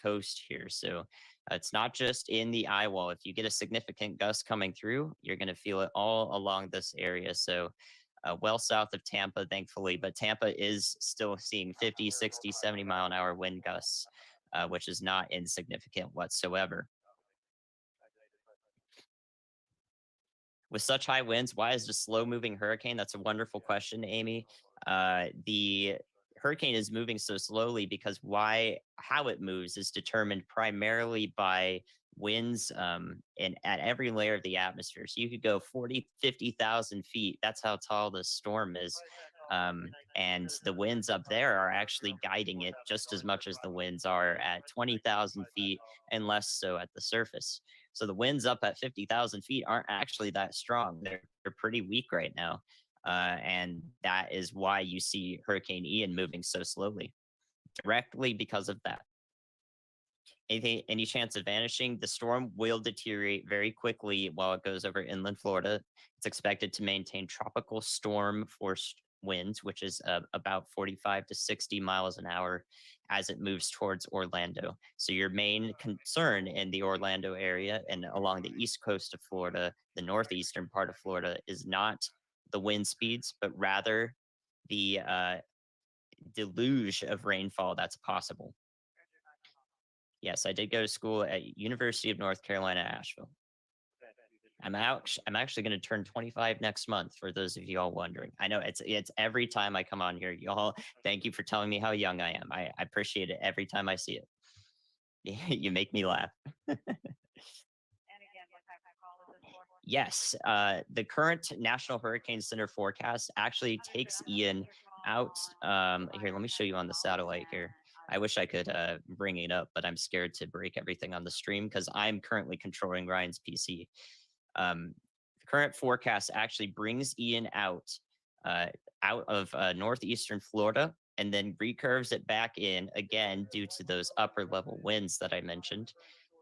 coast here. So it's not just in the eye wall. If you get a significant gust coming through, you're going to feel it all along this area. So well south of Tampa, thankfully, but Tampa is still seeing 50, 60, 70-mile-an-hour wind gusts, which is not insignificant whatsoever. With such high winds, why is it a slow-moving hurricane? That's a wonderful question, Amy. The hurricane is moving so slowly because how it moves is determined primarily by winds and at every layer of the atmosphere. So you could go 40, 50,000 feet. That's how tall the storm is. And the winds up there are actually guiding it just as much as the winds are at 20,000 feet and less so at the surface. So the winds up at 50,000 feet aren't actually that strong. They're pretty weak right now. And that is why you see Hurricane Ian moving so slowly, directly because of that. Any chance of vanishing? The storm will deteriorate very quickly while it goes over inland Florida. It's expected to maintain tropical storm force winds, which is about 45 to 60 miles an hour as it moves towards Orlando. So your main concern in the Orlando area and along the east coast of Florida, the northeastern part of Florida, is not the wind speeds, but rather the deluge of rainfall that's possible. Yes, I did go to school at University of North Carolina, Asheville. I'm actually going to turn 25 next month, for those of you all wondering. I know it's every time I come on here, y'all. Thank you for telling me how young I am. I appreciate it every time I see it. You make me laugh. Yes, the current National Hurricane Center forecast actually takes Ian out. Here, let me show you on the satellite here. I wish I could bring it up, but I'm scared to break everything on the stream because I'm currently controlling Ryan's PC. The current forecast actually brings Ian out of northeastern Florida and then recurves it back in again due to those upper level winds that I mentioned.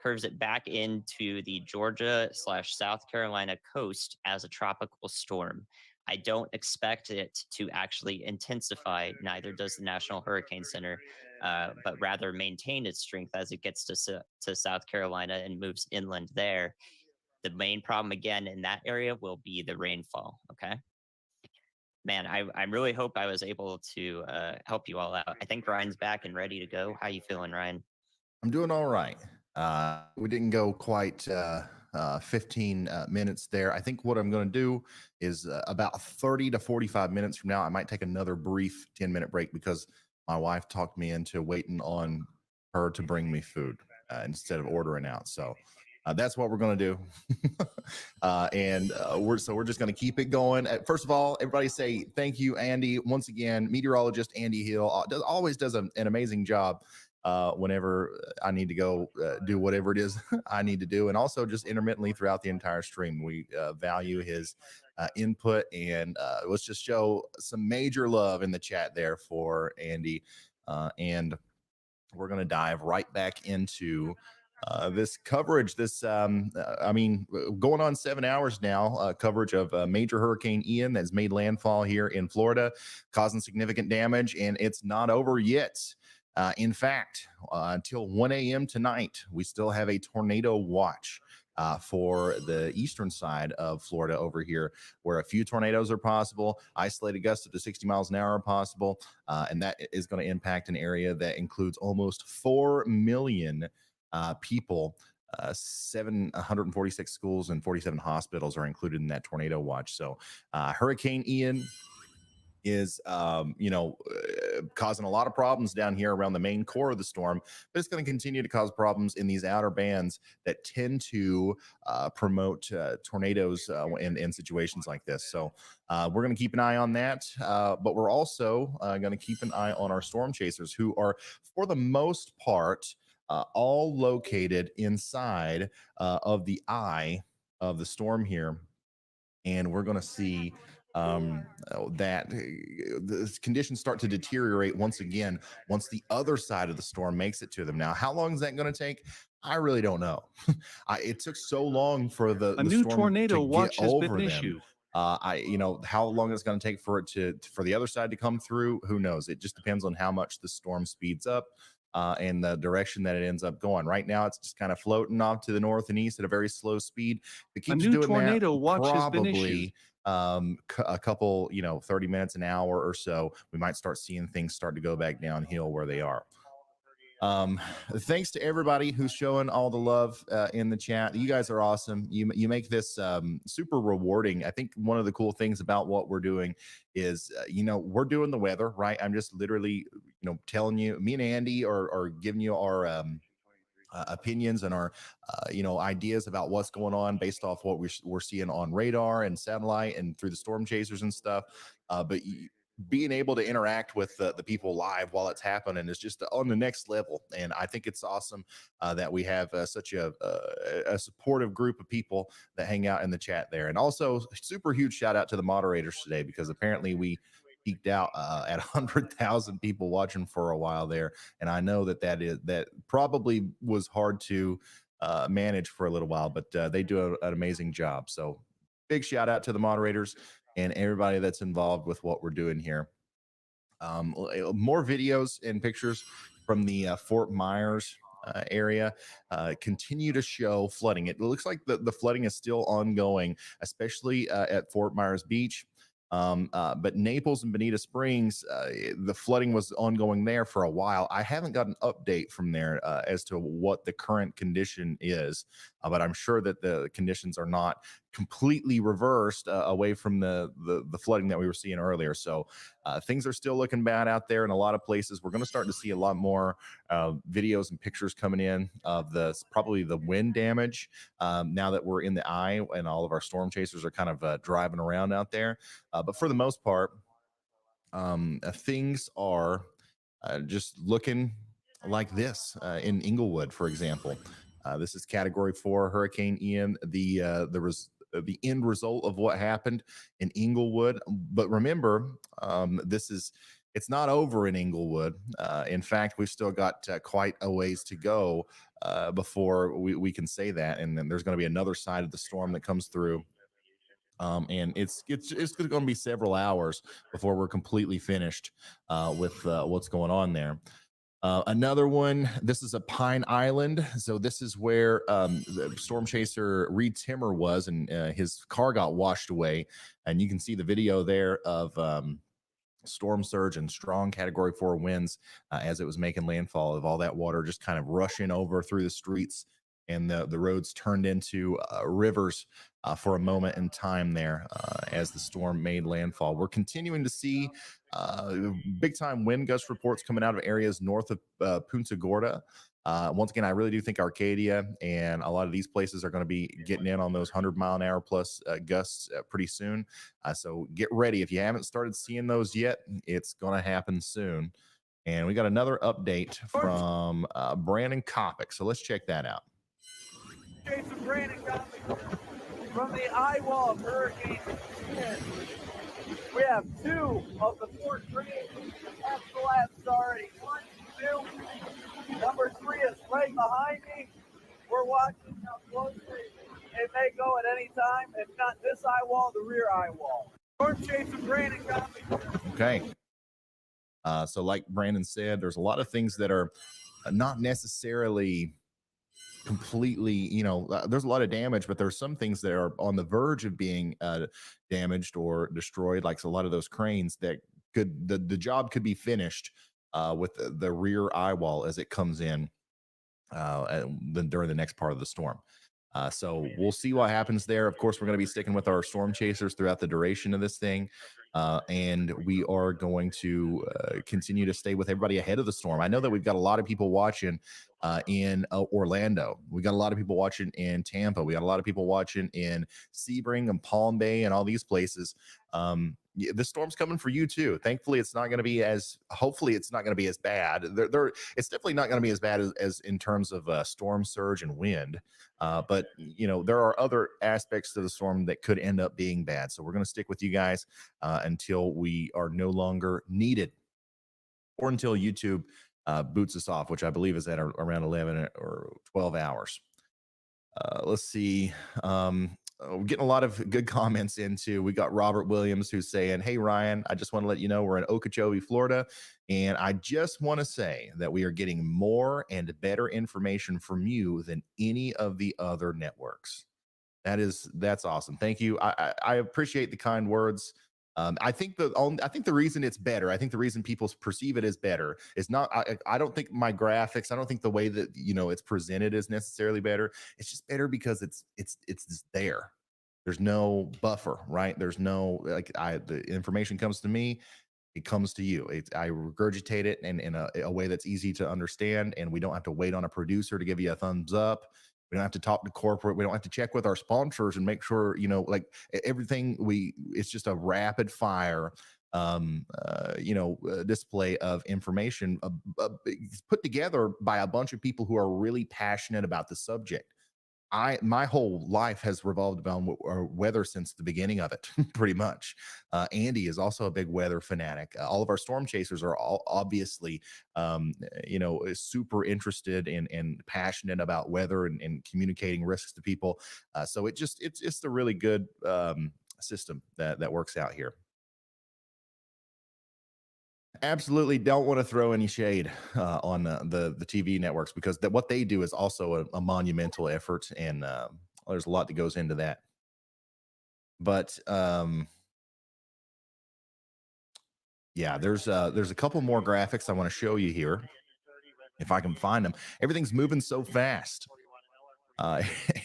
Curves it back into the Georgia/South Carolina coast as a tropical storm. I don't expect it to actually intensify, neither does the National Hurricane Center, but rather maintain its strength as it gets to South Carolina and moves inland there. The main problem again in that area will be the rainfall. Okay. Man, I really hope I was able to help you all out. I think Ryan's back and ready to go. How you feeling, Ryan? I'm doing all right. We didn't go quite 15 minutes there. I think what I'm going to do is about 30 to 45 minutes from now, I might take another brief 10-minute break because my wife talked me into waiting on her to bring me food instead of ordering out. So that's what we're going to do. We're just going to keep it going. First of all, everybody say thank you, Andy. Once again, meteorologist Andy Hill always does an amazing job whenever I need to go do whatever it is I need to do. And also just intermittently throughout the entire stream, we value his input, and let's just show some major love in the chat there for Andy. And we're going to dive right back into this coverage, going on 7 hours now, coverage of major Hurricane Ian that's made landfall here in Florida, causing significant damage, and it's not over yet. In fact, until 1 a.m. tonight, we still have a tornado watch for the eastern side of Florida over here, where a few tornadoes are possible, isolated gusts up to 60 miles an hour are possible, and that is going to impact an area that includes almost 4 million people. 746 schools and 47 hospitals are included in that tornado watch. So Hurricane Ian is causing a lot of problems down here around the main core of the storm, but it's going to continue to cause problems in these outer bands that tend to promote tornadoes in situations like this. So we're going to keep an eye on that, but we're also going to keep an eye on our storm chasers, who are, for the most part, all located inside of the eye of the storm here. And we're going to see that the conditions start to deteriorate once again once the other side of the storm makes it to them. Now, how long is that going to take? I really don't know. It took so long for the new storm tornado to watch get has over been them. issued. How long it's going to take for it for the other side to come through, who knows? It just depends on how much the storm speeds up. and the direction that it ends up going. Right now, it's just kind of floating off to the north and east at a very slow speed. If it A keeps new doing that, tornado watch has been issued. probably a couple, 30 minutes, an hour or so, we might start seeing things start to go back downhill where they are. Thanks to everybody who's showing all the love in the chat. You guys are awesome. You make this super rewarding. I think one of the cool things about what we're doing is, we're doing the weather, right? I'm just literally, telling you, me and Andy are giving you our opinions and our ideas about what's going on based off what we're seeing on radar and satellite and through the storm chasers and stuff. But being able to interact with the people live while it's happening is just on the next level. And I think it's awesome that we have such a supportive group of people that hang out in the chat there. And also super huge shout out to the moderators today, because apparently we peaked out at 100,000 people watching for a while there. And I know that probably was hard to manage for a little while, but they do an amazing job. So big shout out to the moderators and everybody that's involved with what we're doing here. More videos and pictures from the Fort Myers area continue to show flooding. It looks like the flooding is still ongoing, especially at Fort Myers Beach. But Naples and Bonita Springs, the flooding was ongoing there for a while. I haven't got an update from there as to what the current condition is, but I'm sure that the conditions are not completely reversed away from the flooding that we were seeing earlier. So things are still looking bad out there in a lot of places. We're going to start to see a lot more videos and pictures coming in of probably the wind damage now that we're in the eye and all of our storm chasers are kind of driving around out there. But for the most part, things are just looking like this in Inglewood, for example. This is Category 4 Hurricane Ian, the end result of what happened in Inglewood. But remember, it's not over in Inglewood. In fact, we've still got quite a ways to go before we can say that. And then there's going to be another side of the storm that comes through. And it's going to be several hours before we're completely finished with what's going on there. Another one, this is a Pine Island. So this is where the storm chaser Reed Timmer was, and his car got washed away. And you can see the video there of storm surge and strong Category 4 winds as it was making landfall, of all that water just kind of rushing over through the streets, and the roads turned into rivers for a moment in time there as the storm made landfall. We're continuing to see big time wind gust reports coming out of areas north of Punta Gorda. Once again, I really do think Arcadia and a lot of these places are going to be getting in on those 100-mile-an-hour plus gusts pretty soon. So get ready. If you haven't started seeing those yet, it's going to happen soon. And we got another update from Brandon Kopic. So let's check that out. Jason Brandon Kopic from the eye wall of Hurricane Ian. We have 2 of the 4 trees have collapsed already. 1, 2. Number 3 is right behind me. We're watching how closely it may go at any time. If not this eye wall, the rear eye wall. Storm Jason Brandon Kopic. Okay. So like Brandon said, there's a lot of things that are not necessarily completely, there's a lot of damage, but there's some things that are on the verge of being damaged or destroyed, like a lot of those cranes that the job could be finished with the rear eye wall as it comes in during the next part of the storm. So we'll see what happens there. Of course, we're going to be sticking with our storm chasers throughout the duration of this thing. And we are going to continue to stay with everybody ahead of the storm. I know that we've got a lot of people watching in Orlando. We got a lot of people watching in Tampa. We got a lot of people watching in Sebring and Palm Bay and all these places. This storm's coming for you too. Thankfully, it's not going to be hopefully it's not going to be as bad. It's definitely not going to be as bad as in terms of storm surge and wind. But there are other aspects to the storm that could end up being bad. So we're going to stick with you guys until we are no longer needed, or until YouTube boots us off, which I believe is at around 11 or 12 hours. Let's see. we're getting a lot of good comments into. We got Robert Williams who's saying, "Hey Ryan, I just want to let you know we're in Okeechobee, Florida, and I just want to say that we are getting more and better information from you than any of the other networks." That's awesome. Thank you. I appreciate the kind words. I think the reason it's better, I think the reason people perceive it as better is not. I don't think my graphics. I don't think the way that it's presented is necessarily better. It's just better because it's just there. There's no buffer, right? There's no the information comes to me, it comes to you. I regurgitate it in a way that's easy to understand, and we don't have to wait on a producer to give you a thumbs up. We don't have to talk to corporate. We don't have to check with our sponsors and make sure, everything it's just a rapid fire, display of information put together by a bunch of people who are really passionate about the subject. My whole life has revolved around weather since the beginning of it, pretty much. Andy is also a big weather fanatic. All of our storm chasers are all obviously, super interested and passionate about weather and communicating risks to people. So it's just a really good system that works out here. Absolutely don't want to throw any shade on the TV networks, because what they do is also a monumental effort, and there's a lot that goes into that. But yeah, there's a couple more graphics I want to show you here if I can find them. Everything's moving so fast.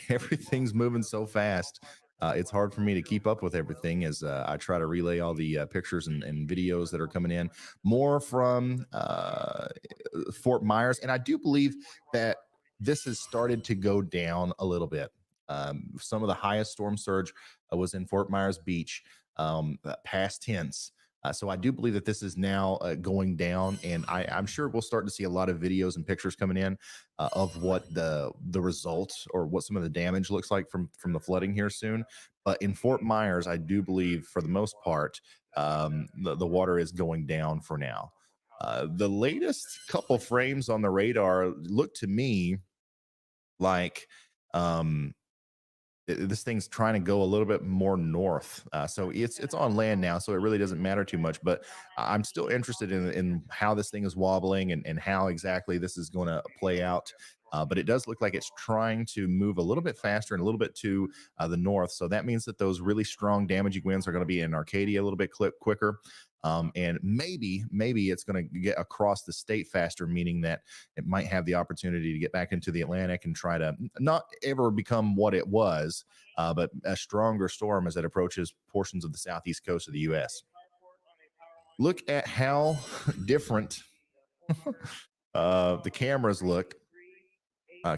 Everything's moving so fast. It's hard for me to keep up with everything as I try to relay all the pictures and videos that are coming in. More from Fort Myers, and I do believe that this has started to go down a little bit. Some of the highest storm surge was in Fort Myers Beach, past tense. So I do believe that this is now going down, and I'm sure we'll start to see a lot of videos and pictures coming in of what the results or what some of the damage looks like from the flooding here soon. But in Fort Myers, I do believe for the most part, the water is going down for now. The latest couple frames on the radar look to me like this thing's trying to go a little bit more north. So it's on land now, so it really doesn't matter too much. But I'm still interested in how this thing is wobbling and how exactly this is going to play out. But it does look like it's trying to move a little bit faster and a little bit to the north. So that means that those really strong damaging winds are going to be in Arcadia a little bit quicker. And maybe it's going to get across the state faster, meaning that it might have the opportunity to get back into the Atlantic and try to not ever become what it was, but a stronger storm as it approaches portions of the southeast coast of the U.S. Look at how different the cameras look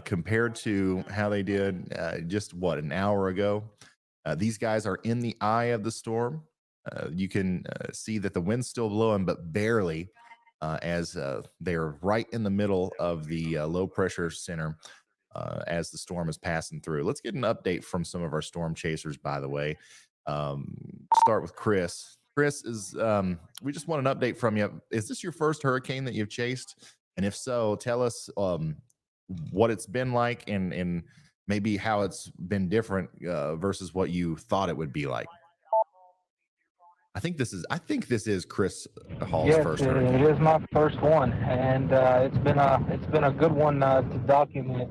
compared to how they did just an hour ago. These guys are in the eye of the storm. You can see that the wind's still blowing, but barely, as they're right in the middle of the low pressure center as the storm is passing through. Let's get an update from some of our storm chasers, by the way. Start with Chris. Chris, we just want an update from you. Is this your first hurricane that you've chased? And if so, tell us what it's been like and maybe how it's been different versus what you thought it would be like. I think this is Chris Hall's first hurricane. It is my first one, and it's been a good one to document.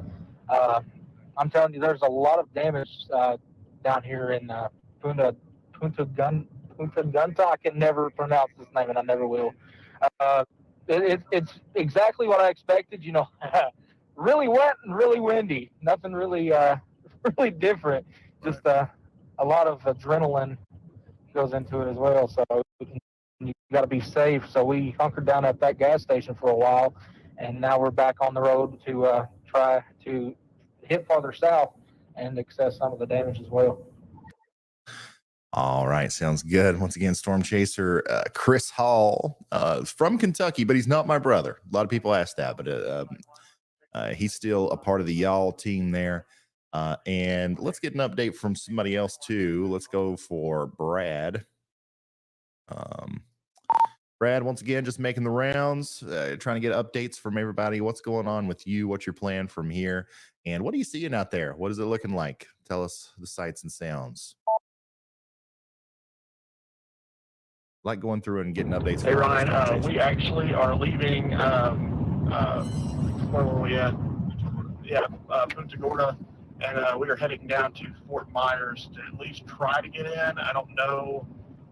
I'm telling you, there's a lot of damage down here in Punta Gorda. I can never pronounce this name, and I never will. It's exactly what I expected. Really wet and really windy. Nothing really really different. Just a lot of adrenaline goes into it as well. So you got to be safe. So we hunkered down at that gas station for a while, and now we're back on the road to try to hit farther south and access some of the damage as well. All right, sounds good. Once again, storm chaser Chris Hall from Kentucky, but he's not my brother. A lot of people ask that, but he's still a part of the y'all team there. And let's get an update from somebody else too. Let's go for Brad. Brad, once again, just making the rounds, trying to get updates from everybody. What's going on with you? What's your plan from here? And what are you seeing out there? What is it looking like? Tell us the sights and sounds. Like going through and getting updates. Hey Ryan, we actually are leaving. Where were we at? Yeah, Punta Gorda, and we are heading down to Fort Myers to at least try to get in. I don't know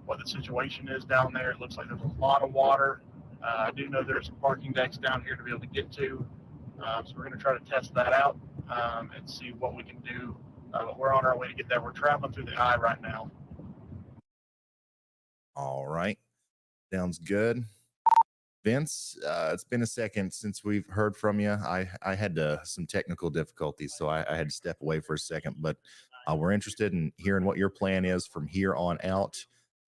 what the situation is down there. It looks like there's a lot of water. I do know there's parking decks down here to be able to get to, so we're going to try to test that out and see what we can do. But we're on our way to get there. We're traveling through the eye right now. All right. Sounds good. Vince, it's been a second since we've heard from you. I had some technical difficulties, so I had to step away for a second, but we're interested in hearing what your plan is from here on out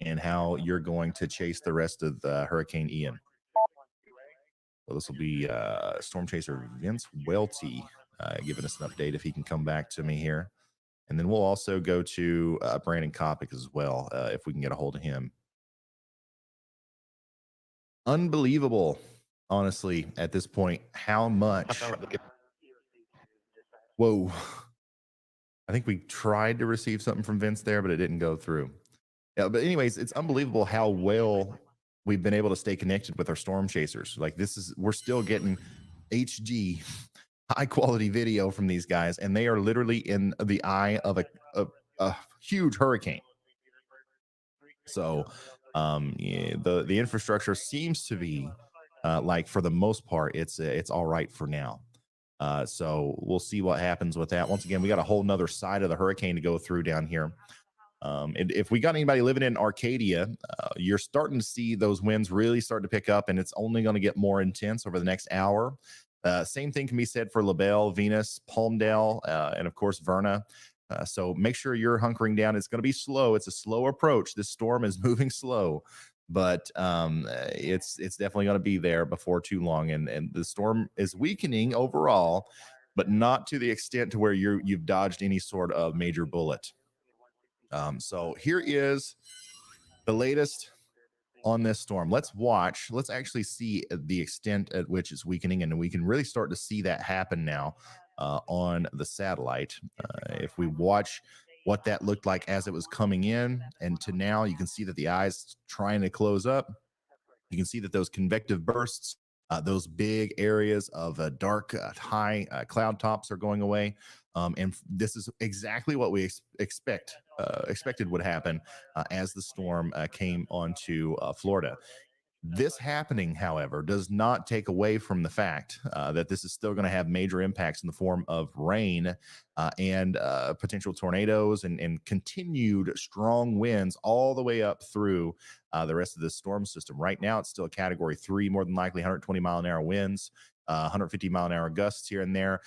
and how you're going to chase the rest of Hurricane Ian. So this will be Storm Chaser Vince Welty giving us an update if he can come back to me here. And then we'll also go to Brandon Kopic as well if we can get a hold of him. Unbelievable, honestly, at this point, how much. Whoa. I think we tried to receive something from Vince there, but it didn't go through. Yeah, but anyways, it's unbelievable how well we've been able to stay connected with our storm chasers. Like we're still getting HD, high quality video from these guys, and they are literally in the eye of a huge hurricane. So yeah, the infrastructure seems to be like, for the most part, it's all right for now. So we'll see what happens with that. Once again, we got a whole nother side of the hurricane to go through down here. And if we got anybody living in Arcadia, you're starting to see those winds really start to pick up, and it's only going to get more intense over the next hour. Same thing can be said for LaBelle, Venus, Palmdale, and of course Verna. So make sure you're hunkering down. It's going to be slow. It's a slow approach. This storm is moving slow, but it's definitely going to be there before too long. And the storm is weakening overall, but not to the extent to where you've dodged any sort of major bullet. So here is the latest on this storm. Let's actually see the extent at which it's weakening, and we can really start to see that happen now on the satellite. If we watch what that looked like as it was coming in and to now, you can see that the eye's trying to close up. You can see that those convective bursts, those big areas of dark high cloud tops are going away. And this is exactly what we expected would happen as the storm came onto Florida. This happening, however, does not take away from the fact that this is still going to have major impacts in the form of rain and potential tornadoes and continued strong winds all the way up through the rest of this storm system. Right now, it's still a Category 3, more than likely 120 mile an hour winds. 150 mile an hour gusts here and there.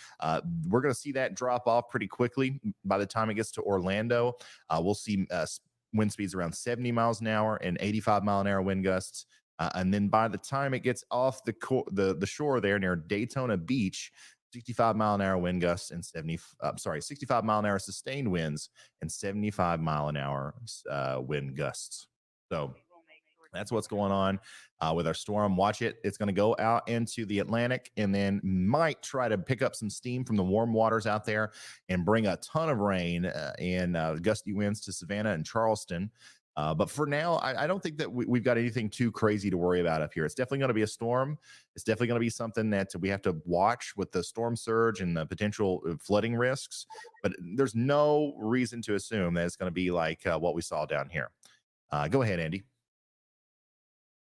We're going to see that drop off pretty quickly. By the time it gets to Orlando, we'll see wind speeds around 70 miles an hour and 85 mile an hour wind gusts. And then by the time it gets off the shore there near Daytona Beach, 65 mile an hour wind gusts and 65 mile an hour sustained winds and 75 mile an hour wind gusts. So that's what's going on with our storm. Watch it. It's going to go out into the Atlantic and then might try to pick up some steam from the warm waters out there and bring a ton of rain and gusty winds to Savannah and Charleston. But for now, I don't think that we've got anything too crazy to worry about up here. It's definitely going to be a storm. It's definitely going to be something that we have to watch with the storm surge and the potential flooding risks. But there's no reason to assume that it's going to be like what we saw down here. Go ahead, Andy.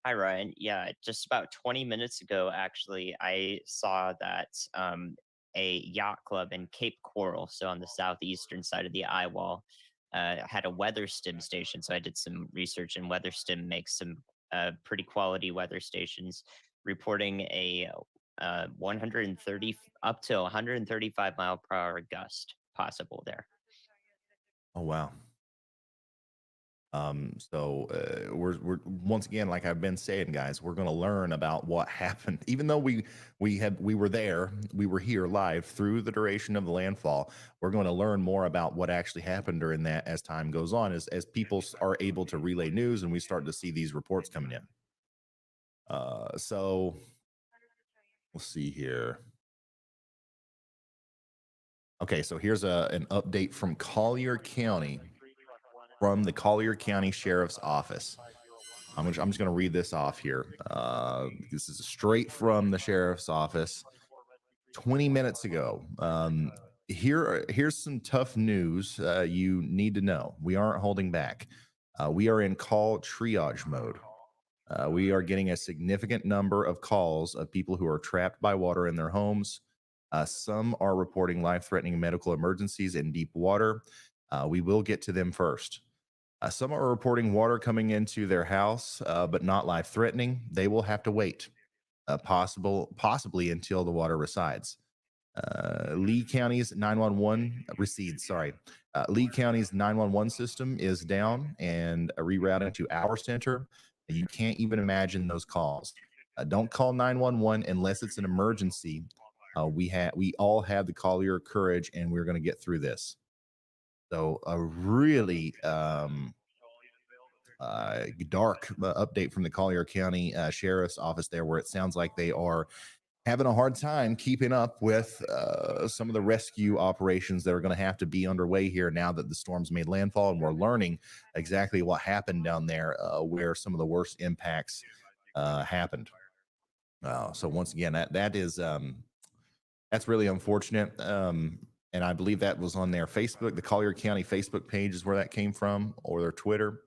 Hi, Ryan. Yeah, just about 20 minutes ago, actually, I saw that a yacht club in Cape Coral, so on the southeastern side of the eye wall, had a weather stim station. So I did some research, and Weather Stim makes some pretty quality weather stations, reporting a 130 up to 135 mile per hour gust possible there. Oh, wow. So we're once again, like I've been saying, guys, we're going to learn about what happened. Even though we were here live through the duration of the landfall, we're going to learn more about what actually happened during that as time goes on, as people are able to relay news and we start to see these reports coming in. So we'll see here. Okay, so here's an update from Collier County, from the Collier County Sheriff's Office. I'm just going to read this off here. This is straight from the Sheriff's Office 20 minutes ago. Here's some tough news you need to know. We aren't holding back. We are in call triage mode. We are getting a significant number of calls of people who are trapped by water in their homes. Some are reporting life-threatening medical emergencies in deep water. We will get to them first. Some are reporting water coming into their house, but not life-threatening. They will have to wait, possibly until the water resides. Lee County's 911 recedes. Sorry, Lee County's 911 system is down and rerouting to our center. You can't even imagine those calls. Don't call 911 unless it's an emergency. We all have the Collier courage, and we're going to get through this. So a really dark update from the Collier County Sheriff's Office there, where it sounds like they are having a hard time keeping up with some of the rescue operations that are going to have to be underway here now that the storm's made landfall, and we're learning exactly what happened down there, where some of the worst impacts happened. So once again, that's really unfortunate. And I believe that was on their Facebook, the Collier County Facebook page is where that came from, or their Twitter.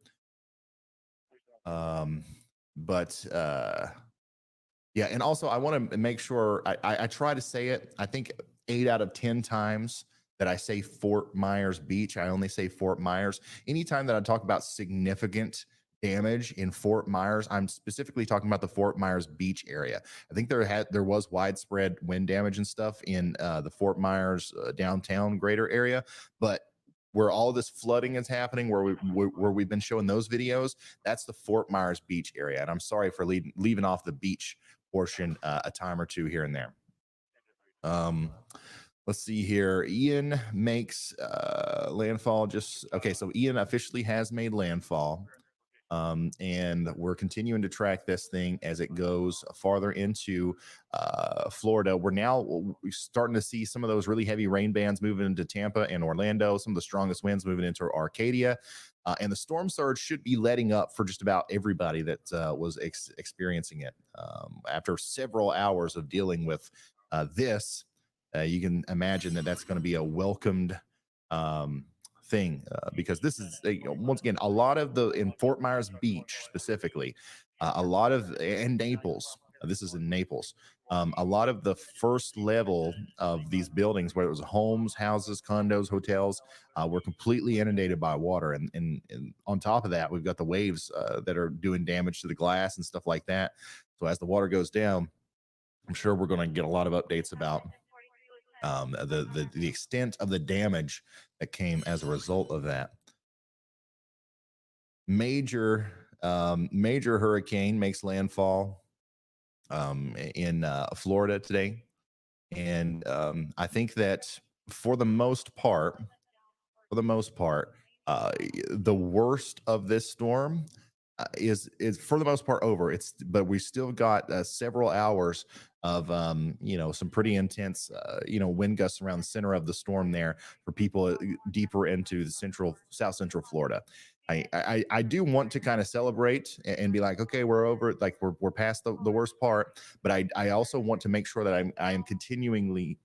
Yeah, and also I want to make sure I try to say it. I think 8 out of 10 times that I say Fort Myers Beach, I only say Fort Myers. Anytime that I talk about significant damage in Fort Myers, I'm specifically talking about the Fort Myers Beach area. I think there was widespread wind damage and stuff in the Fort Myers downtown greater area, but where all this flooding is happening, where we've been showing those videos, that's the Fort Myers Beach area. And I'm sorry for leaving off the beach portion a time or two here and there. Let's see here. Ian makes landfall. So Ian officially has made landfall. And we're continuing to track this thing as it goes farther into Florida. We're starting to see some of those really heavy rain bands moving into Tampa and Orlando, some of the strongest winds moving into Arcadia. And the storm surge should be letting up for just about everybody that was experiencing it. After several hours of dealing with this, you can imagine that that's going to be a welcomed thing, because this is once again a lot of in Fort Myers Beach specifically, and Naples. This is in Naples. A lot of the first level of these buildings, where it was homes, houses, condos, hotels, were completely inundated by water, and on top of that, we've got the waves that are doing damage to the glass and stuff like that. So as the water goes down, I'm sure we're going to get a lot of updates about the extent of the damage that came as a result of that. Major hurricane makes landfall in Florida today, and I think that for the most part, the worst of this storm is for the most part over. But we still got several hours of some pretty intense wind gusts around the center of the storm there for people deeper into the south central Florida. I do want to kind of celebrate and be like, okay, we're over it, like we're past the worst part, but I also want to make sure that I am continuingly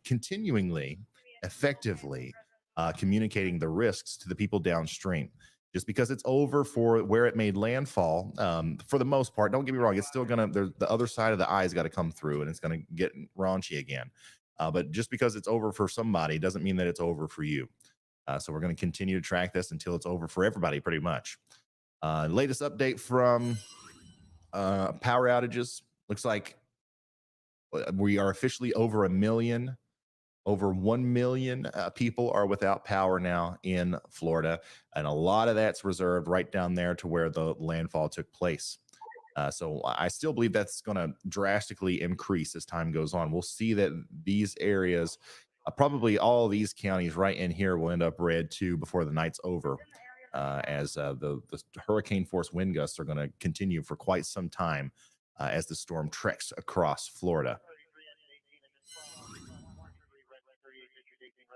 effectively communicating the risks to the people downstream. Just because it's over for where it made landfall, for the most part, don't get me wrong, it's still the other side of the eye's got to come through, and it's going to get raunchy again. But just because it's over for somebody doesn't mean that it's over for you. So we're going to continue to track this until it's over for everybody, pretty much. Latest update from power outages. Looks like we are officially over 1 million. Over 1 million people are without power now in Florida, and a lot of that's reserved right down there to where the landfall took place. So I still believe that's going to drastically increase as time goes on. We'll see that these areas, probably all of these counties right in here, will end up red too before the night's over, as the hurricane force wind gusts are going to continue for quite some time as the storm treks across Florida.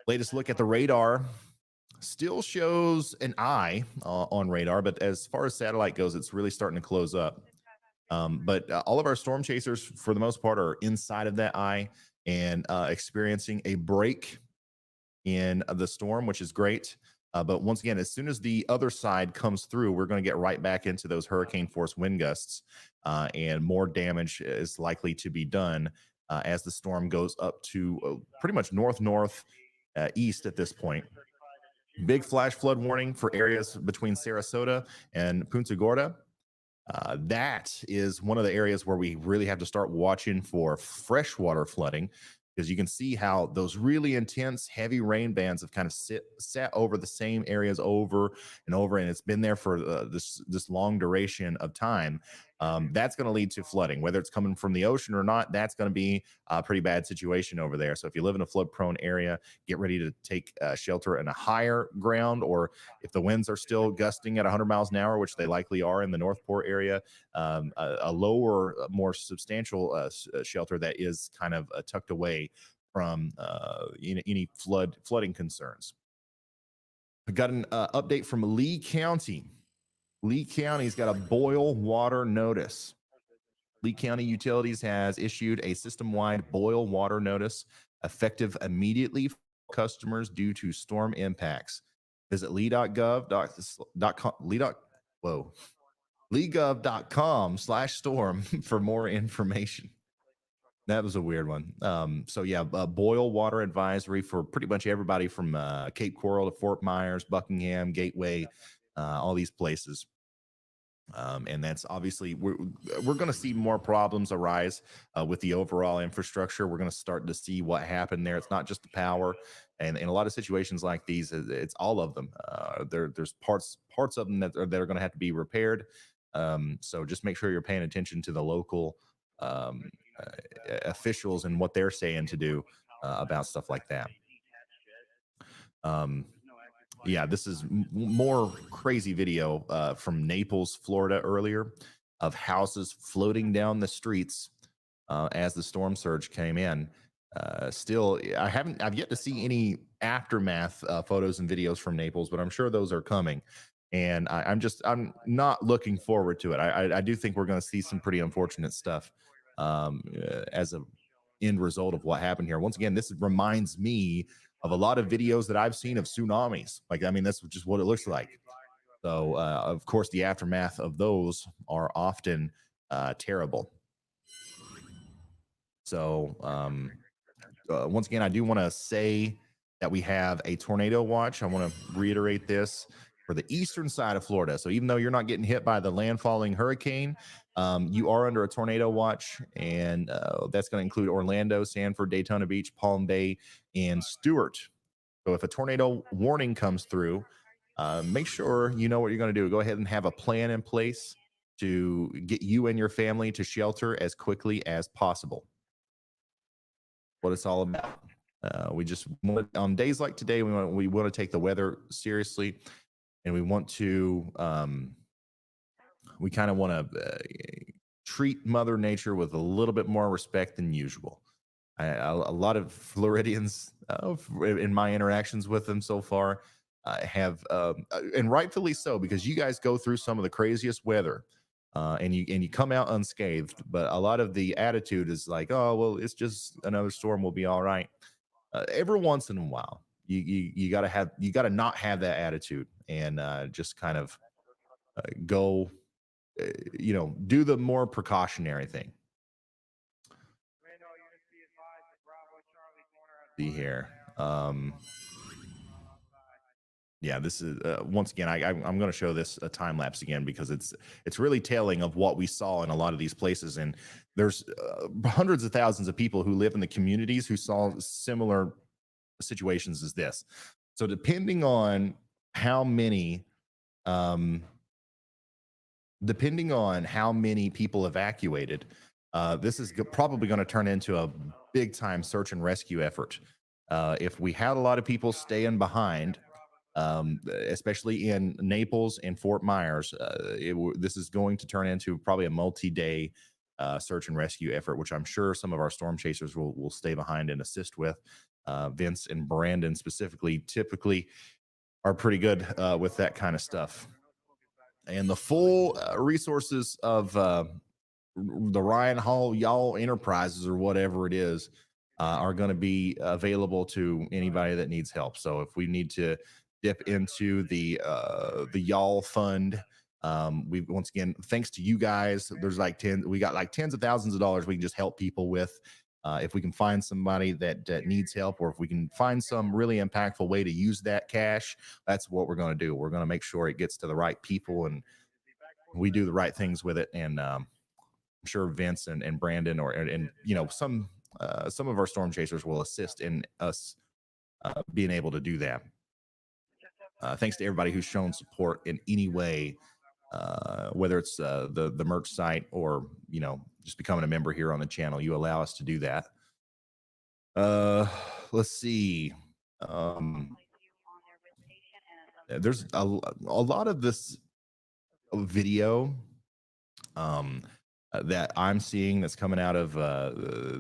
Latest look at the radar still shows an eye on radar, but as far as satellite goes, it's really starting to close up. But all of our storm chasers, for the most part, are inside of that eye and experiencing a break in the storm, which is great. But once again, as soon as the other side comes through, we're going to get right back into those hurricane force wind gusts, and more damage is likely to be done as the storm goes up to pretty much north east at this point. Big flash flood warning for areas between Sarasota and Punta Gorda. That is one of the areas where we really have to start watching for freshwater flooding, because you can see how those really intense heavy rain bands have kind of sat over the same areas over and over, and it's been there for this long duration of time. That's going to lead to flooding, whether it's coming from the ocean or not. That's going to be a pretty bad situation over there. So if you live in a flood prone area, get ready to take shelter in a higher ground, or if the winds are still gusting at 100 miles an hour, which they likely are in the Northport area, a lower, more substantial shelter that is kind of tucked away from any flooding concerns. I got an update from Lee County. Lee County's got a boil water notice. Lee County Utilities has issued a system-wide boil water notice effective immediately for customers due to storm impacts. Visit legov.com/storm for more information. That was a weird one. So yeah, boil water advisory for pretty much everybody from Cape Coral to Fort Myers, Buckingham, Gateway, all these places. And that's obviously, we're going to see more problems arise with the overall infrastructure. We're going to start to see what happened there. It's not just the power, and in a lot of situations like these, it's all of them. There's parts of them that are going to have to be repaired. So just make sure you're paying attention to the local officials and what they're saying to do about stuff like that. Yeah, this is more crazy video from Naples, Florida earlier, of houses floating down the streets as the storm surge came in. Still, I've yet to see any aftermath photos and videos from Naples, but I'm sure those are coming. And I'm not looking forward to it. I do think we're going to see some pretty unfortunate stuff as a end result of what happened here. Once again, this reminds me of a lot of videos that I've seen of tsunamis. Like, I mean, that's just what it looks like. So, of course, the aftermath of those are often terrible. So, once again, I do want to say that we have a tornado watch. I want to reiterate this for the eastern side of Florida. So even though you're not getting hit by the landfalling hurricane, you are under a tornado watch, and that's going to include Orlando, Sanford, Daytona Beach, Palm Bay, and Stewart. So if a tornado warning comes through, make sure you know what you're going to do. Go ahead and have a plan in place to get you and your family to shelter as quickly as possible. What it's all about. We just want, on days like today, we want to take the weather seriously, and we want to we kind of want to treat Mother Nature with a little bit more respect than usual. A lot of Floridians, in my interactions with them so far, have, and rightfully so, because you guys go through some of the craziest weather, and you come out unscathed. But a lot of the attitude is like, oh well, it's just another storm, we'll be all right. Every once in a while, you gotta not have that attitude, and just kind of go, do the more precautionary thing. See here. Yeah, this is once again, I'm going to show this a time lapse again, because it's really telling of what we saw in a lot of these places. And there's hundreds of thousands of people who live in the communities who saw similar situations as this. So depending on how many people evacuated, this is probably going to turn into a big time search and rescue effort. If we had a lot of people staying behind, especially in Naples and Fort Myers, this is going to turn into probably a multi-day search and rescue effort, which I'm sure some of our storm chasers will stay behind and assist with. Vince and Brandon specifically typically are pretty good with that kind of stuff. And the full resources of the Ryan Hall Y'all Enterprises or whatever it is are going to be available to anybody that needs help. So if we need to dip into the Y'all Fund, we once again, thanks to you guys, there's like we got like tens of thousands of dollars we can just help people with. If we can find somebody that needs help, or if we can find some really impactful way to use that cash, that's what we're going to do. We're going to make sure it gets to the right people and we do the right things with it. And I'm sure Vince and Brandon and you know, some of our storm chasers will assist in us being able to do that. Thanks to everybody who's shown support in any way, whether it's the merch site or, you know, just becoming a member here on the channel. You allow us to do that. Let's see. There's a lot of this video that I'm seeing that's coming out of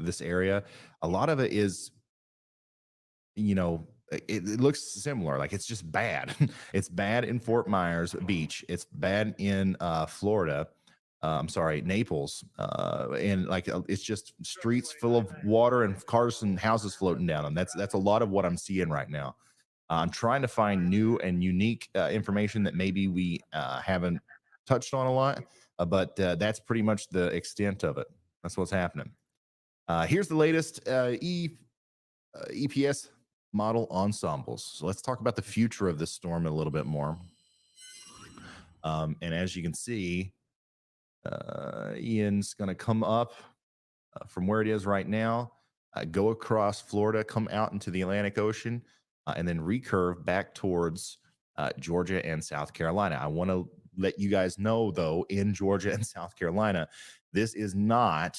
this area. A lot of it is, you know, it looks similar. Like it's just bad. It's bad in Fort Myers Beach. It's bad in Florida. I'm sorry, Naples. And like it's just streets full of water and cars and houses floating down them. That's a lot of what I'm seeing right now. I'm trying to find new and unique information that maybe we haven't touched on a lot, but that's pretty much the extent of it. That's what's happening. Here's the latest EPS model ensembles. So let's talk about the future of this storm a little bit more. And as you can see, Ian's going to come up from where it is right now, go across Florida, come out into the Atlantic Ocean, and then recurve back towards Georgia and South Carolina. I want to let you guys know, though, in Georgia and South Carolina, this is not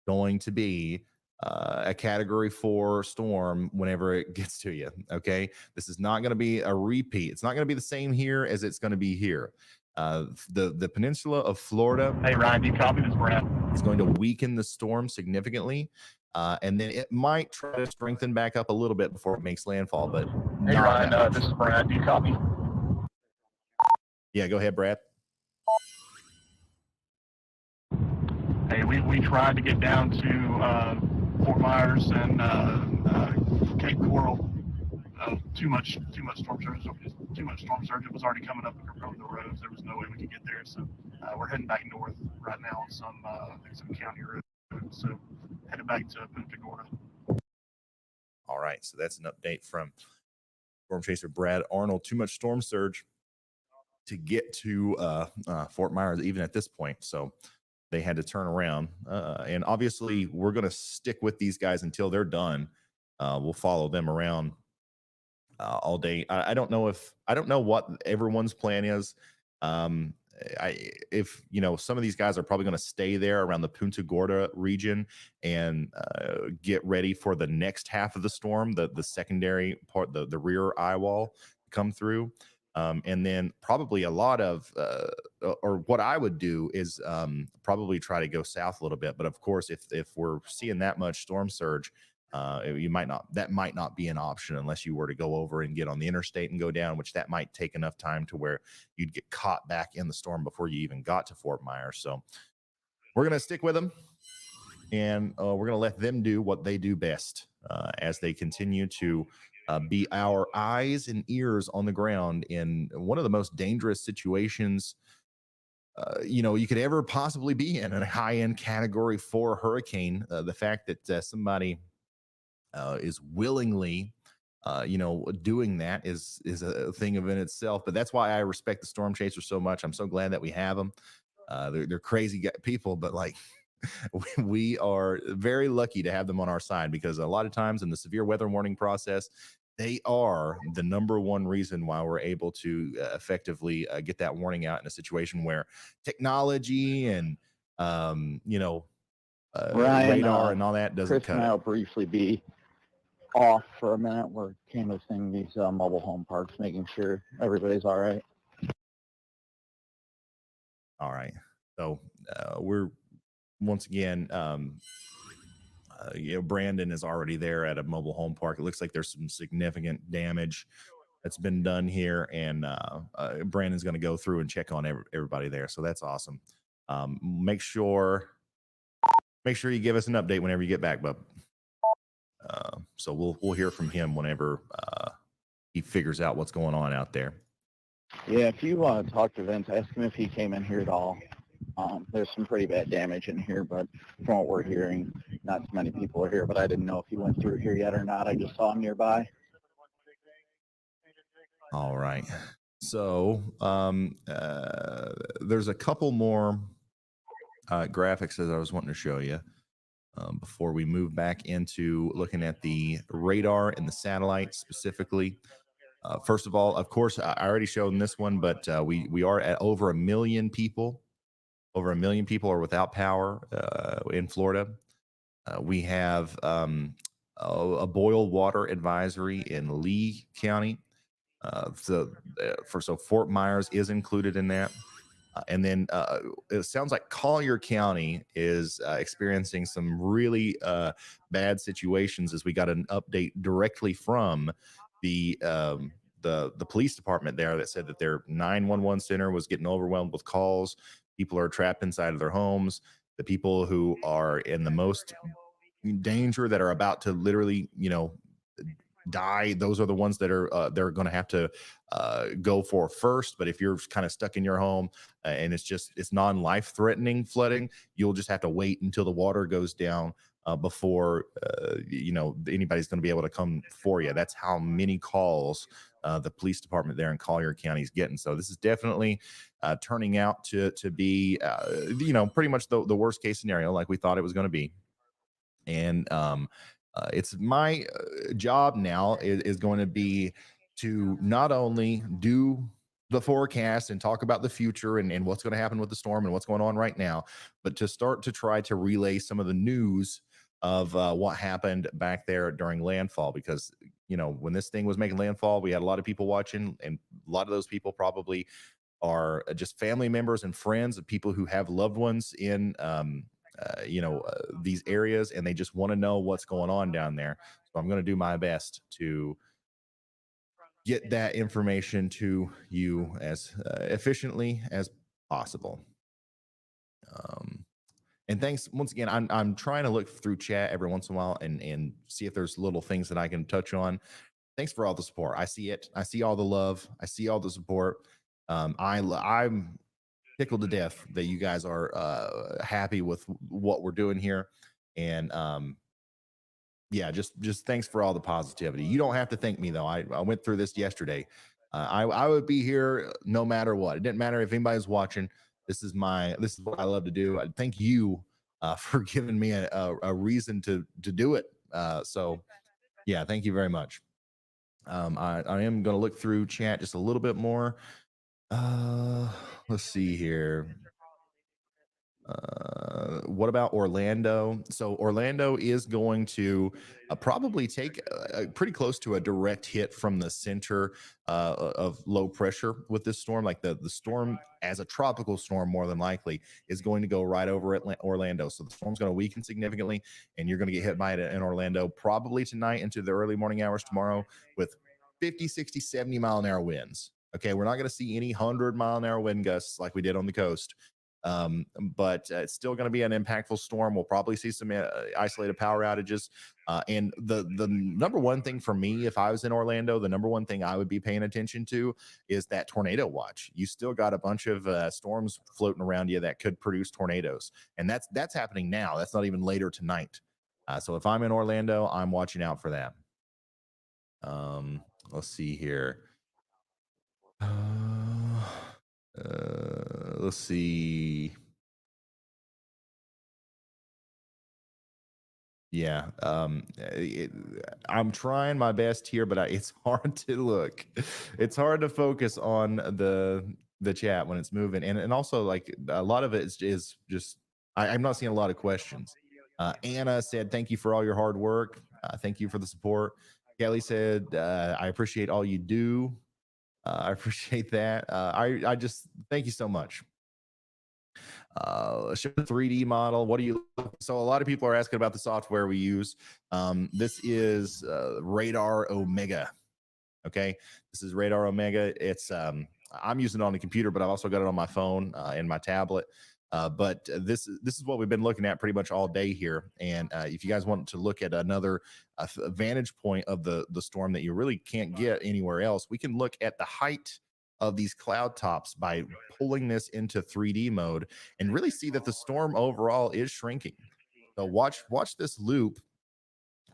going to be a Category 4 storm whenever it gets to you, okay? This is not going to be a repeat. It's not going to be the same here as it's going to be here. The peninsula of Florida. Hey, Ryan, do you copy this, Brad? Is going to weaken the storm significantly. And then it might try to strengthen back up a little bit before it makes landfall. But hey, Ryan, this is Brad. Do you copy? Yeah, go ahead, Brad. Hey, we tried to get down to Fort Myers and Cape Coral. Too much storm surge. Too much storm surge. It was already coming up from the roads. There was no way we could get there. So we're heading back north right now on some county roads. So headed back to Punta Gorda. All right. So that's an update from storm chaser Brad Arnold. Too much storm surge to get to Fort Myers, even at this point. So they had to turn around. And obviously, we're going to stick with these guys until they're done. We'll follow them around all day. I don't know what everyone's plan is. If you know, some of these guys are probably going to stay there around the Punta Gorda region and get ready for the next half of the storm, the secondary part, the rear eye wall come through. And then probably a lot of, or what I would do is probably try to go south a little bit. But of course, if we're seeing that much storm surge, that might not be an option unless you were to go over and get on the interstate and go down, which that might take enough time to where you'd get caught back in the storm before you even got to Fort Myers. So we're going to stick with them, and we're going to let them do what they do best as they continue to be our eyes and ears on the ground in one of the most dangerous situations you could ever possibly be in a high-end Category 4 hurricane. The fact that somebody is willingly doing that is a thing of in itself. But that's why I respect the storm chasers so much. I'm so glad that we have them. They're crazy people, but like we are very lucky to have them on our side, because a lot of times in the severe weather warning process, they are the number one reason why we're able to effectively get that warning out in a situation where technology and Ryan, radar and all that doesn't Chris cut and it. I'll briefly be off for a minute. We're canvassing these mobile home parks, making sure everybody's all right. All right. So we're once again, Brandon is already there at a mobile home park. It looks like there's some significant damage that's been done here, and Brandon's going to go through and check on everybody there. So that's awesome. Make sure you give us an update whenever you get back, bub. So we'll hear from him whenever he figures out what's going on out there. Yeah, if you want to talk to Vince, ask him if he came in here at all. There's some pretty bad damage in here, but from what we're hearing, not too many people are here, but I didn't know if he went through here yet or not. I just saw him nearby. All right. So there's a couple more graphics that I was wanting to show you before we move back into looking at the radar and the satellite specifically. First of all, of course, I already showed in this one, but we are at over 1 million people. Over 1 million people are without power in Florida. We have a boil water advisory in Lee County. So Fort Myers is included in that. And then it sounds like Collier County is experiencing some really bad situations, as we got an update directly from the police department there that said that their 911 center was getting overwhelmed with calls. People are trapped inside of their homes. The people who are in the most danger, that are about to literally, die, those are the ones that are they're going to have to go for first. But if you're kind of stuck in your home and it's non-life threatening flooding, you'll just have to wait until the water goes down before anybody's going to be able to come for you. That's how many calls the police department there in Collier County is getting. So this is definitely turning out to be pretty much the worst case scenario, like we thought it was going to be. And it's my job now is going to be to not only do the forecast and talk about the future and what's going to happen with the storm and what's going on right now, but to start to try to relay some of the news of what happened back there during landfall. Because, when this thing was making landfall, we had a lot of people watching, and a lot of those people probably are just family members and friends of people who have loved ones in these areas, and they just want to know what's going on down there. So I'm going to do my best to get that information to you as efficiently as possible. And thanks once again. I'm trying to look through chat every once in a while and see if there's little things that I can touch on. Thanks for all the support. I see it. I see all the love. I see all the support. I'm tickled to death that you guys are happy with what we're doing here. And just thanks for all the positivity. You don't have to thank me, though. I went through this yesterday. I would be here no matter what. It didn't matter if anybody's watching. This is what I love to do. I thank you for giving me a reason to do it. So yeah, thank you very much. I am going to look through chat just a little bit more. Let's see here. What about Orlando? So Orlando is going to probably take pretty close to a direct hit from the center of low pressure with this storm. Like the storm as a tropical storm, more than likely, is going to go right over Orlando. So the storm's going to weaken significantly, and you're going to get hit by it in Orlando probably tonight into the early morning hours tomorrow with 50, 60, 70 mile an hour winds. Okay, we're not going to see any 100-mile-an-hour wind gusts like we did on the coast. But it's still going to be an impactful storm. We'll probably see some isolated power outages. And the number one thing for me, if I was in Orlando, the number one thing I would be paying attention to is that tornado watch. You still got a bunch of storms floating around you that could produce tornadoes. And that's happening now. That's not even later tonight. So if I'm in Orlando, I'm watching out for that. Let's see here. Let's see. Yeah, I'm trying my best here, but it's hard to look. It's hard to focus on the chat when it's moving, and also like a lot of it is just I'm not seeing a lot of questions. Anna said, "Thank you for all your hard work. Thank you for the support." Kelly said, "I appreciate all you do." I appreciate that. I just thank you so much. Show the 3D model. What do you? So a lot of people are asking about the software we use. This is Radar Omega. Okay, this is Radar Omega. It's I'm using it on the computer, but I've also got it on my phone and my tablet. But this is what we've been looking at pretty much all day here. And if you guys want to look at another vantage point of the storm that you really can't get anywhere else, we can look at the height of these cloud tops by pulling this into 3D mode and really see that the storm overall is shrinking. So watch this loop.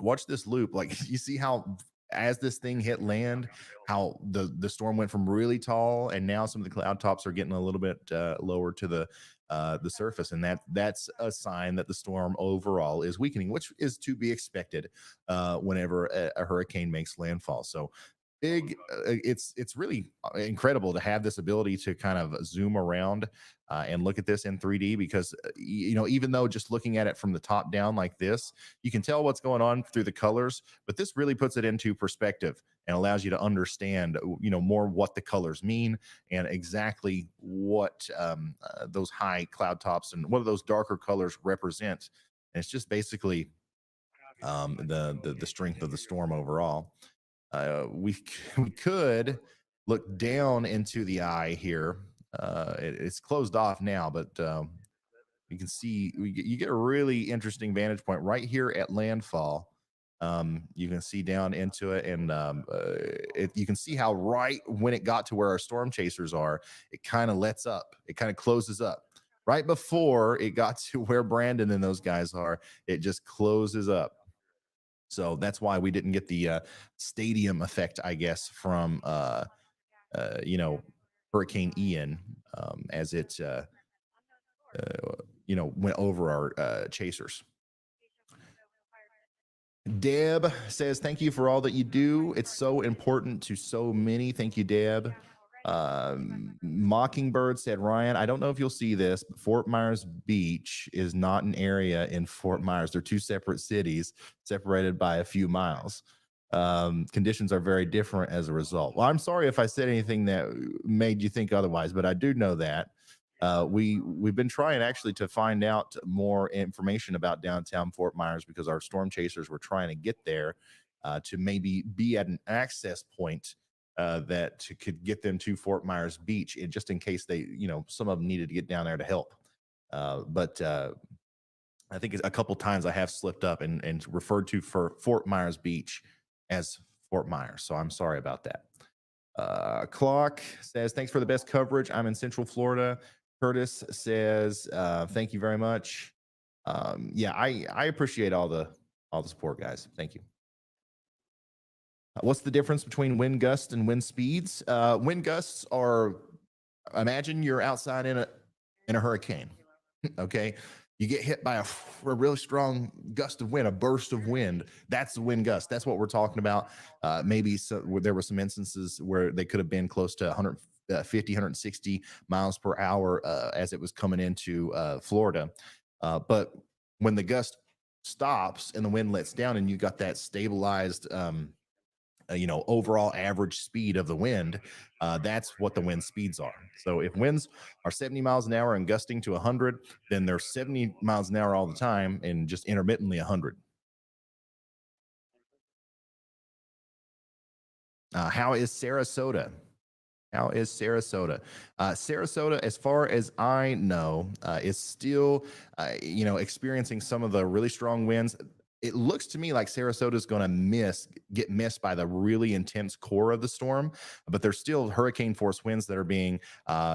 Watch this loop. Like you see how as this thing hit land, how the storm went from really tall, and now some of the cloud tops are getting a little bit lower to the surface, and that's a sign that the storm overall is weakening, which is to be expected whenever a hurricane makes landfall. So big it's really incredible to have this ability to kind of zoom around and look at this in 3D, because you know, even though just looking at it from the top down like this, you can tell what's going on through the colors, but this really puts it into perspective and allows you to understand, you know, more what the colors mean and exactly what those high cloud tops and what those darker colors represent. And it's just basically the strength of the storm overall. We could look down into the eye here. It's closed off now, but you can see you get a really interesting vantage point right here at landfall. You can see down into it, and you can see how right when it got to where our storm chasers are, it kind of lets up. It kind of closes up. Right before it got to where Brandon and those guys are, it just closes up. So that's why we didn't get the stadium effect, I guess, from you know, Hurricane Ian as it you know, went over our chasers. Deb says, thank you for all that you do. It's so important to so many. Thank you, Deb. Mockingbird said, Ryan, I don't know if you'll see this, but Fort Myers Beach is not an area in Fort Myers. They're two separate cities separated by a few miles. Conditions are very different as a result. Well, I'm sorry if I said anything that made you think otherwise, but I do know that. We've been trying actually to find out more information about downtown Fort Myers, because our storm chasers were trying to get there to maybe be at an access point that could get them to Fort Myers Beach, just in case they, you know, some of them needed to get down there to help. But I think a couple times I have slipped up and referred to for Fort Myers Beach as Fort Myers. So I'm sorry about that. Clock says, thanks for the best coverage. I'm in Central Florida. Curtis says, thank you very much. Yeah, I appreciate all the support, guys. Thank you. What's the difference between wind gusts and wind speeds? Wind gusts are, imagine you're outside in a hurricane. Okay, you get hit by a really strong gust of wind, a burst of wind. That's the wind gust. That's what we're talking about. Maybe there were some instances where they could have been close to 150, 160 miles per hour as it was coming into Florida. But when the gust stops and the wind lets down, and you got that stabilized you know, overall average speed of the wind, that's what the wind speeds are. So if winds are 70 miles an hour and gusting to 100, then they're 70 miles an hour all the time and just intermittently 100. How is Sarasota? How is Sarasota? Sarasota, as far as I know, is still, you know, experiencing some of the really strong winds. It looks to me like Sarasota is going to get missed by the really intense core of the storm, but there's still hurricane force winds that are being,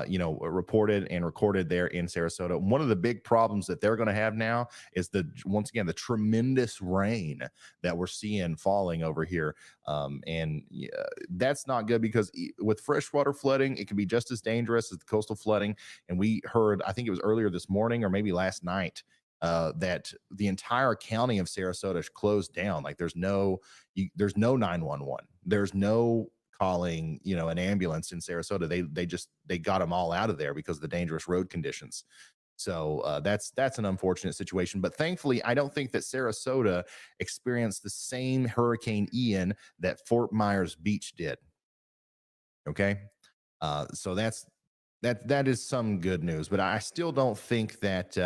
you know, reported and recorded there in Sarasota. One of the big problems that they're going to have now is once again, the tremendous rain that we're seeing falling over here. And that's not good, because with freshwater flooding, it can be just as dangerous as the coastal flooding. And we heard, I think it was earlier this morning or maybe last night, that the entire county of Sarasota is closed down. Like there's no 911. There's no calling, you know, an ambulance in Sarasota. They got them all out of there because of the dangerous road conditions. So that's an unfortunate situation. But thankfully, I don't think that Sarasota experienced the same Hurricane Ian that Fort Myers Beach did. Okay. So that's that is some good news, but I still don't think that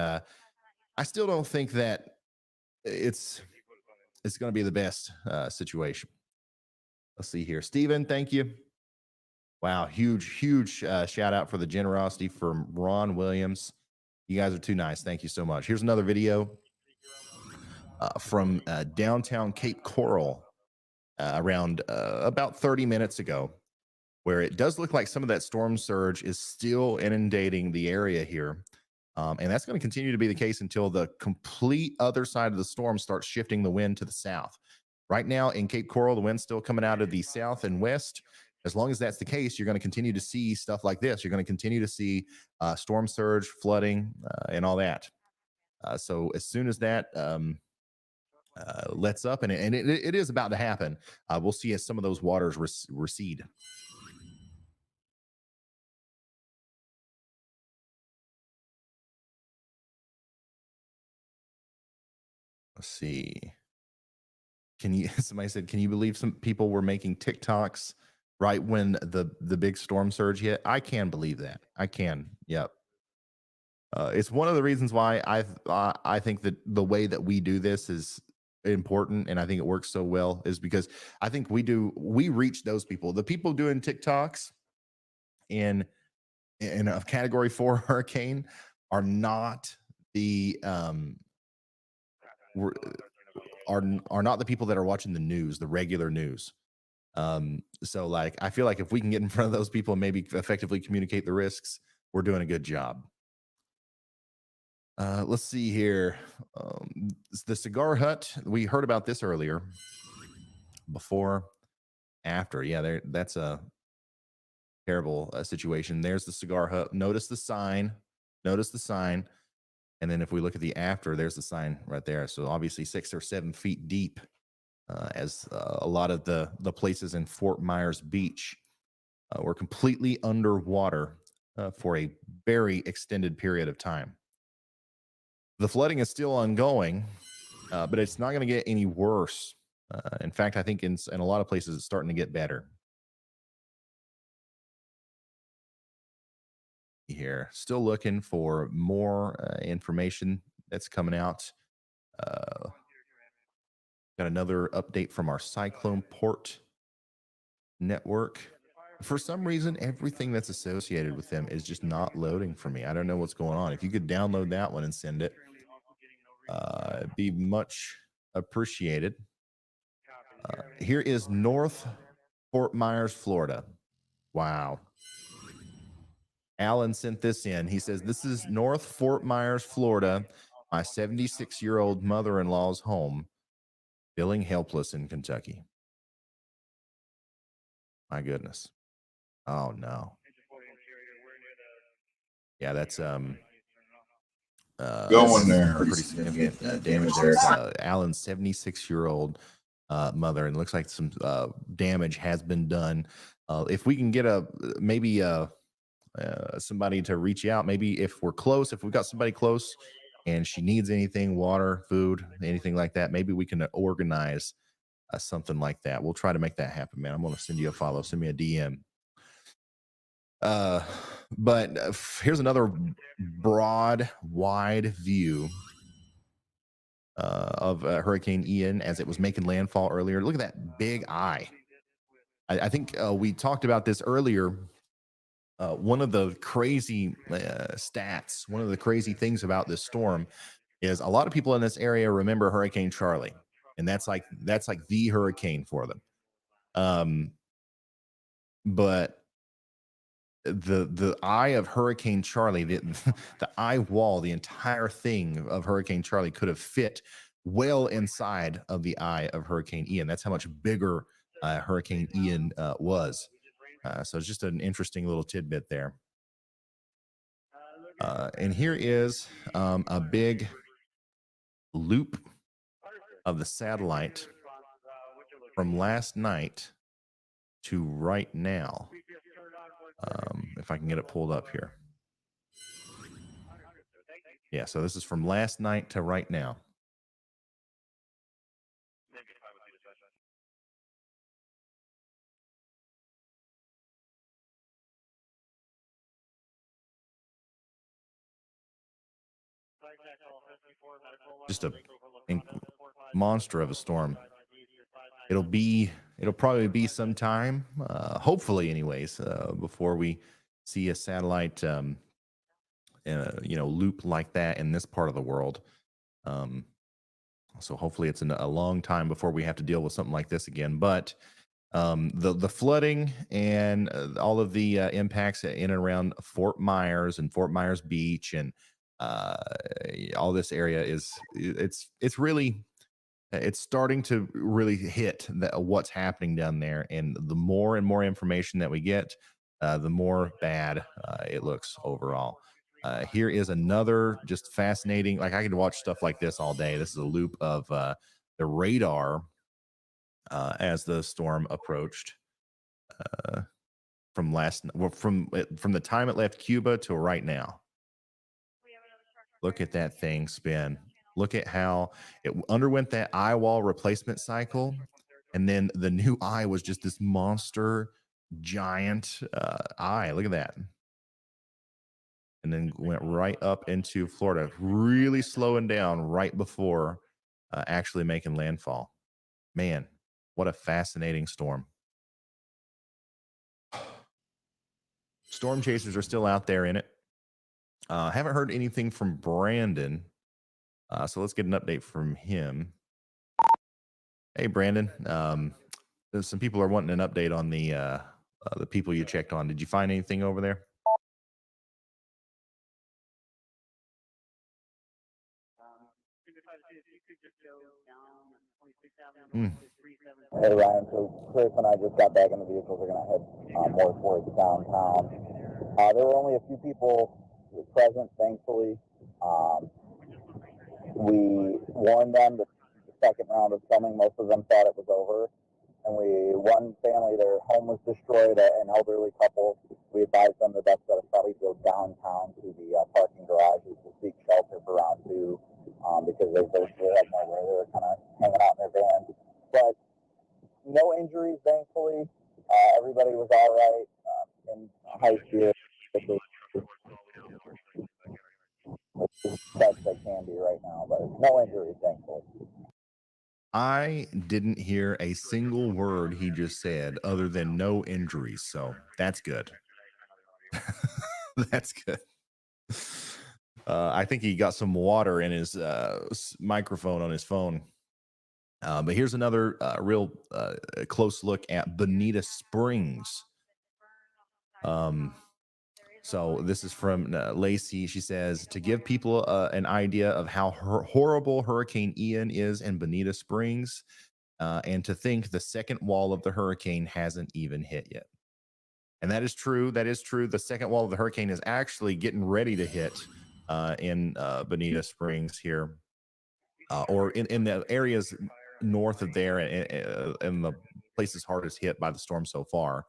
it's going to be the best situation. Let's see here. Steven, thank you. Wow, huge shout out for the generosity from Ron Williams. You guys are too nice. Thank you so much. Here's another video from downtown Cape Coral around about 30 minutes ago, where it does look like some of that storm surge is still inundating the area here. And that's going to continue to be the case until the complete other side of the storm starts shifting the wind to the south. Right now in Cape Coral, the wind's still coming out of the south and west. As long as that's the case, you're going to continue to see stuff like this. You're going to continue to see storm surge, flooding, and all that. So as soon as that lets up, and it is about to happen, we'll see as some of those waters recede. Let's see. Somebody said, can you believe some people were making TikToks right when the big storm surge hit? I can believe that. I can. Yep. It's one of the reasons why I think that the way that we do this is important, and I think it works so well, is because I think we reach those people. The people doing TikToks in a category 4 hurricane are not the are not the people that are watching the news, the regular news. So like, I feel like if we can get in front of those people and maybe effectively communicate the risks, we're doing a good job. Let's see here. The cigar hut, we heard about this earlier. Before, after, yeah, that's a terrible situation. There's the cigar hut. Notice the sign. And then if we look at the after, there's the sign right there. So obviously 6 or 7 feet deep, as a lot of the places in Fort Myers Beach were completely underwater for a very extended period of time. The flooding is still ongoing, but it's not going to get any worse. In fact, I think in a lot of places it's starting to get better. Here, still looking for more information that's coming out. Got another update from our Cyclone Port network. For some reason, everything that's associated with them is just not loading for me. I don't know what's going on. If you could download that one and send it, it'd be much appreciated. Here is North Fort Myers, Florida. Wow. Alan sent this in. He says, this is North Fort Myers, Florida, my 76-year-old mother-in-law's home, feeling helpless in Kentucky. My goodness. Oh, no. Yeah, that's going there. Pretty significant damage there. Alan's 76-year-old mother, and it looks like some damage has been done. If we can get maybe somebody to reach out, maybe if we've got somebody close and she needs anything, water, food, anything like that, maybe we can organize something like that. We'll try to make that happen, man. I'm going to send you a follow, send me a DM. But here's another broad, wide view of Hurricane Ian as it was making landfall earlier. Look at that big eye. I think we talked about this earlier. One of the crazy stats, one of the crazy things about this storm is a lot of people in this area remember Hurricane Charlie, and that's like the hurricane for them. But the eye of Hurricane Charlie, the eye wall, the entire thing of Hurricane Charlie could have fit well inside of the eye of Hurricane Ian. That's how much bigger Hurricane Ian was. So it's just an interesting little tidbit there. And here is a big loop of the satellite from last night to right now. If I can get it pulled up here. Yeah, so this is from last night to right now. just a monster of a storm. It'll probably be some time, hopefully anyways, before we see a satellite, loop like that in this part of the world. So hopefully it's a long time before we have to deal with something like this again. But the flooding and all of the impacts in and around Fort Myers and Fort Myers Beach and all this area it's really it's starting to really hit what's happening down there. And the more and more information that we get, the more bad it looks overall. Here is another just fascinating, like I could watch stuff like this all day. This is a loop of the radar as the storm approached from the time it left Cuba to right now. Look at that thing spin. Look at how it underwent that eye wall replacement cycle. And then the new eye was just this monster giant eye. Look at that. And then went right up into Florida, really slowing down right before actually making landfall. Man, what a fascinating storm. Storm chasers are still out there in it. Haven't heard anything from Brandon. So let's get an update from him. Hey, Brandon. Some people are wanting an update on the people you checked on. Did you find anything over there? Hey Ryan, so Chris and I just got back in the vehicle. We're going to head more towards downtown. There were only a few people present, thankfully. We warned them that the second round was coming. Most of them thought it was over. And one family, their home was destroyed, an elderly couple. We advised them the best bet is probably to go downtown to the parking garages to seek shelter for round two, because they had nowhere. They were kind of hanging out in their van. But no injuries, thankfully. Everybody was all right in high spirits. As best they can be right now, but no injuries, thankfully. I didn't hear a single word he just said other than no injuries. So that's good. That's good. I think he got some water in his microphone on his phone. But here's another real close look at Bonita Springs. So this is from Lacey. She says, to give people an idea of how horrible Hurricane Ian is in Bonita Springs, and to think the second wall of the hurricane hasn't even hit yet. And that is true. That is true. The second wall of the hurricane is actually getting ready to hit in Bonita Springs here, or in the areas north of there, and the places hardest hit by the storm so far.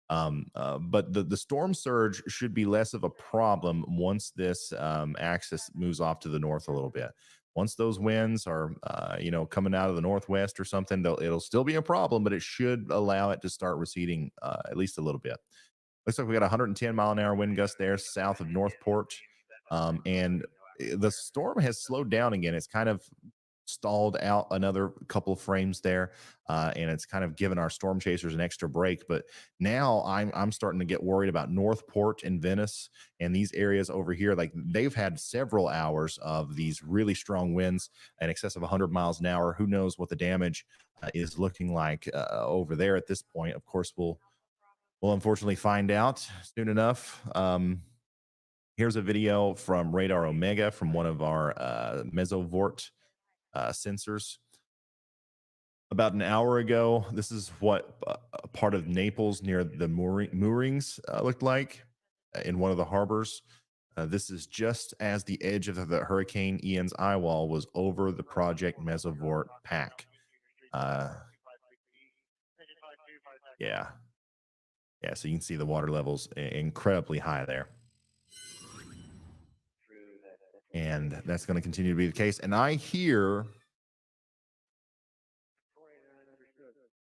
But the storm surge should be less of a problem once this axis moves off to the north a little bit. Once those winds are, coming out of the northwest or something, it'll still be a problem, but it should allow it to start receding at least a little bit. Looks like we got 110 mile an hour wind gust there south of Northport. And the storm has slowed down again. It's kind of stalled out another couple of frames there, and it's kind of given our storm chasers an extra break. But now I'm starting to get worried about Northport and Venice and these areas over here. Like, they've had several hours of these really strong winds in excess of 100 miles an hour. Who knows what the damage is looking like over there at this point. Of course, we'll unfortunately find out soon enough. Here's a video from Radar Omega from one of our mesovort sensors. About an hour ago, this is what part of Naples near the moorings looked like in one of the harbors. This is just as the edge of the Hurricane Ian's eye wall was over the Project Mesovort pack. Yeah, so you can see the water levels incredibly high there. And that's going to continue to be the case. And I hear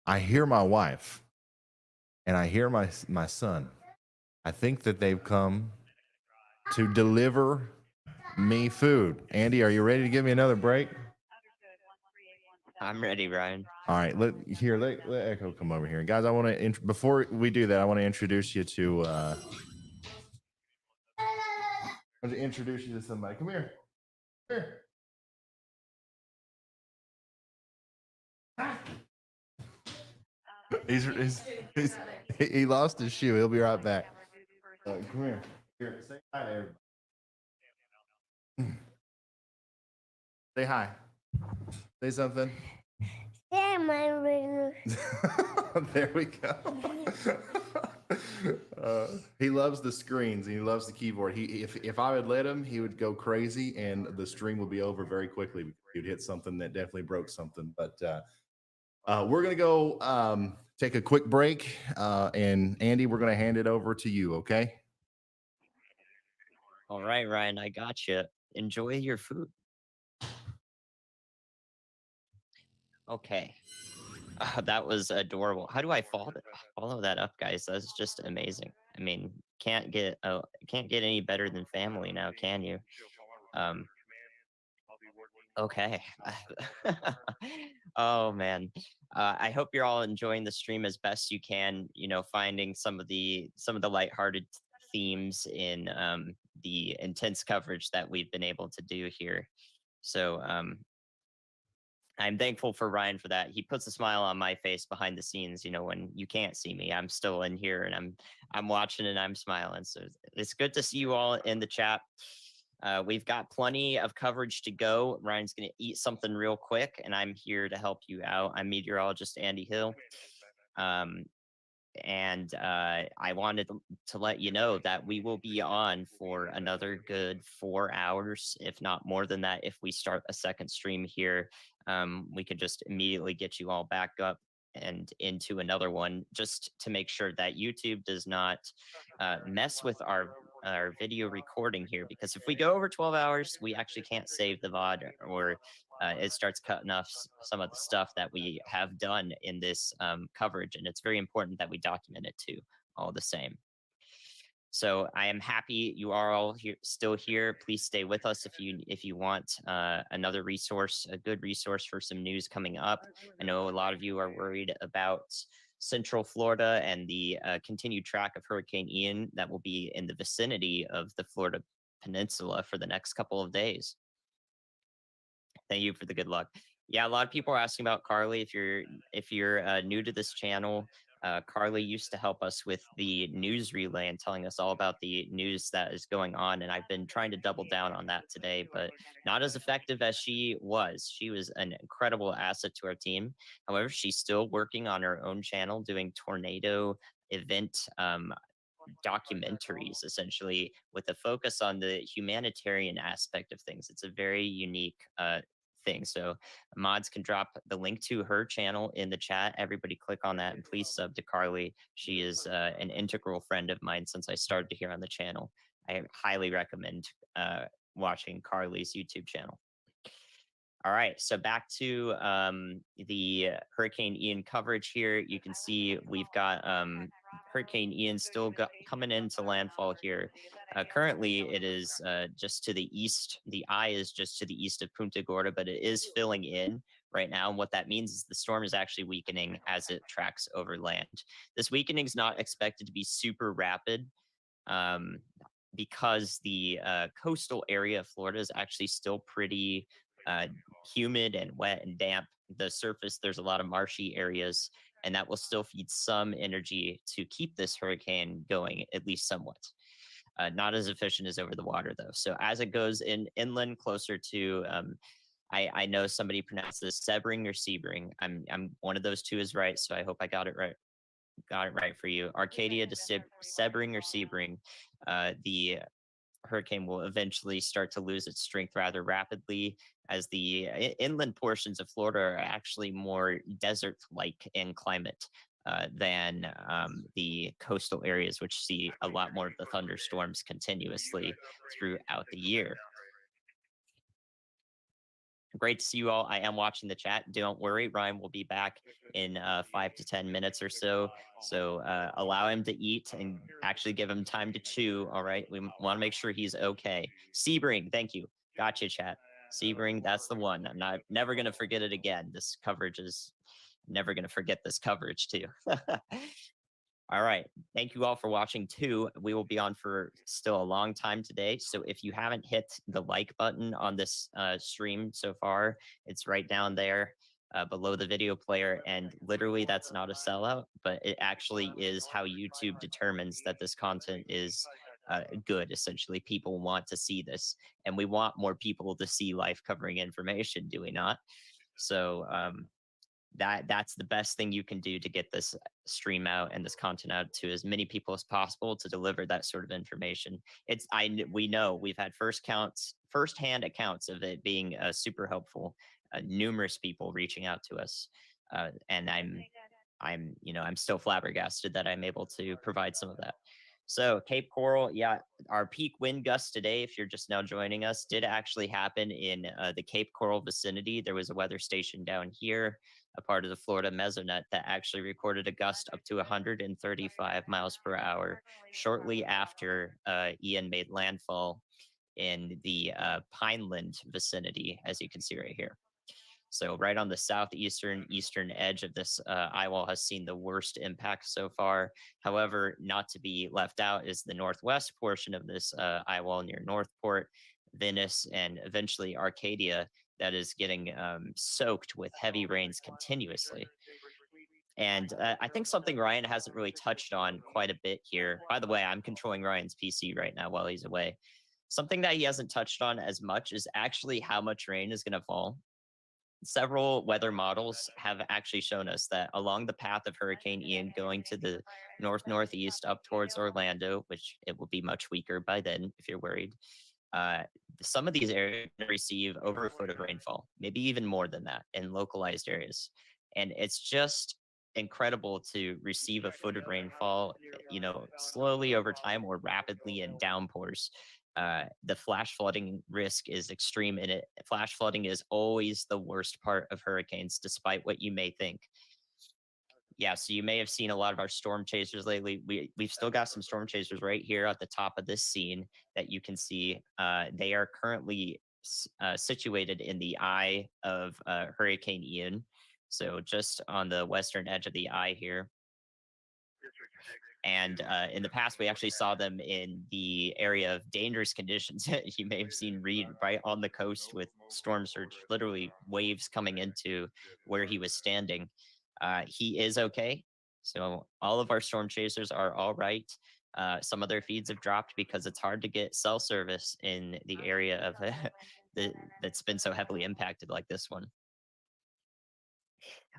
my wife and I hear my son. I think that they've come to deliver me food. Andy, are you ready to give me another break? I'm ready, Ryan. All right, let Echo come over here, guys. I want to before we do that, I want to introduce you to. I want to introduce you to somebody. Come here. Here. He lost his shoe. He'll be right back. Come here. Here, say hi to everybody. Say hi. Say something. Yeah, my ring. There we go. He loves the screens and he loves the keyboard. If I would let him, he would go crazy and the stream would be over very quickly because he'd hit something that definitely broke something. But we're gonna go take a quick break, and Andy, we're gonna hand it over to you. Okay. All right, Ryan, I got you. Enjoy your food. Okay. That was adorable. How do I follow that up, guys? That's just amazing. I mean, can't get any better than family now, can you? Okay. Oh man. I hope you're all enjoying the stream as best you can, finding some of the lighthearted themes in the intense coverage that we've been able to do here. So I'm thankful for Ryan for that. He puts a smile on my face behind the scenes. When you can't see me, I'm still in here and I'm watching and I'm smiling. So it's good to see you all in the chat. We've got plenty of coverage to go. Ryan's going to eat something real quick, and I'm here to help you out. I'm meteorologist Andy Hill. And I wanted to let you know that we will be on for another good 4 hours, if not more than that. If we start a second stream here, we could just immediately get you all back up and into another one, just to make sure that YouTube does not mess with our video recording here. Because if we go over 12 hours, we actually can't save the VOD, or it starts cutting off some of the stuff that we have done in this coverage. And it's very important that we document it too, all the same. So I am happy you are all still here. Please stay with us if you want another resource, a good resource for some news coming up. I know a lot of you are worried about Central Florida and the continued track of Hurricane Ian that will be in the vicinity of the Florida Peninsula for the next couple of days. Thank you for the good luck. Yeah, a lot of people are asking about Carly. If you're new to this channel, Carly used to help us with the news relay and telling us all about the news that is going on. And I've been trying to double down on that today, but not as effective as she was. She was an incredible asset to our team. However, she's still working on her own channel doing tornado event documentaries, essentially, with a focus on the humanitarian aspect of things. It's a very unique thing. So mods can drop the link to her channel in the chat. Everybody click on that and please sub to Carly. She is an integral friend of mine since I started here on the channel. I highly recommend watching Carly's YouTube channel. All right, so back to the Hurricane Ian coverage here. You can see we've got Hurricane Ian still coming into landfall here. Currently, it is just to the east. The eye is just to the east of Punta Gorda, but it is filling in right now. And what that means is the storm is actually weakening as it tracks over land. This weakening is not expected to be super rapid because the coastal area of Florida is actually still pretty humid and wet and damp. The surface, there's a lot of marshy areas, and that will still feed some energy to keep this hurricane going, at least somewhat. Not as efficient as over the water, though. So as it goes inland, closer to, I know somebody pronounced this Sebring or Sebring. I'm one of those two is right, so I hope I got it right. Got it right for you. Arcadia to Sebring or Sebring. The hurricane will eventually start to lose its strength rather rapidly, as the inland portions of Florida are actually more desert-like in climate than the coastal areas, which see a lot more of the thunderstorms continuously throughout the year. Great to see you all. I am watching the chat. Don't worry, Ryan will be back in 5 to 10 minutes or so. So allow him to eat and actually give him time to chew. All right. We want to make sure he's okay. Sebring, thank you. Gotcha, chat. Sebring, that's the one. I'm never going to forget it again. This coverage is never going to forget this coverage, too. All right. Thank you all for watching too. We will be on for still a long time today. So if you haven't hit the like button on this stream so far, it's right down there below the video player. And literally that's not a sellout, but it actually is how YouTube determines that this content is good. Essentially, people want to see this, and we want more people to see life covering information, do we not? So that's the best thing you can do to get this stream out and this content out to as many people as possible to deliver that sort of information. We know we've had firsthand accounts of it being super helpful. Numerous people reaching out to us, and I'm still flabbergasted that I'm able to provide some of that. So Cape Coral, yeah, our peak wind gust today, if you're just now joining us, did actually happen in the Cape Coral vicinity. There was a weather station down here, a part of the Florida mesonet, that actually recorded a gust up to 135 miles per hour shortly after Ian made landfall in the Pineland vicinity, as you can see right here. So right on the eastern edge of this eye wall has seen the worst impact so far. However, not to be left out is the northwest portion of this eye wall near Northport, Venice, and eventually Arcadia, that is getting soaked with heavy rains continuously. And I think something Ryan hasn't really touched on quite a bit here. By the way, I'm controlling Ryan's PC right now while he's away. Something that he hasn't touched on as much is actually how much rain is going to fall. Several weather models have actually shown us that along the path of Hurricane Ian going to the northeast up towards Orlando, which it will be much weaker by then if you're worried, uh, some of these areas receive over a foot of rainfall, maybe even more than that in localized areas. And it's just incredible to receive a foot of rainfall, slowly over time or rapidly in downpours. The flash flooding risk is extreme in it. Flash flooding is always the worst part of hurricanes, despite what you may think. Yeah, so you may have seen a lot of our storm chasers lately. We've still got some storm chasers right here at the top of this scene that you can see. They are currently situated in the eye of Hurricane Ian, so just on the western edge of the eye here. And in the past, we actually saw them in the area of dangerous conditions. You may have seen Reed right on the coast with storm surge, literally waves coming into where he was standing. He is okay. So all of our storm chasers are all right. Some of their feeds have dropped because it's hard to get cell service in the area of that's been so heavily impacted like this one.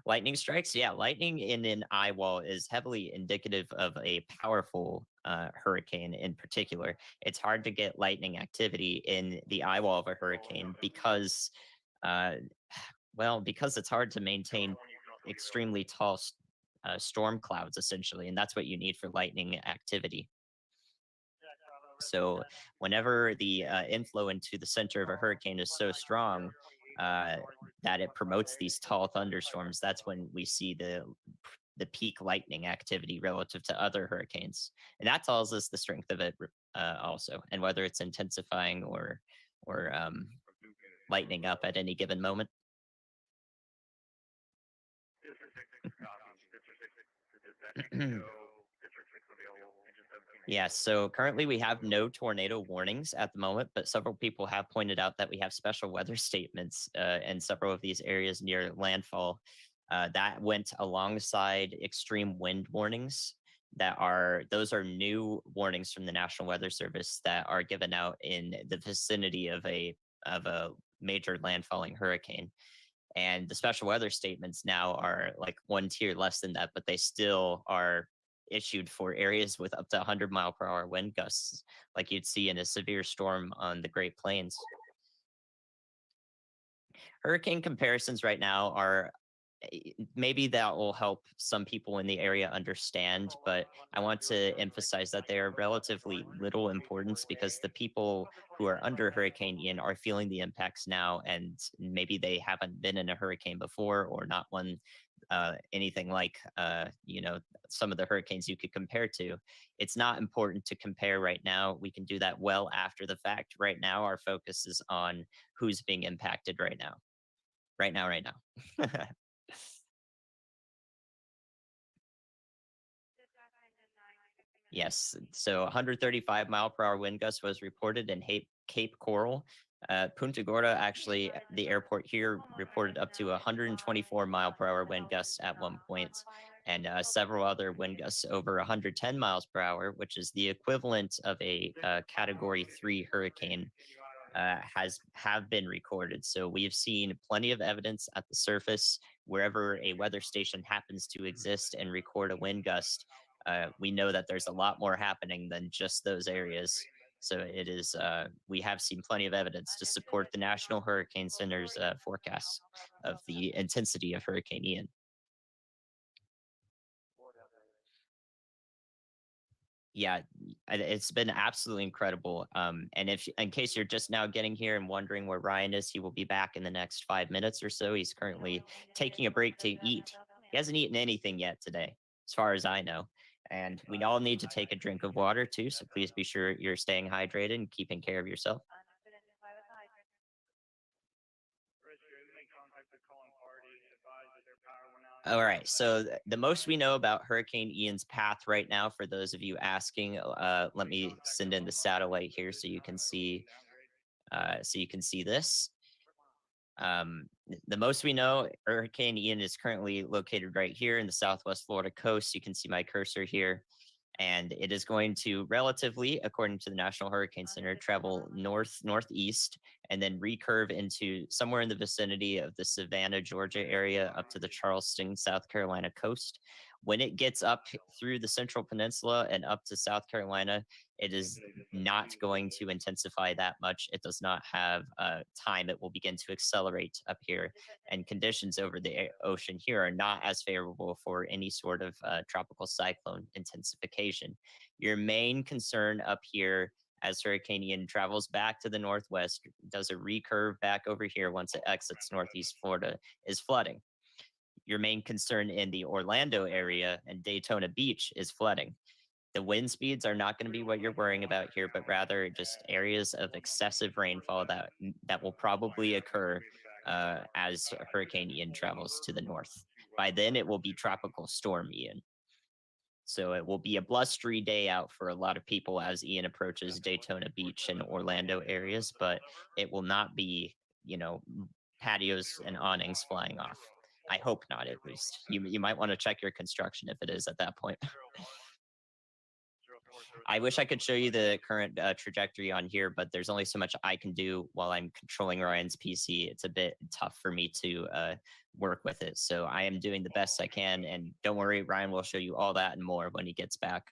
Lightning strikes, yeah, lightning in an eye wall is heavily indicative of a powerful hurricane in particular. It's hard to get lightning activity in the eye wall of a hurricane because, because it's hard to maintain extremely tall storm clouds, essentially, and that's what you need for lightning activity. So whenever the inflow into the center of a hurricane is so strong, that it promotes these tall thunderstorms, that's when we see the peak lightning activity relative to other hurricanes, and that tells us the strength of it also, and whether it's intensifying or lightening up at any given moment. Yeah, so currently we have no tornado warnings at the moment, but several people have pointed out that we have special weather statements in several of these areas near landfall. That went alongside extreme wind warnings. Those are new warnings from the National Weather Service that are given out in the vicinity of a major landfalling hurricane. And the special weather statements now are like one tier less than that, but they still are issued for areas with up to 100-mile-per-hour wind gusts, like you'd see in a severe storm on the Great Plains. Hurricane comparisons right now are maybe that will help some people in the area understand, but I want to emphasize that they are relatively little importance because the people who are under Hurricane Ian are feeling the impacts now, and maybe they haven't been in a hurricane before or not one anything like some of the hurricanes you could compare to. It's not important to compare right now. We can do that well after the fact. Right now, our focus is on who's being impacted right now. Right now. Yes. So 135-mile-per-hour wind gust was reported in Cape Coral. Punta Gorda, actually, the airport here reported up to 124-mile-per-hour wind gusts at one point, and several other wind gusts over 110 miles per hour, which is the equivalent of a Category 3 hurricane, have been recorded. So we've seen plenty of evidence at the surface wherever a weather station happens to exist and record a wind gust. We know that there's a lot more happening than just those areas. So it is. We have seen plenty of evidence to support the National Hurricane Center's forecast of the intensity of Hurricane Ian. Yeah, it's been absolutely incredible. And if, in case you're just now getting here and wondering where Ryan is, he will be back in the next 5 minutes or so. He's currently taking a break to eat. He hasn't eaten anything yet today, as far as I know. And we all need to take a drink of water too. So please be sure you're staying hydrated and keeping care of yourself. All right. So the most we know about Hurricane Ian's path right now, for those of you asking, let me send in the satellite here so you can see. This. The most we know, Hurricane Ian is currently located right here in the southwest Florida coast. You can see my cursor here. And it is going to relatively, according to the National Hurricane Center, travel northeast and then recurve into somewhere in the vicinity of the Savannah, Georgia area up to the Charleston, South Carolina coast. When it gets up through the Central Peninsula and up to South Carolina, it is not going to intensify that much. It does not have time. It will begin to accelerate up here, and conditions over the ocean here are not as favorable for any sort of tropical cyclone intensification. Your main concern up here, as Hurricane Ian travels back to the northwest, does a recurve back over here once it exits northeast Florida, is flooding. Your main concern in the Orlando area and Daytona Beach is flooding. The wind speeds are not going to be what you're worrying about here, but rather just areas of excessive rainfall that will probably occur as Hurricane Ian travels to the north. By then, it will be Tropical Storm Ian. So it will be a blustery day out for a lot of people as Ian approaches Daytona Beach and Orlando areas, but it will not be, patios and awnings flying off. I hope not, at least. You might want to check your construction if it is at that point. I wish I could show you the current trajectory on here, but there's only so much I can do while I'm controlling Ryan's PC. It's a bit tough for me to work with it. So I am doing the best I can. And don't worry, Ryan will show you all that and more when he gets back.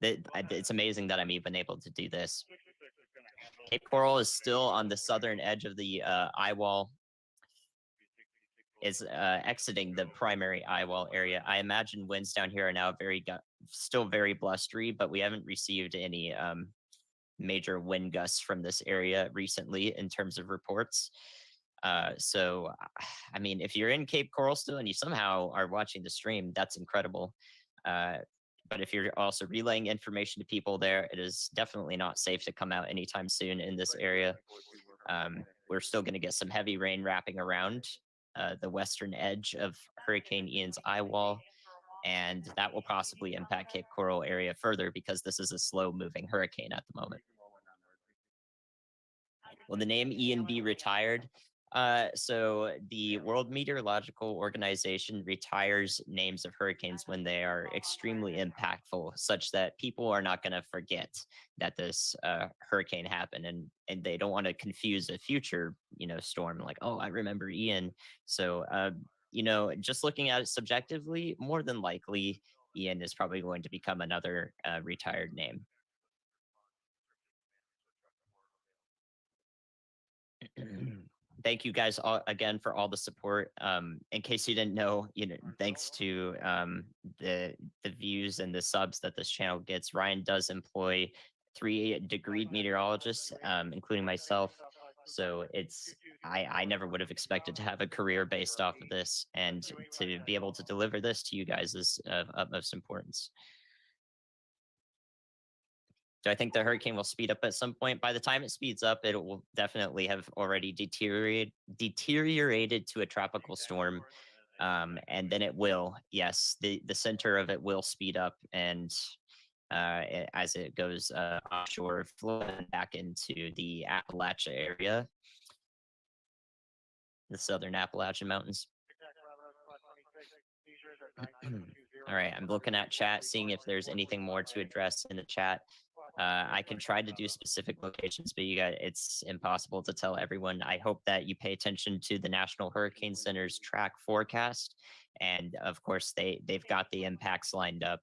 It's amazing that I'm even able to do this. Cape Coral is still on the southern edge of the eye wall. Is exiting the primary eye wall area. I imagine winds down here are now still very blustery, but we haven't received any major wind gusts from this area recently in terms of reports. So, I mean, if you're in Cape Coral still and you somehow are watching the stream, that's incredible. But if you're also relaying information to people there, it is definitely not safe to come out anytime soon in this area. We're still going to get some heavy rain wrapping around the western edge of Hurricane Ian's eye wall, and that will possibly impact Cape Coral area further because this is a slow-moving hurricane at the moment. Will the name Ian be retired? So the World Meteorological Organization retires names of hurricanes when they are extremely impactful, such that people are not going to forget that this hurricane happened, and they don't want to confuse a future, storm like, oh, I remember Ian. So, just looking at it subjectively, more than likely, Ian is probably going to become another retired name. thank you guys all again for all the support. In case you didn't know, thanks to the views and the subs that this channel gets, Ryan does employ 3 degreed meteorologists, including myself. So I never would have expected to have a career based off of this, and to be able to deliver this to you guys is of utmost importance. Do I think the hurricane will speed up at some point? By the time it speeds up, it will definitely have already deteriorated to a tropical storm. And then it will, yes, the center of it will speed up, and as it goes offshore, flowing back into the Appalachia area, the southern Appalachian Mountains. All right, I'm looking at chat, seeing if there's anything more to address in the chat. I can try to do specific locations, but it's impossible to tell everyone. I hope that you pay attention to the National Hurricane Center's track forecast. And of course, they've got the impacts lined up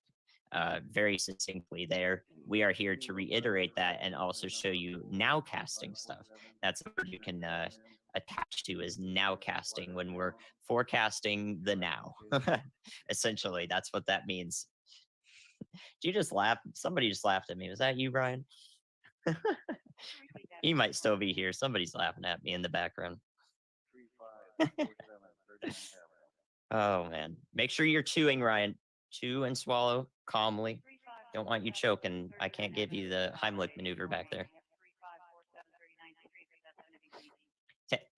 very succinctly there. We are here to reiterate that and also show you nowcasting stuff. That's what you can attach to is nowcasting when we're forecasting the now. Essentially, that's what that means. Did you just laugh? Somebody just laughed at me. Was that you, Brian? He might still be here. Somebody's laughing at me in the background. Oh, man. Make sure you're chewing, Ryan. Chew and swallow calmly. Don't want you choking. I can't give you the Heimlich maneuver back there.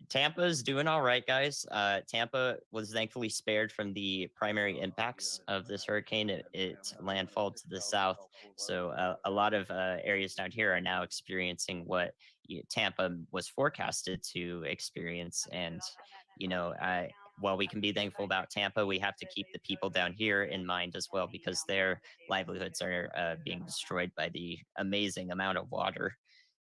Tampa's doing all right, guys. Tampa was thankfully spared from the primary impacts of this hurricane. It landfalled to the south. So a lot of areas down here are now experiencing what Tampa was forecasted to experience. And, while we can be thankful about Tampa, we have to keep the people down here in mind as well, because their livelihoods are being destroyed by the amazing amount of water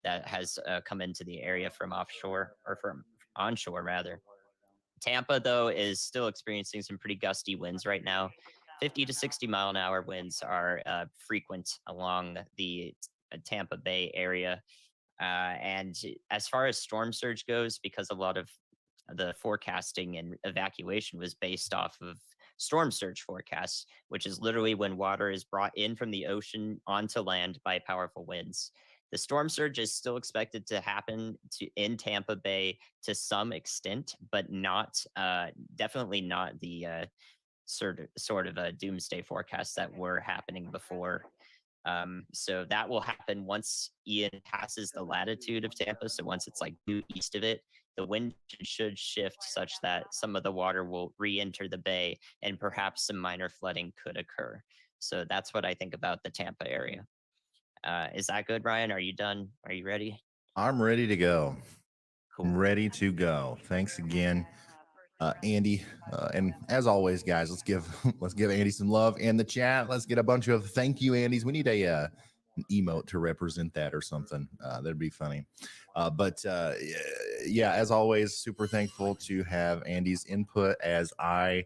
that has come into the area from offshore, or from onshore rather. Tampa, though, is still experiencing some pretty gusty winds right now. 50 to 60 mile an hour winds are frequent along the Tampa Bay area. And as far as storm surge goes, because a lot of the forecasting and evacuation was based off of storm surge forecasts, which is literally when water is brought in from the ocean onto land by powerful winds. The storm surge is still expected to happen in Tampa Bay to some extent, but not definitely not the sort of a doomsday forecast that were happening before. So that will happen once Ian passes the latitude of Tampa. So once it's like due east of it, the wind should shift such that some of the water will re-enter the bay, and perhaps some minor flooding could occur. So that's what I think about the Tampa area. Is that good, Ryan? Are you done? Are you ready? I'm ready to go. Cool. I'm ready to go. Thanks again, Andy. And as always, guys, let's give Andy some love in the chat. Let's get a bunch of thank you, Andys. We need an emote to represent that or something. That'd be funny. But yeah, as always, super thankful to have Andy's input as I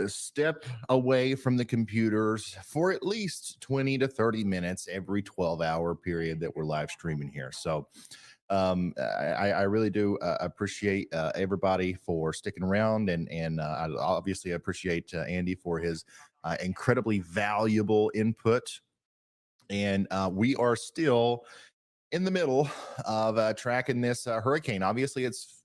step away from the computers for at least 20 to 30 minutes every 12-hour period that we're live streaming here. So I really do appreciate everybody for sticking around, and I obviously appreciate Andy for his incredibly valuable input. And we are still in the middle of tracking this hurricane. Obviously, it's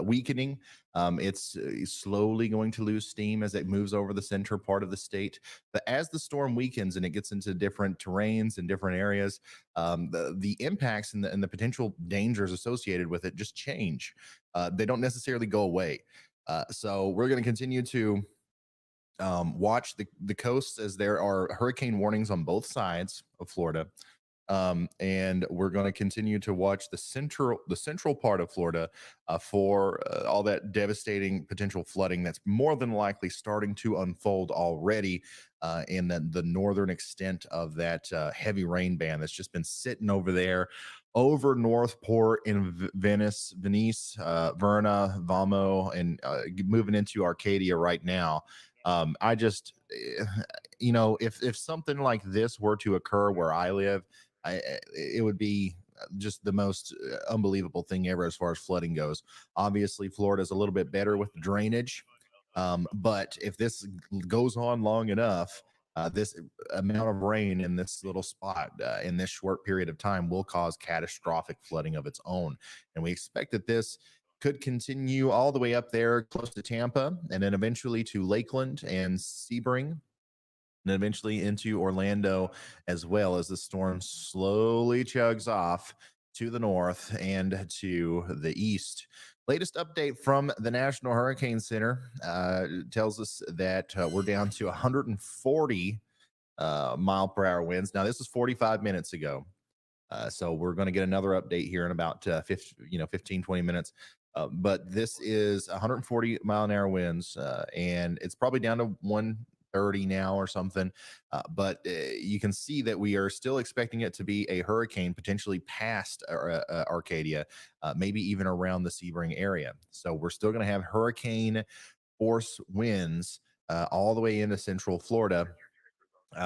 weakening. It's slowly going to lose steam as it moves over the center part of the state. But as the storm weakens and it gets into different terrains and different areas, the impacts and the potential dangers associated with it just change. They don't necessarily go away. So we're going to continue to watch the coasts, as there are hurricane warnings on both sides of Florida. And we're going to continue to watch the central part of Florida for all that devastating potential flooding that's more than likely starting to unfold already in the northern extent of that heavy rain band that's just been sitting over there over Northport in Venice, Verna, Valmo, and moving into Arcadia right now. I just, if something like this were to occur where I live, it would be just the most unbelievable thing ever as far as flooding goes. Obviously, Florida is a little bit better with drainage, but if this goes on long enough, this amount of rain in this little spot in this short period of time will cause catastrophic flooding of its own. And we expect that this could continue all the way up there close to Tampa, and then eventually to Lakeland and Sebring, and eventually into Orlando, as well as the storm slowly chugs off to the north and to the east. Latest update from the National Hurricane Center tells us that we're down to 140 mile per hour winds. Now, this is 45 minutes ago. So we're going to get another update here in about 15, 20 minutes. But this is 140 mile an hour winds, and it's probably down to 130 now or something. But you can see that we are still expecting it to be a hurricane potentially past Arcadia, maybe even around the Sebring area. So we're still going to have hurricane force winds all the way into central Florida,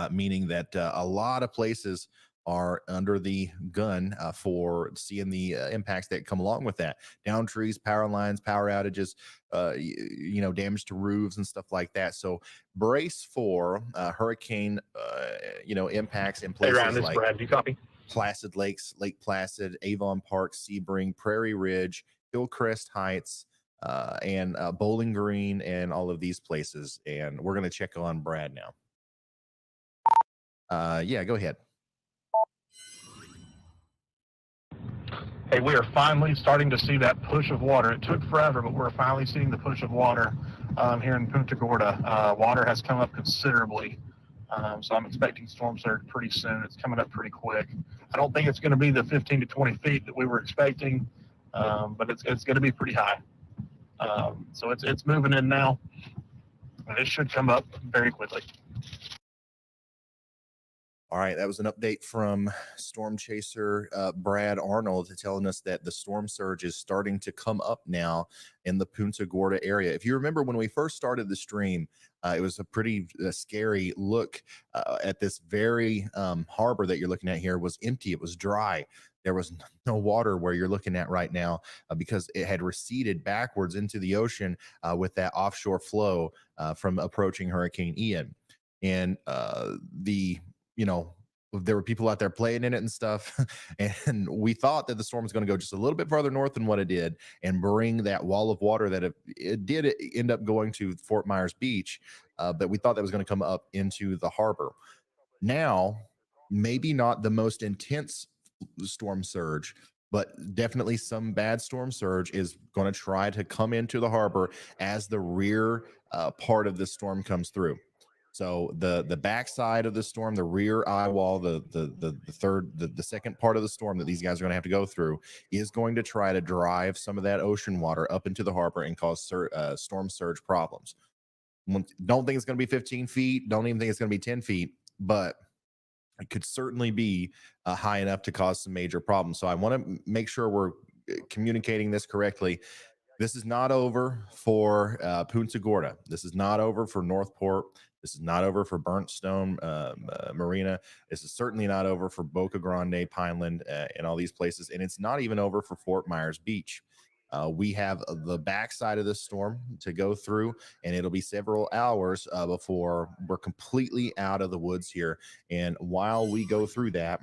meaning that a lot of places are under the gun for seeing the impacts that come along with that. Down trees, power lines, power outages, damage to roofs and stuff like that. So brace for hurricane, impacts in places Ryan, this like is Brad. Do you copy? Placid Lakes, Lake Placid, Avon Park, Sebring, Prairie Ridge, Hillcrest Heights, and Bowling Green, and all of these places. And we're going to check on Brad now. Yeah, go ahead. Hey, we are finally starting to see that push of water. It took forever, but we're finally seeing the push of water here in Punta Gorda. Water has come up considerably, so I'm expecting storm surge pretty soon. It's coming up pretty quick. I don't think it's going to be the 15 to 20 feet that we were expecting, but it's going to be pretty high. So it's moving in now, and it should come up very quickly. All right, that was an update from storm chaser Brad Arnold telling us that the storm surge is starting to come up now in the Punta Gorda area. If you remember when we first started the stream, it was a pretty scary look at this very harbor that you're looking at here. Was empty. It was dry. There was no water where you're looking at right now because it had receded backwards into the ocean with that offshore flow from approaching Hurricane Ian. And there were people out there playing in it and stuff. And we thought that the storm was going to go just a little bit farther north than what it did and bring that wall of water that it did end up going to Fort Myers Beach. But we thought that was going to come up into the harbor. Now, maybe not the most intense storm surge, but definitely some bad storm surge is going to try to come into the harbor as the rear part of the storm comes through. So the backside of the storm, the rear eye wall, the second part of the storm that these guys are going to have to go through is going to try to drive some of that ocean water up into the harbor and cause storm surge problems. Don't think it's going to be 15 feet. Don't even think it's going to be 10 feet, but it could certainly be high enough to cause some major problems. So I want to make sure we're communicating this correctly. This is not over for Punta Gorda. This is not over for Northport. This is not over for Burnt Stone Marina. This is certainly not over for Boca Grande, Pineland, and all these places. And it's not even over for Fort Myers Beach. We have the backside of the storm to go through, and it'll be several hours before we're completely out of the woods here. And while we go through that,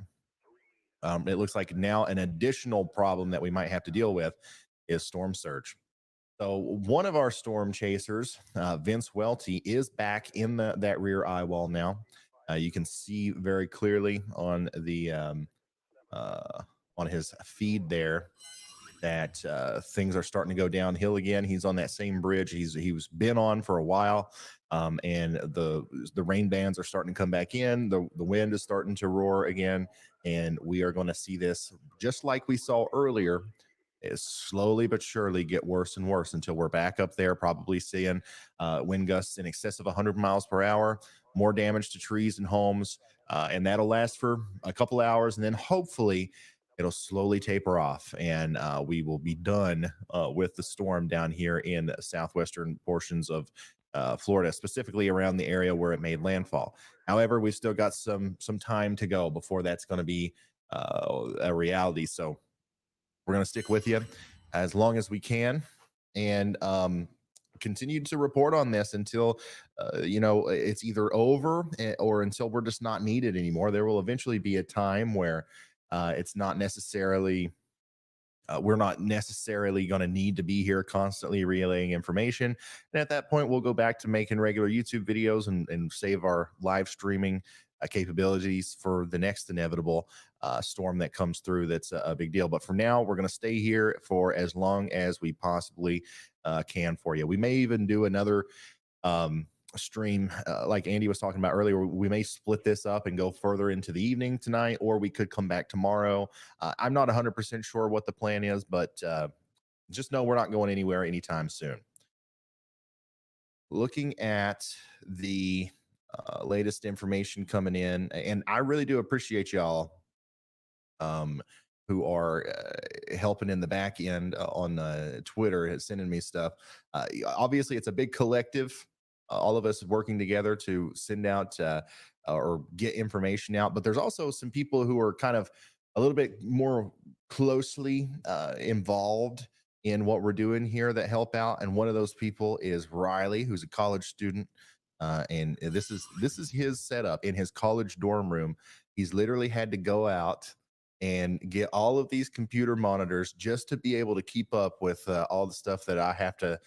it looks like now an additional problem that we might have to deal with is storm surge. So one of our storm chasers, Vince Welty, is back in that rear eye wall now. You can see very clearly on the on his feed there that things are starting to go downhill again. He's on that same bridge he was been on for a while, and the rain bands are starting to come back in. The wind is starting to roar again, and we are going to see this just like we saw earlier. Is slowly but surely get worse and worse until we're back up there, probably seeing wind gusts in excess of 100 miles per hour, more damage to trees and homes, and that'll last for a couple hours, and then hopefully it'll slowly taper off, and we will be done with the storm down here in the southwestern portions of Florida, specifically around the area where it made landfall. However, we've still got some time to go before that's going to be a reality. So we're going to stick with you as long as we can, and continue to report on this until it's either over, or until we're just not needed anymore. There will eventually be a time where it's not necessarily we're not necessarily going to need to be here constantly relaying information. And at that point, we'll go back to making regular YouTube videos and save our live streaming capabilities for the next inevitable storm that comes through. That's a big deal. But for now, we're going to stay here for as long as we possibly can for you. We may even do another stream like Andy was talking about earlier. We may split this up and go further into the evening tonight, or we could come back tomorrow. I'm not 100% sure what the plan is, but just know we're not going anywhere anytime soon. Looking at the latest information coming in, and I really do appreciate y'all who are helping in the back end on Twitter, sending me stuff. Obviously, it's a big collective. All of us working together to send out or get information out. But there's also some people who are kind of a little bit more closely involved in what we're doing here that help out. And one of those people is Riley, who's a college student. And this is his setup in his college dorm room. He's literally had to go out and get all of these computer monitors just to be able to keep up with all the stuff that I have to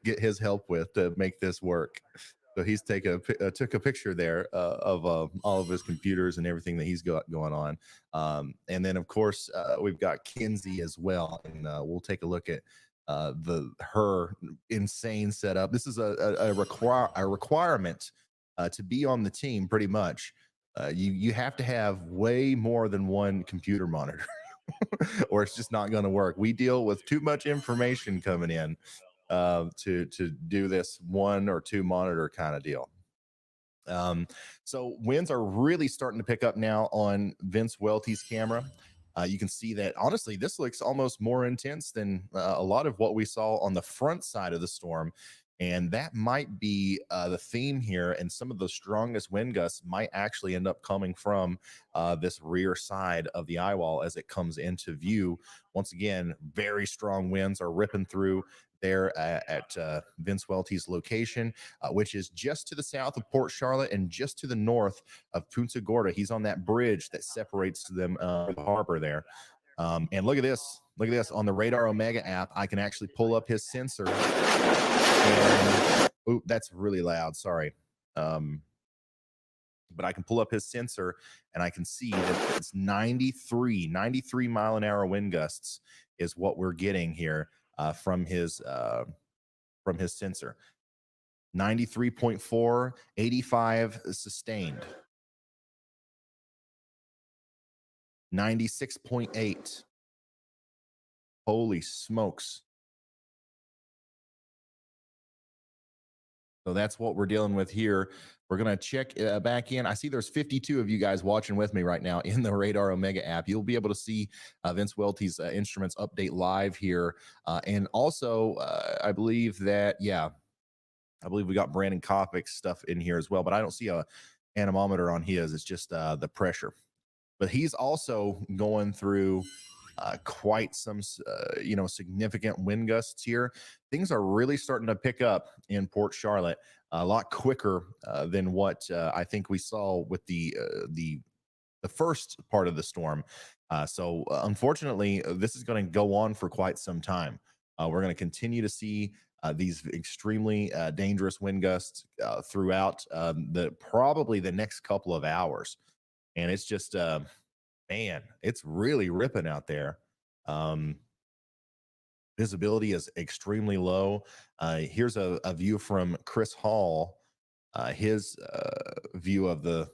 get his help with to make this work. So he's took a picture there of all of his computers and everything that he's got going on. And then of course we've got Kinsey as well, and we'll take a look at her insane setup. This is a requirement to be on the team. Pretty much, you have to have way more than one computer monitor, or it's just not going to work. We deal with too much information coming in to do this one or two monitor kind of deal. So winds are really starting to pick up now on Vince Welty's camera. You can see that honestly, this looks almost more intense than a lot of what we saw on the front side of the storm. And that might be the theme here. And some of the strongest wind gusts might actually end up coming from this rear side of the eye wall as it comes into view. Once again, very strong winds are ripping through there at Vince Welty's location, which is just to the south of Port Charlotte and just to the north of Punta Gorda. He's on that bridge that separates them the harbor there. And look at this. Look at this. On the Radar Omega app, I can actually pull up his sensor. And, ooh, that's really loud. Sorry. But I can pull up his sensor and I can see that it's 93 mile an hour wind gusts is what we're getting here from his sensor. 93.4, 85 sustained. 96.8. Holy smokes. So that's what we're dealing with here. We're going to check back in. I see there's 52 of you guys watching with me right now in the Radar Omega app. You'll be able to see Vince Welty's instruments update live here. And also, I believe that, I believe we got Brandon Kopic's stuff in here as well, but I don't see a anemometer on his. It's just the pressure. But he's also going through quite some, significant wind gusts here. Things are really starting to pick up in Port Charlotte a lot quicker than what I think we saw with the first part of the storm. So unfortunately, this is going to go on for quite some time. We're going to continue to see these extremely dangerous wind gusts throughout probably the next couple of hours. And it's just, man, it's really ripping out there. Visibility is extremely low. Here's a view from Chris Hall, his view of the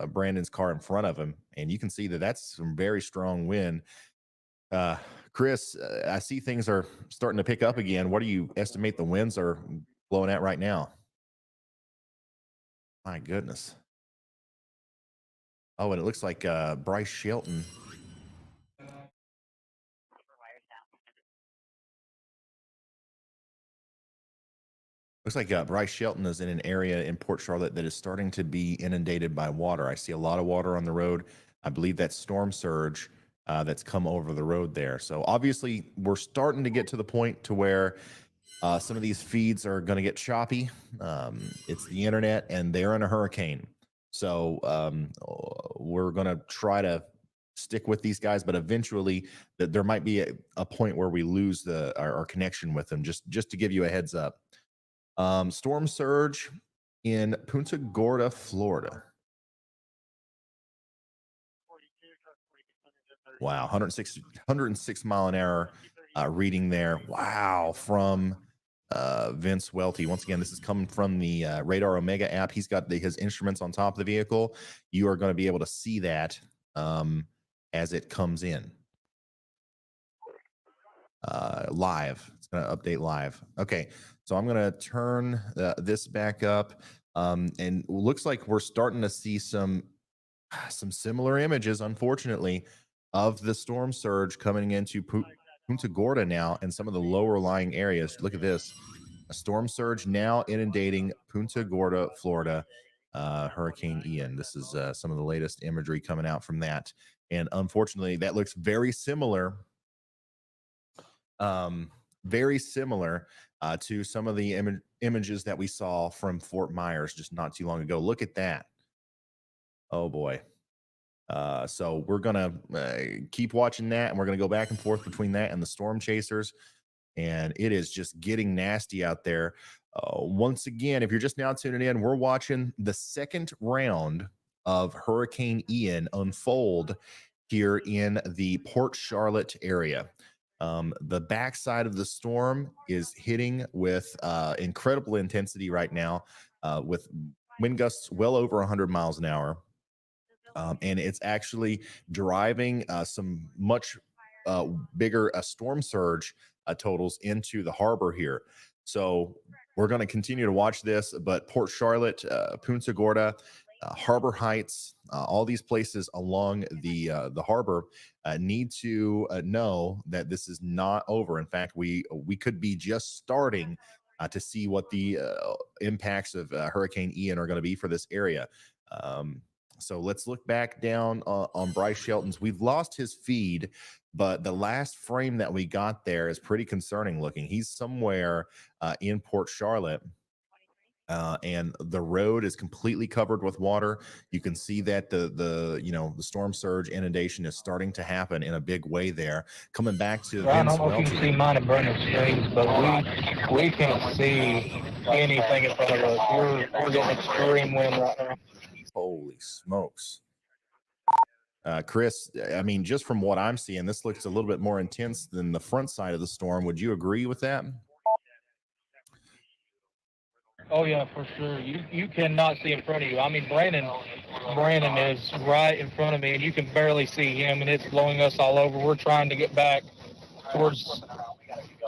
Brandon's car in front of him. And you can see that that's some very strong wind. Chris, I see things are starting to pick up again. What do you estimate the winds are blowing at right now? My goodness. Oh, and it looks like Bryce Shelton. Looks like Bryce Shelton is in an area in Port Charlotte that is starting to be inundated by water. I see a lot of water on the road. I believe that storm surge that's come over the road there. So obviously we're starting to get to the point to where some of these feeds are going to get choppy. It's the internet and they're in a hurricane. So we're going to try to stick with these guys, but eventually there might be a point where we lose our connection with them, just to give you a heads up. Storm surge in Punta Gorda, Florida. Wow, 106 mile an hour reading there. Wow, from Vince Welty. Once again, this is coming from the Radar Omega app. He's got his instruments on top of the vehicle. You are going to be able to see that as it comes in live. It's going to update live. Okay, so I'm going to turn this back up, and looks like we're starting to see some similar images, unfortunately, of the storm surge coming into Punta Gorda now and some of the lower lying areas. Look at this. A storm surge now inundating Punta Gorda, Florida, Hurricane Ian. This is some of the latest imagery coming out from that. And unfortunately, that looks very similar to some of the images that we saw from Fort Myers just not too long ago. Look at that. Oh boy. So we're gonna keep watching that, and we're gonna go back and forth between that and the storm chasers, and it is just getting nasty out there. Once again, if you're just now tuning in, we're watching the second round of Hurricane Ian unfold here in the Port Charlotte area. The backside of the storm is hitting with incredible intensity right now, with wind gusts well over 100 miles an hour. And it's actually driving some much bigger storm surge totals into the harbor here. So we're going to continue to watch this, but Port Charlotte, Punta Gorda, Harbor Heights, all these places along the harbor need to know that this is not over. In fact, we could be just starting to see what the impacts of Hurricane Ian are going to be for this area. So let's look back down on Bryce Shelton's. We've lost his feed, but the last frame that we got there is pretty concerning looking. He's somewhere in Port Charlotte, and the road is completely covered with water. You can see that the storm surge inundation is starting to happen in a big way there. Coming back to Well, I Vince don't know if you Welty. can see mine at Bonita Springs, but we can't see anything in front of us. We're getting extreme wind right now. Holy smokes. Chris, I mean, just from what I'm seeing, this looks a little bit more intense than the front side of the storm. Would you agree with that? Oh yeah, for sure. You cannot see in front of you. I mean, Brandon is right in front of me, and you can barely see him, and it's blowing us all over. We're trying to get back towards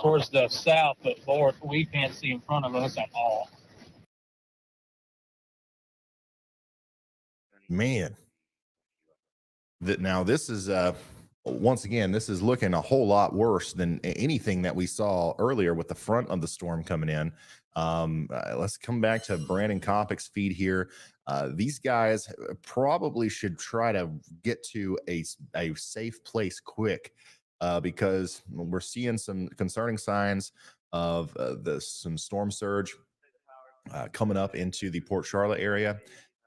the south, but Lord, we can't see in front of us at all. Man, now this is once again, this is looking a whole lot worse than anything that we saw earlier with the front of the storm coming in. Let's come back to Brandon Kopic's feed here. These guys probably should try to get to a safe place quick, because we're seeing some concerning signs of some storm surge coming up into the Port Charlotte area.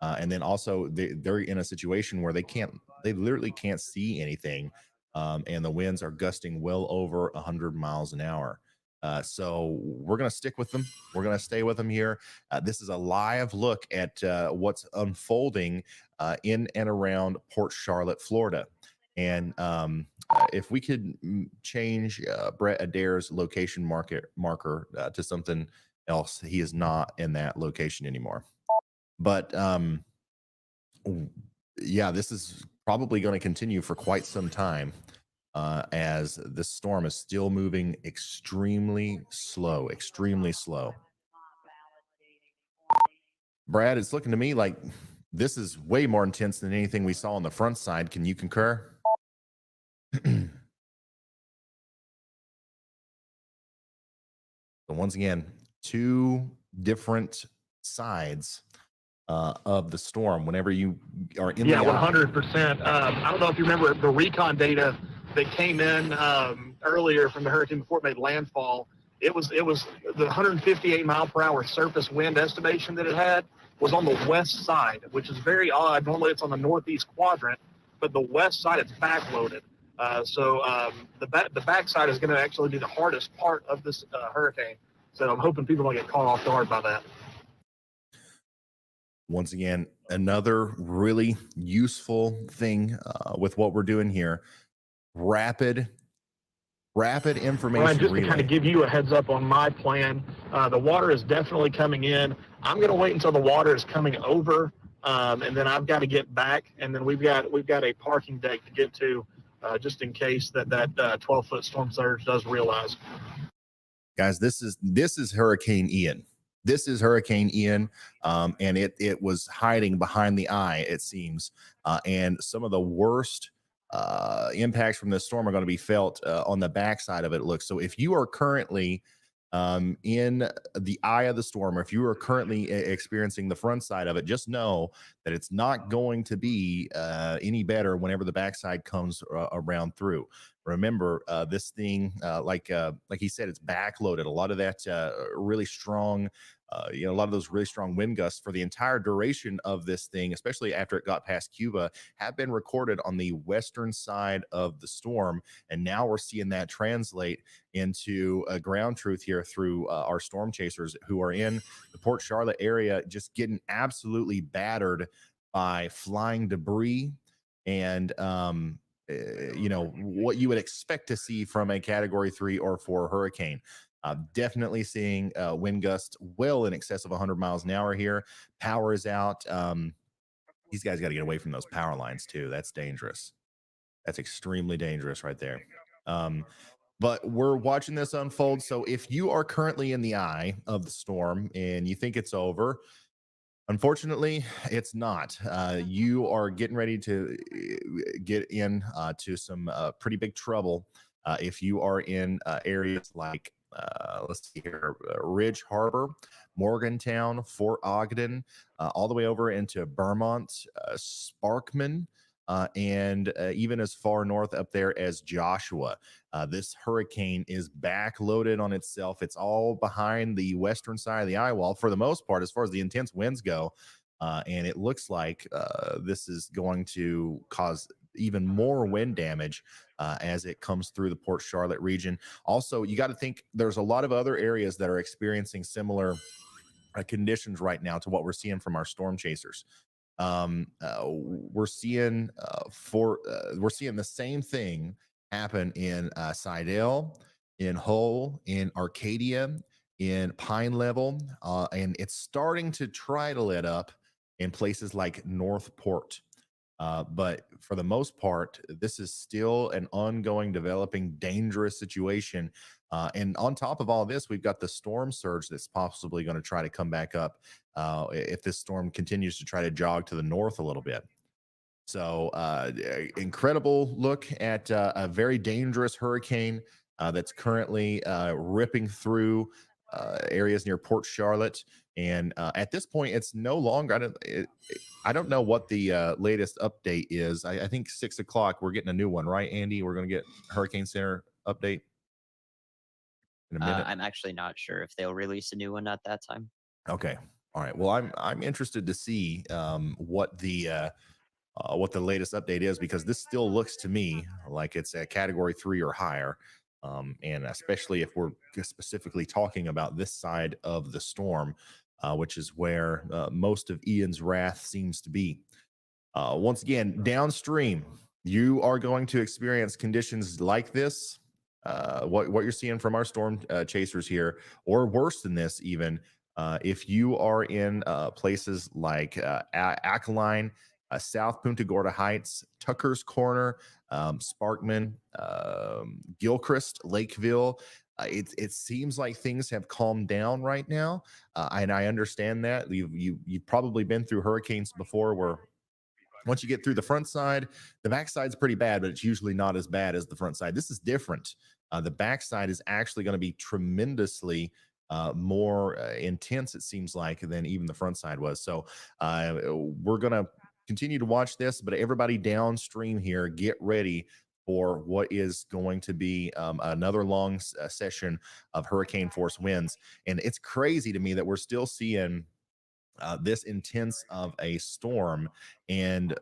And then also they're in a situation where they literally can't see anything. And the winds are gusting well over 100 miles an hour. So we're going to stick with them. We're going to stay with them here. This is a live look at what's unfolding in and around Port Charlotte, Florida. And if we could change Brett Adair's location marker to something else, he is not in that location anymore. But yeah, this is probably going to continue for quite some time, as the storm is still moving extremely slow. Brad, it's looking to me like this is way more intense than anything we saw on the front side. Can you concur? So once again, two different sides of the storm whenever you are in Yeah, the eye. 100%. I don't know if you remember the recon data that came in earlier from the hurricane before it made landfall. It was the 158 mile per hour surface wind estimation that it had was on the west side, which is very odd. Normally it's on the northeast quadrant, but the west side it's backloaded. So the backside is going to actually be the hardest part of this hurricane. So I'm hoping people don't get caught off guard by that. Once again, another really useful thing with what we're doing here. Rapid information. Ryan, just relay. to kind of give you a heads up on my plan, the water is definitely coming in. I'm going to wait until the water is coming over, and then I've got to get back, and then we've got a parking deck to get to, just in case that 12-foot storm surge does realize. Guys, this is Hurricane Ian. This is Hurricane Ian, and it was hiding behind the eye, it seems, and some of the worst impacts from this storm are going to be felt on the backside of it. Looks so. If you are currently in the eye of the storm, or if you are currently experiencing the front side of it, just know that it's not going to be any better whenever the backside comes around through. Remember, this thing, like he said, it's backloaded. A lot of that really strong, a lot of those really strong wind gusts for the entire duration of this thing, especially after it got past Cuba, have been recorded on the western side of the storm. And now we're seeing that translate into a ground truth here through our storm chasers who are in the Port Charlotte area, just getting absolutely battered by flying debris and what you would expect to see from a category 3 or 4 hurricane. Definitely seeing wind gusts well in excess of 100 miles an hour here. Power is out. These guys got to get away from those power lines too. That's dangerous. That's extremely dangerous right there. But we're watching this unfold. So if you are currently in the eye of the storm and you think it's over, unfortunately, it's not. You are getting ready to get in to some pretty big trouble if you are in areas like, let's see here, Ridge Harbor, Morgantown, Fort Ogden, all the way over into Vermont, Sparkman, and even as far north up there as Joshua. This hurricane is backloaded on itself. It's all behind the western side of the eye wall for the most part, as far as the intense winds go. And it looks like this is going to cause even more wind damage as it comes through the Port Charlotte region. Also, you got to think there's a lot of other areas that are experiencing similar conditions right now to what we're seeing from our storm chasers. We're seeing the same thing happen in Sidell, in Hull, in Arcadia, in Pine Level, and it's starting to try to let up in places like Northport. But for the most part, this is still an ongoing, developing, dangerous situation. And on top of all this, we've got the storm surge that's possibly going to try to come back up if this storm continues to try to jog to the north a little bit. So incredible look at a very dangerous hurricane that's currently ripping through areas near Port Charlotte. And at this point, it's no longer, I don't know what the latest update is. I think 6 o'clock, we're getting a new one, right, Andy? We're going to get Hurricane Center update in a minute. I'm actually not sure if they'll release a new one at that time. Okay. All right. Well, I'm interested to see what the latest update is, because this still looks to me like it's a category 3 or higher. And especially if we're specifically talking about this side of the storm, which is where most of Ian's wrath seems to be. Once again, downstream, you are going to experience conditions like this, what you're seeing from our storm chasers here, or worse than this even, if you are in places like Aquiline, South Punta Gorda Heights, Tucker's Corner, Sparkman, Gilchrist, Lakeville. It seems like things have calmed down right now, and I understand that. You've probably been through hurricanes before, where once you get through the front side, the back side's pretty bad, but it's usually not as bad as the front side. This is different. The backside is actually going to be tremendously more intense, it seems like, than even the front side was. So we're going to continue to watch this, but everybody downstream here, get ready for what is going to be another long session of hurricane force winds. And it's crazy to me that we're still seeing this intense of a storm, and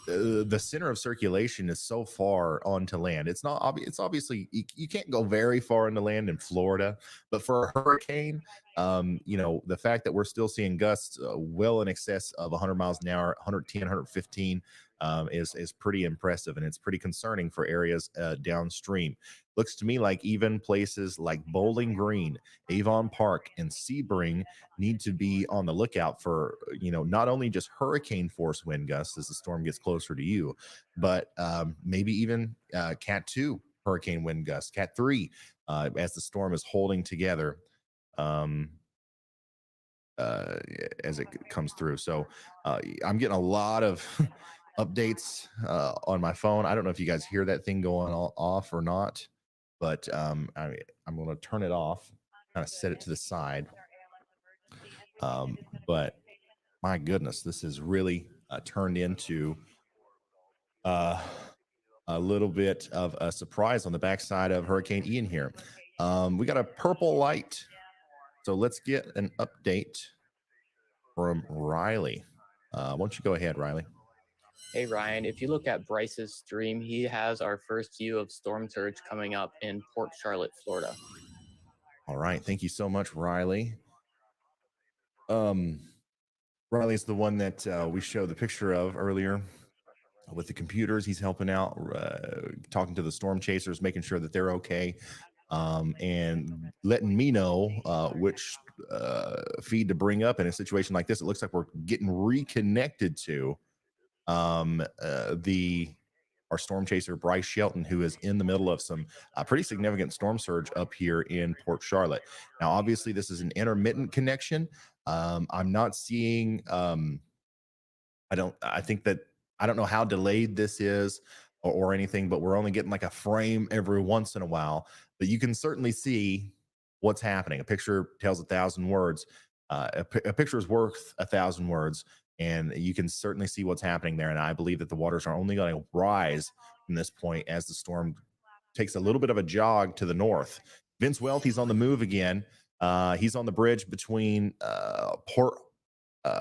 the center of circulation is so far onto land. It's not obvious. It's obviously you can't go very far into land in Florida, but for a hurricane, the fact that we're still seeing gusts well in excess of 100 miles an hour, 110, 115, is pretty impressive, and it's pretty concerning for areas downstream. Looks to me like even places like Bowling Green, Avon Park, and Sebring need to be on the lookout for, not only just hurricane force wind gusts as the storm gets closer to you, but maybe even Cat 2 hurricane wind gusts, Cat 3 as the storm is holding together as it comes through. So I'm getting a lot of updates on my phone. I don't know if you guys hear that thing going off or not, but I'm going to turn it off, kind of set it to the side. But my goodness, this has really turned into a little bit of a surprise on the backside of Hurricane Ian here. We got a purple light, so let's get an update from Riley. Why don't you go ahead, Riley? Hey Ryan, if you look at Bryce's stream, he has our first view of storm surge coming up in Port Charlotte, Florida. All right, thank you so much, Riley. Riley's the one that we showed the picture of earlier with the computers. He's helping out, talking to the storm chasers, making sure that they're okay, and letting me know which feed to bring up in a situation like this. It looks like we're getting reconnected to our storm chaser Bryce Shelton, who is in the middle of some pretty significant storm surge up here in Port Charlotte. Now, obviously, this is an intermittent connection. I'm not seeing. I don't know how delayed this is or anything, but we're only getting like a frame every once in a while. But you can certainly see what's happening. A picture tells 1,000 words. A picture is worth 1,000 words. And you can certainly see what's happening there. And I believe that the waters are only going to rise from this point as the storm takes a little bit of a jog to the north. Vince Welty's on the move again. He's on the bridge between Port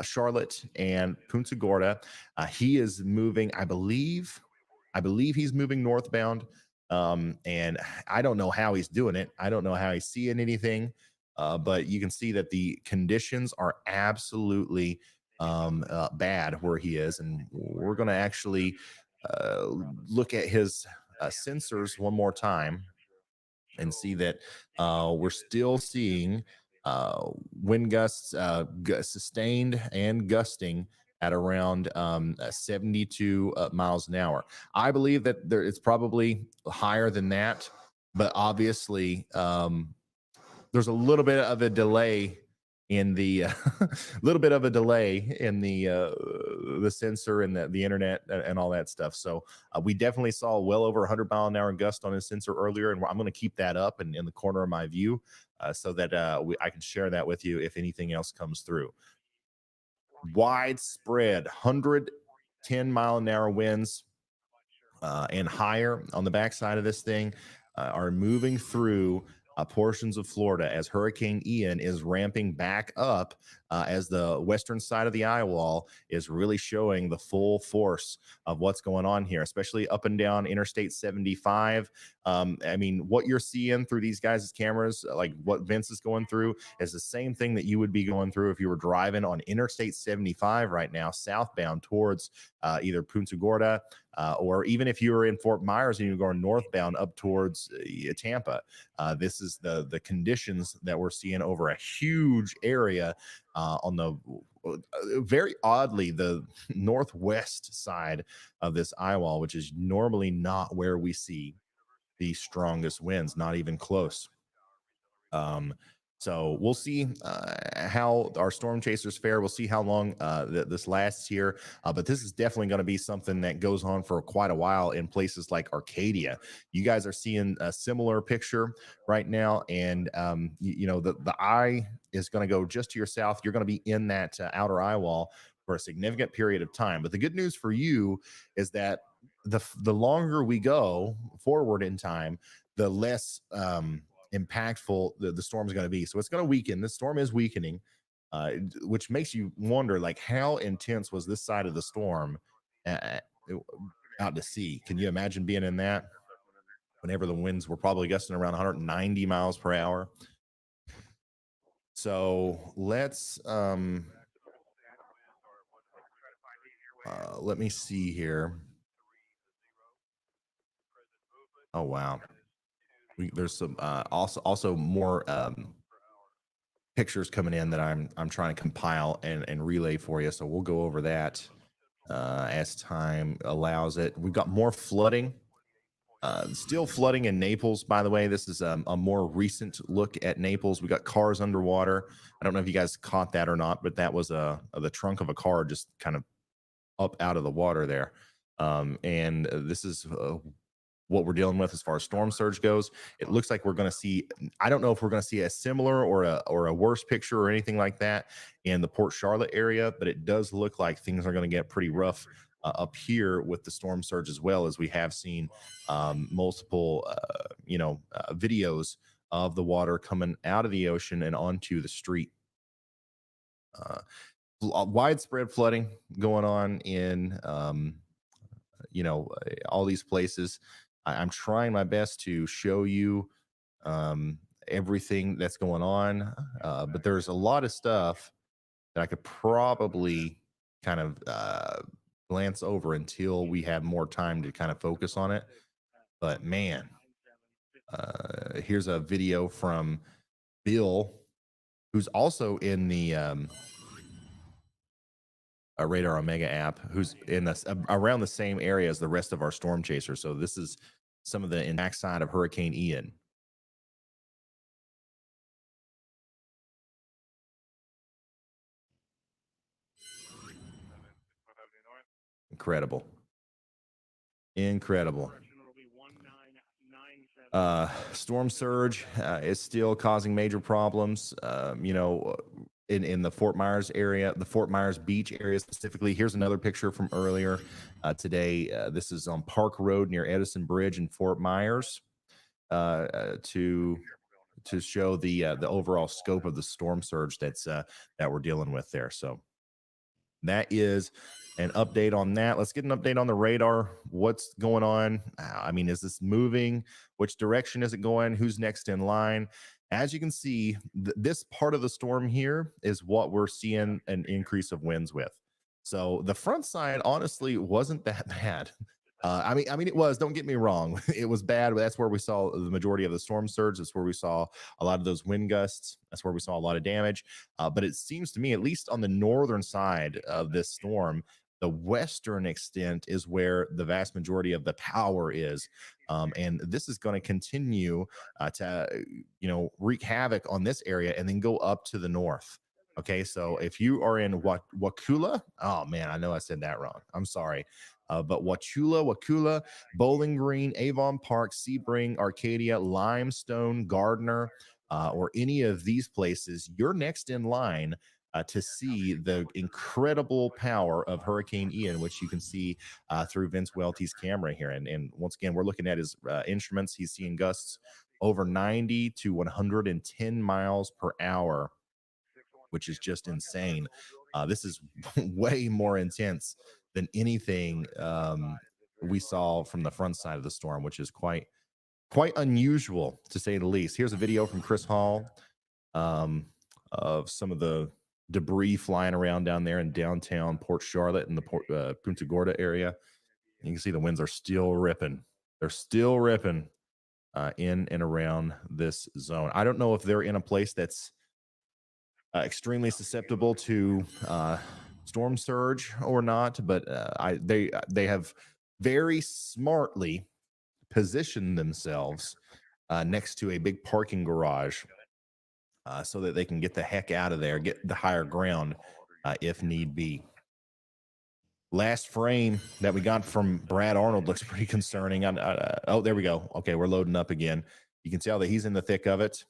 Charlotte and Punta Gorda. He is moving, I believe he's moving northbound. And I don't know how he's doing it. I don't know how he's seeing anything. But you can see that the conditions are absolutely bad where he is, and we're going to actually look at his sensors one more time and see that we're still seeing wind gusts sustained and gusting at around 72 miles an hour. I believe that it's probably higher than that, but obviously there's a little bit of a delay in the the sensor and the internet and all that stuff. So we definitely saw well over 100-mile-an-hour gust on his sensor earlier, and I'm going to keep that up and in the corner of my view so that I can share that with you if anything else comes through. Widespread 110-mile-an-hour winds and higher on the backside of this thing are moving through portions of Florida as Hurricane Ian is ramping back up as the western side of the eye wall is really showing the full force of what's going on here, especially up and down Interstate 75. I mean, what you're seeing through these guys' cameras, like what Vince is going through, is the same thing that you would be going through if you were driving on Interstate 75 right now, southbound towards either Punta Gorda, or even if you were in Fort Myers and you're going northbound up towards Tampa. This is the conditions that we're seeing over a huge area on the very oddly the northwest side of this eye wall, which is normally not where we see the strongest winds, not even close. So we'll see how our storm chasers fare. We'll see how long this lasts here. But this is definitely going to be something that goes on for quite a while in places like Arcadia. You guys are seeing a similar picture right now. And, you know, the eye is going to go just to your south. You're going to be in that outer eye wall for a significant period of time. But the good news for you is that the longer we go forward in time, the less impactful the storm is going to be. So it's going to weaken. The storm is weakening, which makes you wonder, like, how intense was this side of the storm out to sea? Can you imagine being in that whenever the winds were probably gusting around 190 miles per hour? So let's let me see here. Oh wow, there's some also more pictures coming in that I'm trying to compile and relay for you. So we'll go over that as time allows it. We've got more flooding. Still flooding in Naples, by the way. This is a more recent look at Naples. We got cars underwater. I don't know if you guys caught that or not, but that was the trunk of a car just kind of up out of the water there. And this is what we're dealing with as far as storm surge goes. It looks like we're going to see, I don't know if we're going to see a similar or a worse picture or anything like that in the Port Charlotte area, but it does look like things are going to get pretty rough up here with the storm surge, as well as we have seen multiple videos of the water coming out of the ocean and onto the street. Widespread flooding going on in all these places. I'm trying my best to show you everything that's going on, but there's a lot of stuff that I could probably kind of glance over until we have more time to kind of focus on it. But man, here's a video from Bill, who's also in the Radar Omega app, who's in this around the same area as the rest of our storm chasers. So this is some of the backside of Hurricane Ian. Incredible. Storm surge is still causing major problems. In the Fort Myers area, the Fort Myers Beach area specifically. Here's another picture from earlier today. This is on Park Road near Edison Bridge in Fort Myers to show the overall scope of the storm surge that we're dealing with there. So that is an update on that. Let's get an update on the radar. What's going on? I mean, is this moving? Which direction is it going? Who's next in line? As you can see, this part of the storm here is what we're seeing an increase of winds with. So the front side honestly wasn't that bad. I mean, it was, don't get me wrong. It was bad, but that's where we saw the majority of the storm surge. That's where we saw a lot of those wind gusts. That's where we saw a lot of damage. But it seems to me, at least on the northern side of this storm, the western extent is where the vast majority of the power is. And this is going to continue to, wreak havoc on this area and then go up to the north. Okay, so if you are in Wauchula, oh man, I know I said that wrong. I'm sorry. But Wauchula, Bowling Green, Avon Park, Sebring, Arcadia, Limestone, Gardner, or any of these places, you're next in line to see the incredible power of Hurricane Ian, which you can see through Vince Welty's camera here. And once again, we're looking at his instruments. He's seeing gusts over 90 to 110 miles per hour, which is just insane. This is way more intense than anything we saw from the front side of the storm, which is quite unusual to say the least. Here's a video from Chris Hall of some of the debris flying around down there in downtown Port Charlotte and the Punta Gorda area. You can see the winds are still ripping. They're still ripping in and around this zone. I don't know if they're in a place that's extremely susceptible to storm surge or not, but they have very smartly positioned themselves next to a big parking garage so that they can get the heck out of there, get the higher ground if need be. Last frame that we got from Brad Arnold looks pretty concerning. Oh, there we go. Okay, we're loading up again. You can tell that he's in the thick of it.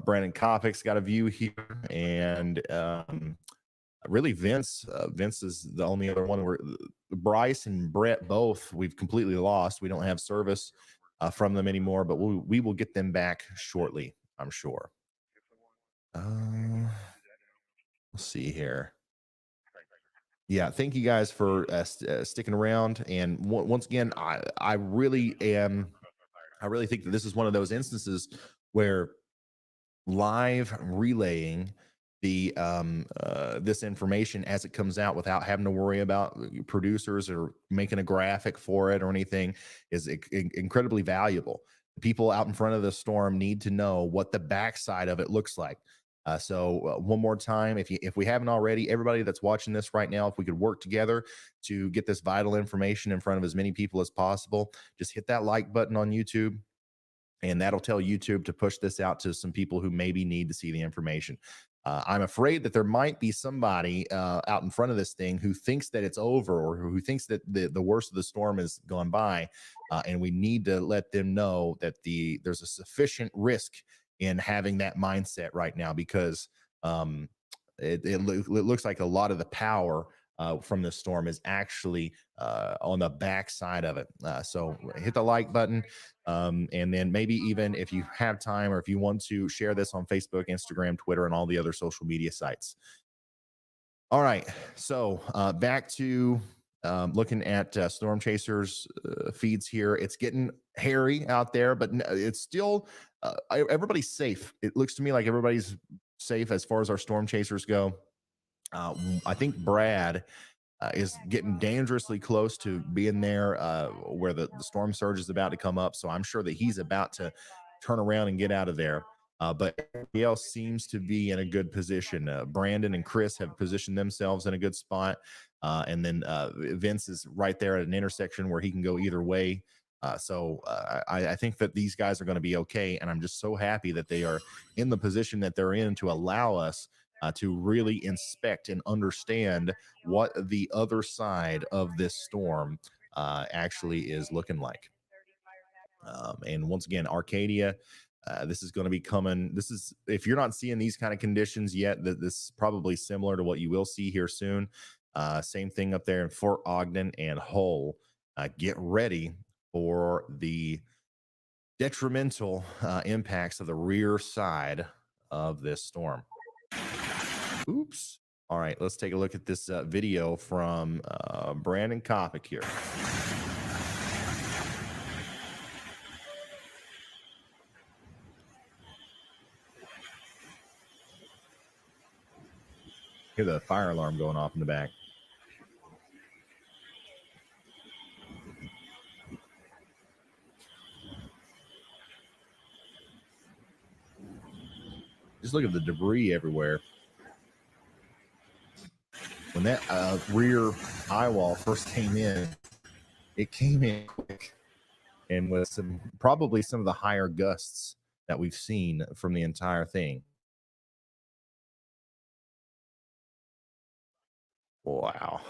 Brandon Kopic's got a view here, and really Vince is the only other one where Bryce and Brett both we've completely lost. We don't have service from them anymore, but we will get them back shortly, I'm sure. Let's see here. Yeah, thank you guys for sticking around. And once again, I really think that this is one of those instances where live relaying the this information as it comes out without having to worry about producers or making a graphic for it or anything is incredibly valuable. The people out in front of the storm need to know what the backside of it looks like. So one more time, if we haven't already, everybody that's watching this right now, if we could work together to get this vital information in front of as many people as possible, just hit that like button on YouTube, and that'll tell YouTube to push this out to some people who maybe need to see the information. I'm afraid that there might be somebody out in front of this thing who thinks that it's over, or who thinks that the worst of the storm has gone by, and we need to let them know that there's a sufficient risk in having that mindset right now, because it looks like a lot of the power from this storm is actually on the backside of it. So hit the like button, and then maybe even if you have time, or if you want to, share this on Facebook, Instagram, Twitter, and all the other social media sites. All right, so back to looking at Storm Chasers feeds here. It's getting hairy out there, but it's still everybody's safe. It looks to me like everybody's safe as far as our Storm Chasers go. I think Brad is getting dangerously close to being there where the storm surge is about to come up. So I'm sure that he's about to turn around and get out of there. But everybody else seems to be in a good position. Brandon and Chris have positioned themselves in a good spot. And then Vince is right there at an intersection where he can go either way. So I think that these guys are going to be okay. And I'm just so happy that they are in the position that they're in to allow us to really inspect and understand what the other side of this storm actually is looking like. And once again, Arcadia, this is going to be coming. This is, if you're not seeing these kind of conditions yet, this is probably similar to what you will see here soon. Same thing up there in Fort Ogden and Hull. Get ready for the detrimental impacts of the rear side of this storm. Oops. All right, let's take a look at this video from Brandon Kopic here. Hear the fire alarm going off in the back. Just look at the debris everywhere. When that rear eye wall first came in, it came in quick, and with probably some of the higher gusts that we've seen from the entire thing. Wow.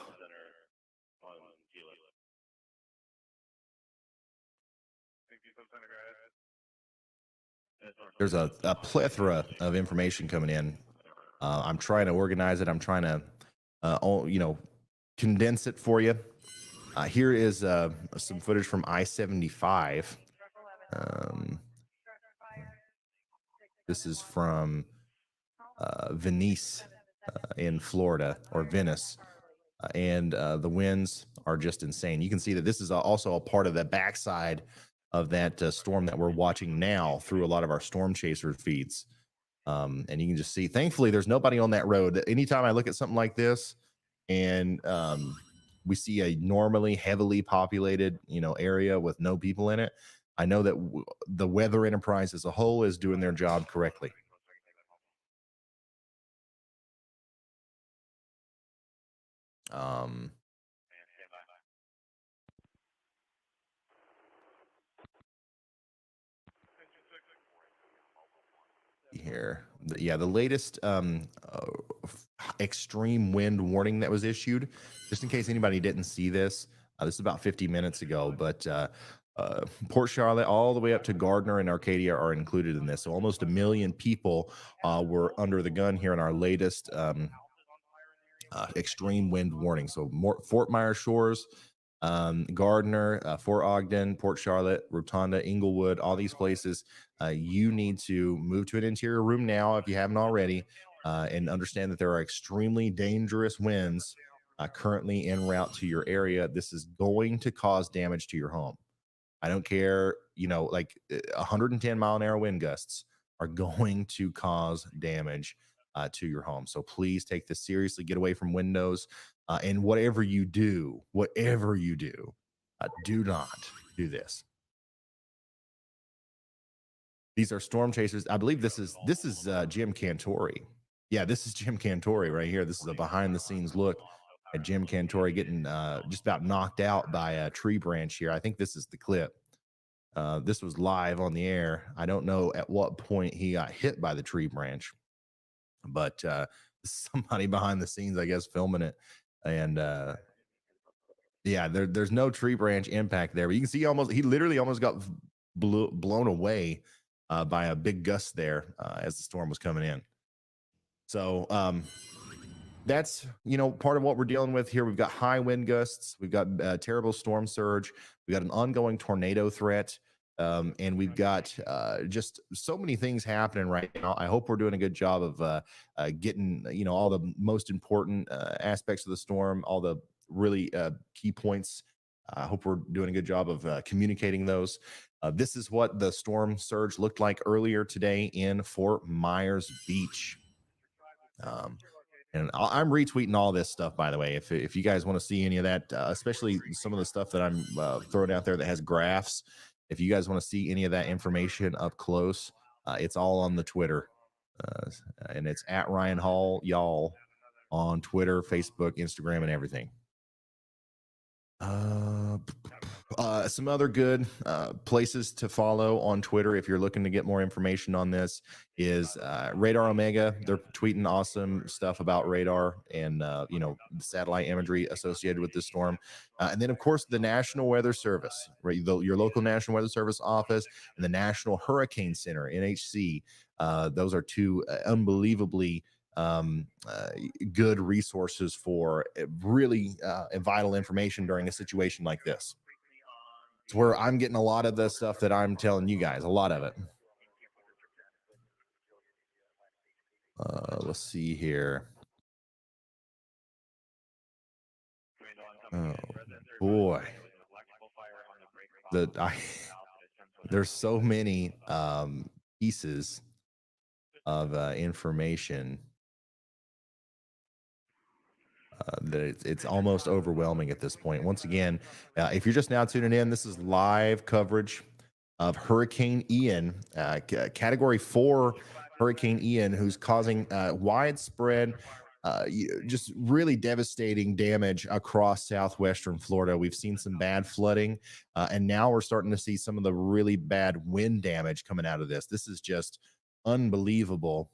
There's a plethora of information coming in. I'm trying to organize it. I'm trying to, condense it for you. Here is some footage from I-75. This is from Venice in Florida, or Venice. And the winds are just insane. You can see that this is also a part of the backside of that storm that we're watching now through a lot of our Storm Chaser feeds. And you can just see, thankfully, there's nobody on that road. Anytime I look at something like this and we see a normally heavily populated, area with no people in it, I know that the weather enterprise as a whole is doing their job correctly. Here. here. Yeah, the latest extreme wind warning that was issued, just in case anybody didn't see this. This is about 50 minutes ago, but Port Charlotte all the way up to Gardner and Arcadia are included in this. So almost 1 million people were under the gun here in our latest extreme wind warning. So Fort Myers Shores, Gardner, Fort Ogden, Port Charlotte, Rotunda, Inglewood, all these places, you need to move to an interior room now if you haven't already, and understand that there are extremely dangerous winds currently en route to your area. This is going to cause damage to your home. I don't care, like 110-mile-an-hour wind gusts are going to cause damage to your home. So please take this seriously. Get away from windows, and whatever you do, do not do this. These are storm chasers. I believe this is Jim Cantori. Yeah, this is Jim Cantori right here. This is a behind-the-scenes look at Jim Cantori getting just about knocked out by a tree branch here. I think this is the clip. This was live on the air. I don't know at what point he got hit by the tree branch, but somebody behind the scenes, I guess, filming it. And yeah, there's no tree branch impact there, but you can see he literally almost got blown away by a big gust there as the storm was coming in. So that's part of what we're dealing with here. We've got high wind gusts, we've got terrible storm surge, we got an ongoing tornado threat, and we've got just so many things happening right now. I hope we're doing a good job of getting all the most important aspects of the storm, all the really key points. I hope we're doing a good job of communicating those. This is what the storm surge looked like earlier today in Fort Myers Beach. And I'm retweeting all this stuff, by the way. If you guys want to see any of that, especially some of the stuff that I'm throwing out there that has graphs, if you guys want to see any of that information up close, it's all on the Twitter. And it's at Ryan Hall, y'all, on Twitter, Facebook, Instagram, and everything. Some other good places to follow on Twitter if you're looking to get more information on this is Radar Omega. They're tweeting awesome stuff about radar and the satellite imagery associated with this storm. And then, of course, the National Weather Service, right? Your local National Weather Service office and the National Hurricane Center, NHC. Those are two unbelievably good resources for really vital information during a situation like this. It's where I'm getting a lot of the stuff that I'm telling you guys, a lot of it. Let's see here. Oh boy, there's so many pieces of information that it's almost overwhelming at this point. Once again, if you're just now tuning in, this is live coverage of Hurricane Ian, Category 4 Hurricane Ian, who's causing widespread, just really devastating damage across southwestern Florida. We've seen some bad flooding, and now we're starting to see some of the really bad wind damage coming out of this. This is just unbelievable.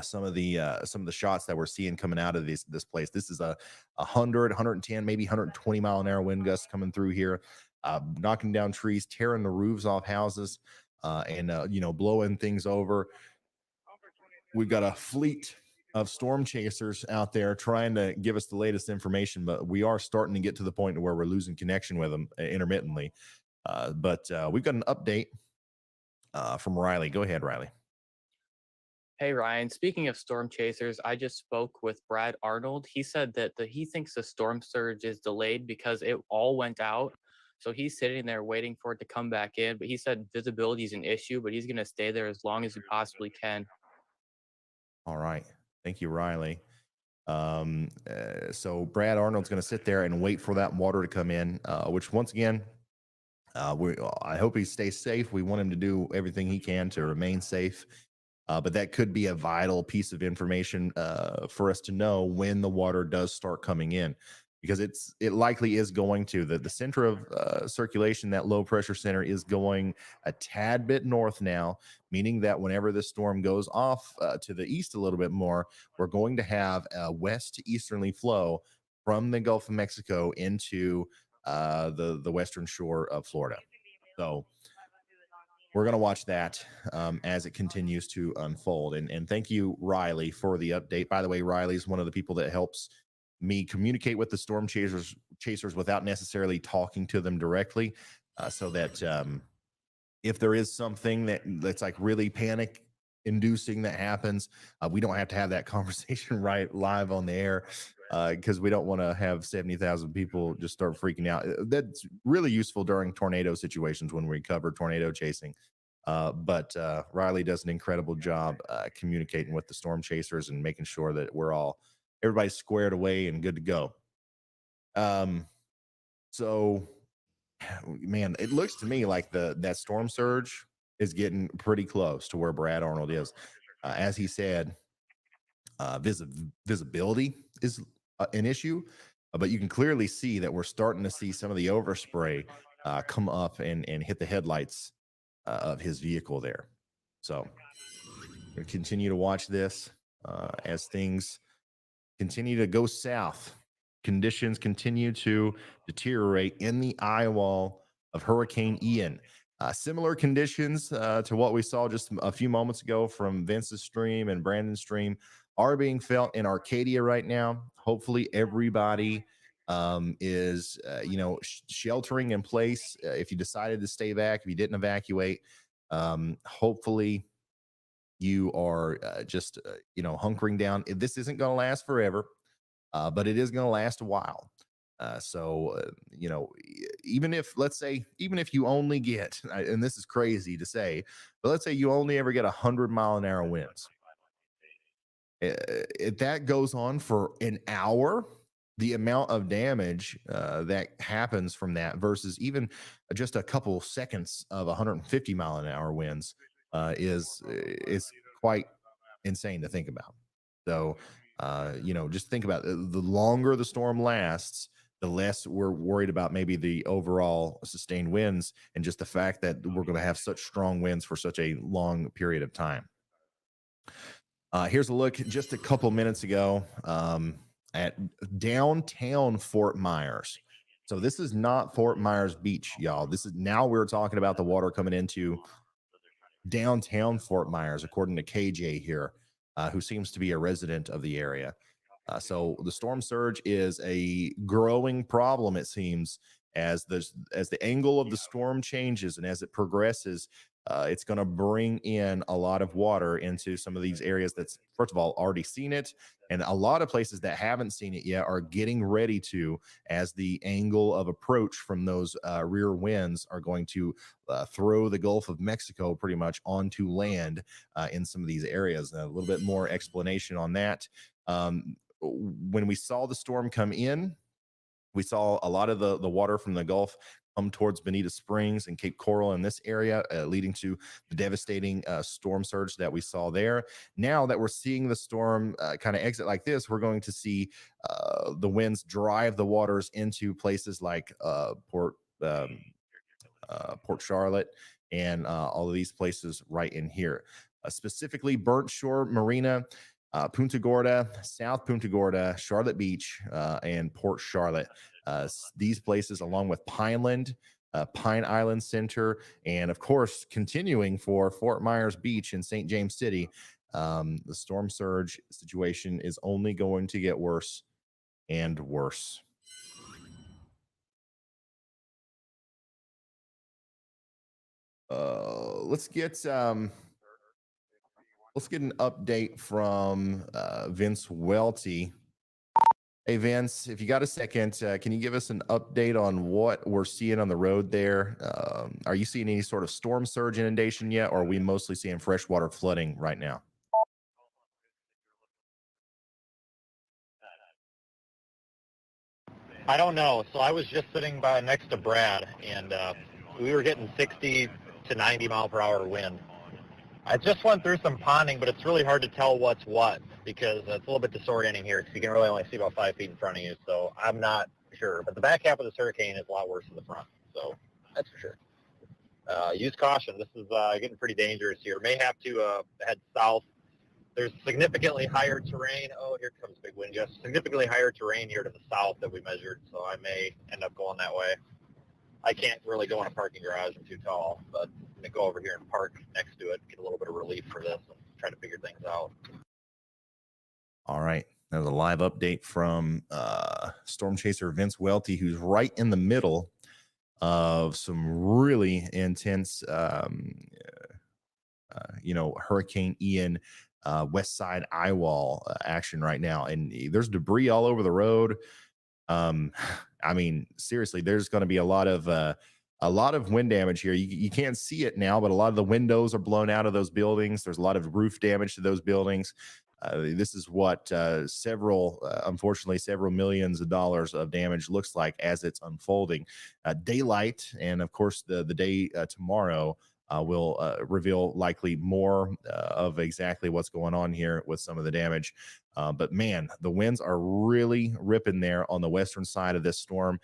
Some of the shots that we're seeing coming out of this place. This is a 100, 110, maybe 120-mile-an-hour wind gust coming through here, knocking down trees, tearing the roofs off houses, and blowing things over. We've got a fleet of storm chasers out there trying to give us the latest information, but we are starting to get to the point where we're losing connection with them intermittently. But we've got an update from Riley. Go ahead, Riley. Hey, Ryan, speaking of storm chasers, I just spoke with Brad Arnold. He said that he thinks the storm surge is delayed because it all went out. So he's sitting there waiting for it to come back in. But he said visibility is an issue, but he's going to stay there as long as he possibly can. All right. Thank you, Riley. So Brad Arnold's going to sit there and wait for that water to come in, which once again, I hope he stays safe. We want him to do everything he can to remain safe. But that could be a vital piece of information for us to know when the water does start coming in. because it likely is going to. The center of circulation, that low pressure center, is going a tad bit north now, meaning that whenever this storm goes off to the east a little bit more, we're going to have a west to easterly flow from the Gulf of Mexico into the western shore of Florida. So we're going to watch that as it continues to unfold. And thank you, Riley, for the update. By the way, Riley's one of the people that helps me communicate with the storm chasers without necessarily talking to them directly, so that if there is something that's like really panic inducing that happens, we don't have to have that conversation right live on the air, because we don't want to have 70,000 people just start freaking out. That's really useful during tornado situations when we cover tornado chasing. But Riley does an incredible job communicating with the storm chasers and making sure that everybody's squared away and good to go. So, man, it looks to me like that storm surge is getting pretty close to where Brad Arnold is. As he said, visibility is an issue, but you can clearly see that we're starting to see some of the overspray come up and hit the headlights of his vehicle there. So we'll continue to watch this as things continue to go south. Conditions continue to deteriorate in the eye wall of Hurricane Ian. Similar conditions to what we saw just a few moments ago from Vince's stream and Brandon's stream are being felt in Arcadia right now. Hopefully everybody is sheltering in place. If you decided to stay back, if you didn't evacuate, hopefully you are just hunkering down. This isn't going to last forever, but it is going to last a while. Even if you only get, and this is crazy to say, but let's say you only ever get 100-mile-an-hour winds. If that goes on for an hour, the amount of damage that happens from that versus even just a couple seconds of 150-mile-an-hour winds is quite insane to think about. So, just think about it. The longer the storm lasts, the less we're worried about maybe the overall sustained winds and just the fact that we're going to have such strong winds for such a long period of time. Here's a look just a couple minutes ago at downtown Fort Myers. So this is not Fort Myers Beach, y'all. Now we're talking about the water coming into downtown Fort Myers, according to KJ here, who seems to be a resident of the area. So the storm surge is a growing problem, it seems, as the angle of the storm changes and as it progresses. It's going to bring in a lot of water into some of these areas that's, first of all, already seen it. And a lot of places that haven't seen it yet are getting ready to, as the angle of approach from those rear winds are going to throw the Gulf of Mexico pretty much onto land in some of these areas. A little bit more explanation on that. When we saw the storm come in, we saw a lot of the water from the Gulf come towards Bonita Springs and Cape Coral in this area, leading to the devastating storm surge that we saw there. Now that we're seeing the storm kind of exit like this, we're going to see the winds drive the waters into places like Port Charlotte and all of these places right in here. Specifically, Burnt Shore Marina, Punta Gorda, South Punta Gorda, Charlotte Beach, and Port Charlotte. These places, along with Pineland, Pine Island Center, and of course, continuing for Fort Myers Beach in St. James City, the storm surge situation is only going to get worse and worse. Let's get an update from Vince Welty. Hey, Vince, if you got a second, can you give us an update on what we're seeing on the road there? Are you seeing any sort of storm surge inundation yet, or are we mostly seeing freshwater flooding right now? I don't know. So I was just sitting by next to Brad, and we were getting 60 to 90 mile per hour wind. I just went through some ponding, but it's really hard to tell what's what because it's a little bit disorienting here because you can really only see about 5 feet in front of you. So I'm not sure. But the back half of this hurricane is a lot worse than the front. So that's for sure. Use caution. This is getting pretty dangerous here. May have to head south. There's significantly higher terrain. Oh, here comes big wind gust. Significantly higher terrain here to the south that we measured. So I may end up going that way. I can't really go in a parking garage. I'm too tall, but I'm going to go over here and park next to it, get a little bit of relief for this and try to figure things out. All right. There's a live update from storm chaser Vince Welty, who's right in the middle of some really intense, Hurricane Ian west side eye wall action right now. And there's debris all over the road. I mean, seriously, there's going to be a lot of wind damage here. You can't see it now, but a lot of the windows are blown out of those buildings. There's a lot of roof damage to those buildings. This is what unfortunately, several millions of dollars of damage looks like as it's unfolding. Daylight and, of course, the day tomorrow will reveal likely more of exactly what's going on here with some of the damage. But man, the winds are really ripping there on the western side of this storm,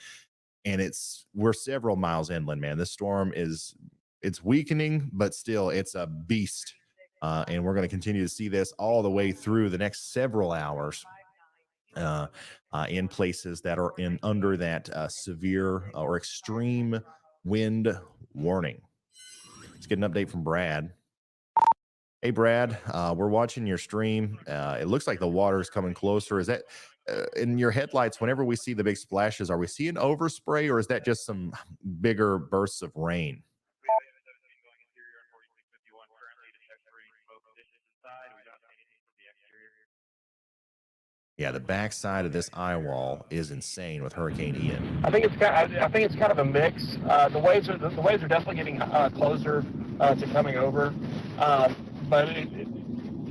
and we're several miles inland. Man, this storm it's weakening, but still it's a beast, and we're going to continue to see this all the way through the next several hours in places that are under that severe or extreme wind warning. Let's get an update from Brad. Hey, Brad, we're watching your stream. It looks like the water is coming closer. Is that in your headlights? Whenever we see the big splashes, are we seeing overspray, or is that just some bigger bursts of rain? Yeah, the backside of this eye wall is insane with Hurricane Ian. I think it's kind of a mix. The waves are definitely getting closer to coming over, but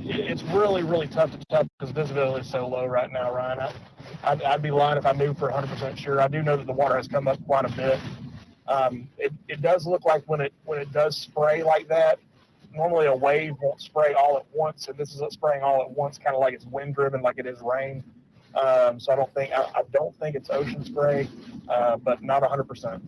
it's really, really tough to tell because visibility is so low right now, Ryan. I'd be lying if I knew for 100% sure. I do know that the water has come up quite a bit. It does look like when it does spray like that, normally a wave won't spray all at once, and this is spraying all at once, kind of like it's wind driven, like it is rain. So I don't think it's ocean spray, but not 100%.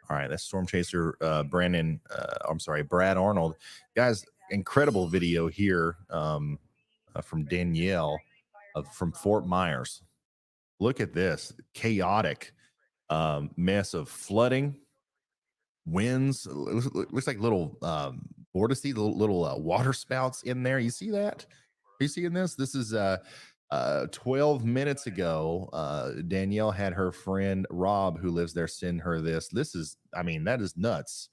All right, that's Storm Chaser Brad Arnold. Guys, incredible video here from Danielle from Fort Myers. Look at this chaotic mess of flooding, winds. Looks like little vortices, little water spouts in there. You see that? Are you seeing this? This is 12 minutes ago, Danielle had her friend Rob, who lives there, send her this. That is nuts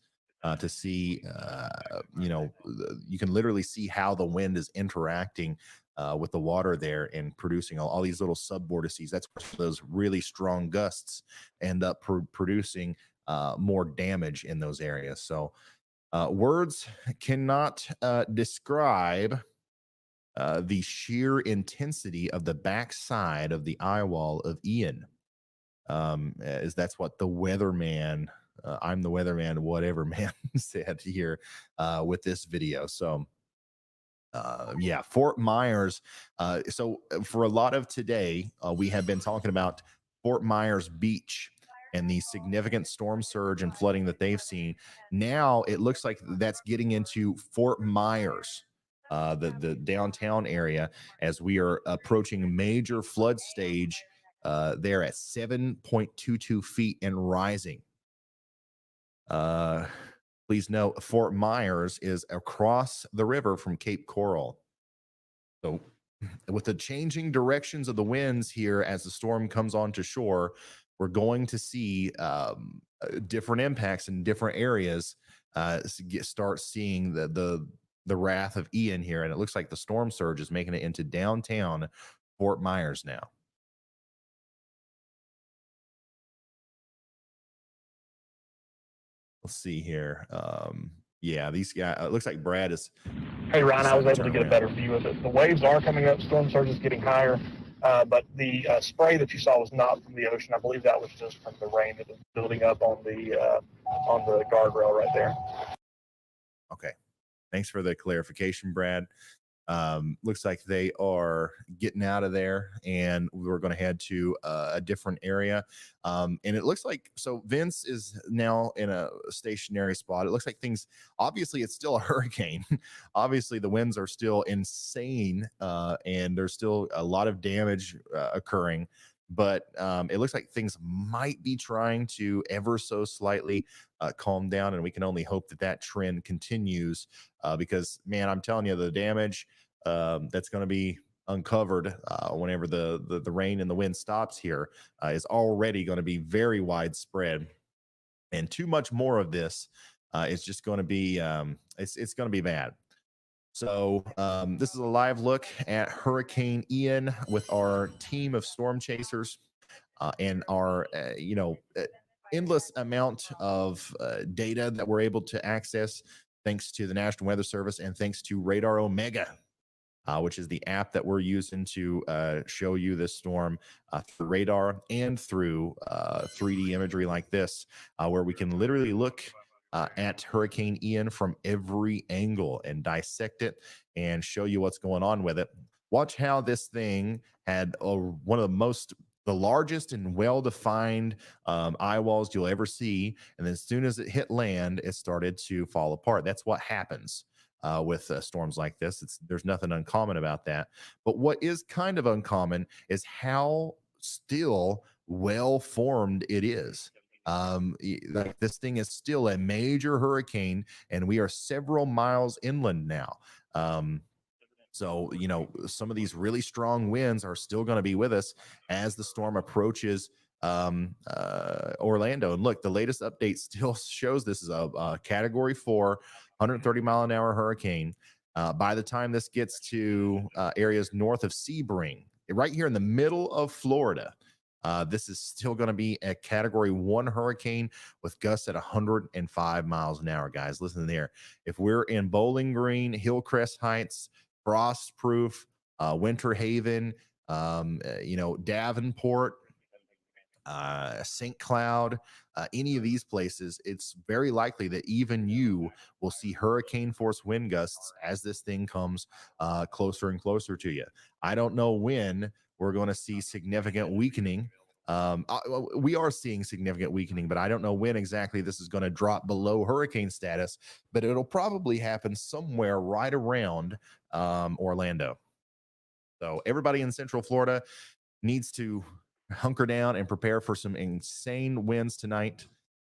to see. You can literally see how the wind is interacting with the water there and producing all these little subvortices. That's where those really strong gusts end up producing more damage in those areas. So words cannot describe the sheer intensity of the backside of the eye wall of Ian. That's what the weatherman, I'm the weatherman, whatever man said here with this video. So Fort Myers. So for a lot of today, we have been talking about Fort Myers Beach and the significant storm surge and flooding that they've seen. Now it looks like that's getting into Fort Myers, the downtown area, as we are approaching major flood stage there at 7.22 feet and rising. Please note, Fort Myers is across the river from Cape Coral. So with the changing directions of the winds here as the storm comes onto shore, we're going to see different impacts in different areas. Start seeing the wrath of Ian here, and it looks like the storm surge is making it into downtown Fort Myers now. Let's see here. These guys. It looks like Brad is. Hey, Ryan, I was able to get a better view of it. The waves are coming up. Storm surge is getting higher, but the spray that you saw was not from the ocean. I believe that was just from the rain that was building up on the guardrail right there. Okay. Thanks for the clarification, Brad. Looks like they are getting out of there, and we're going to head to a different area. And it looks like, so Vince is now in a stationary spot. It looks like things, obviously it's still a hurricane. Obviously the winds are still insane, and there's still a lot of damage occurring. But it looks like things might be trying to ever so slightly calm down, and we can only hope that that trend continues, because, man, I'm telling you, the damage that's going to be uncovered whenever the rain and the wind stops here is already going to be very widespread, and too much more of this is just going to be it's going to be bad. So this is a live look at Hurricane Ian with our team of storm chasers and our endless amount of data that we're able to access thanks to the National Weather Service and thanks to Radar Omega, which is the app that we're using to show you this storm through radar and through 3D imagery like this, where we can literally look at Hurricane Ian from every angle and dissect it and show you what's going on with it. Watch how this thing had one of the largest and well-defined eye walls you'll ever see, and then as soon as it hit land, it started to fall apart. That's what happens with storms like this. There's nothing uncommon about that. But what is kind of uncommon is how still well-formed it is. Like, this thing is still a major hurricane, and we are several miles inland now. So, some of these really strong winds are still going to be with us as the storm approaches Orlando. And look, the latest update still shows this is a Category 4, 130-mile-an-hour hurricane. By the time this gets to areas north of Sebring, right here in the middle of Florida, this is still going to be a Category 1 hurricane with gusts at 105 miles an hour, guys. Listen there. If we're in Bowling Green, Hillcrest Heights, Frostproof, Winter Haven, Davenport, St. Cloud, any of these places, it's very likely that even you will see hurricane force wind gusts as this thing comes closer and closer to you. I don't know when we're going to see significant weakening. We are seeing significant weakening, but I don't know when exactly this is going to drop below hurricane status, but it'll probably happen somewhere right around Orlando. So everybody in Central Florida needs to hunker down and prepare for some insane winds tonight.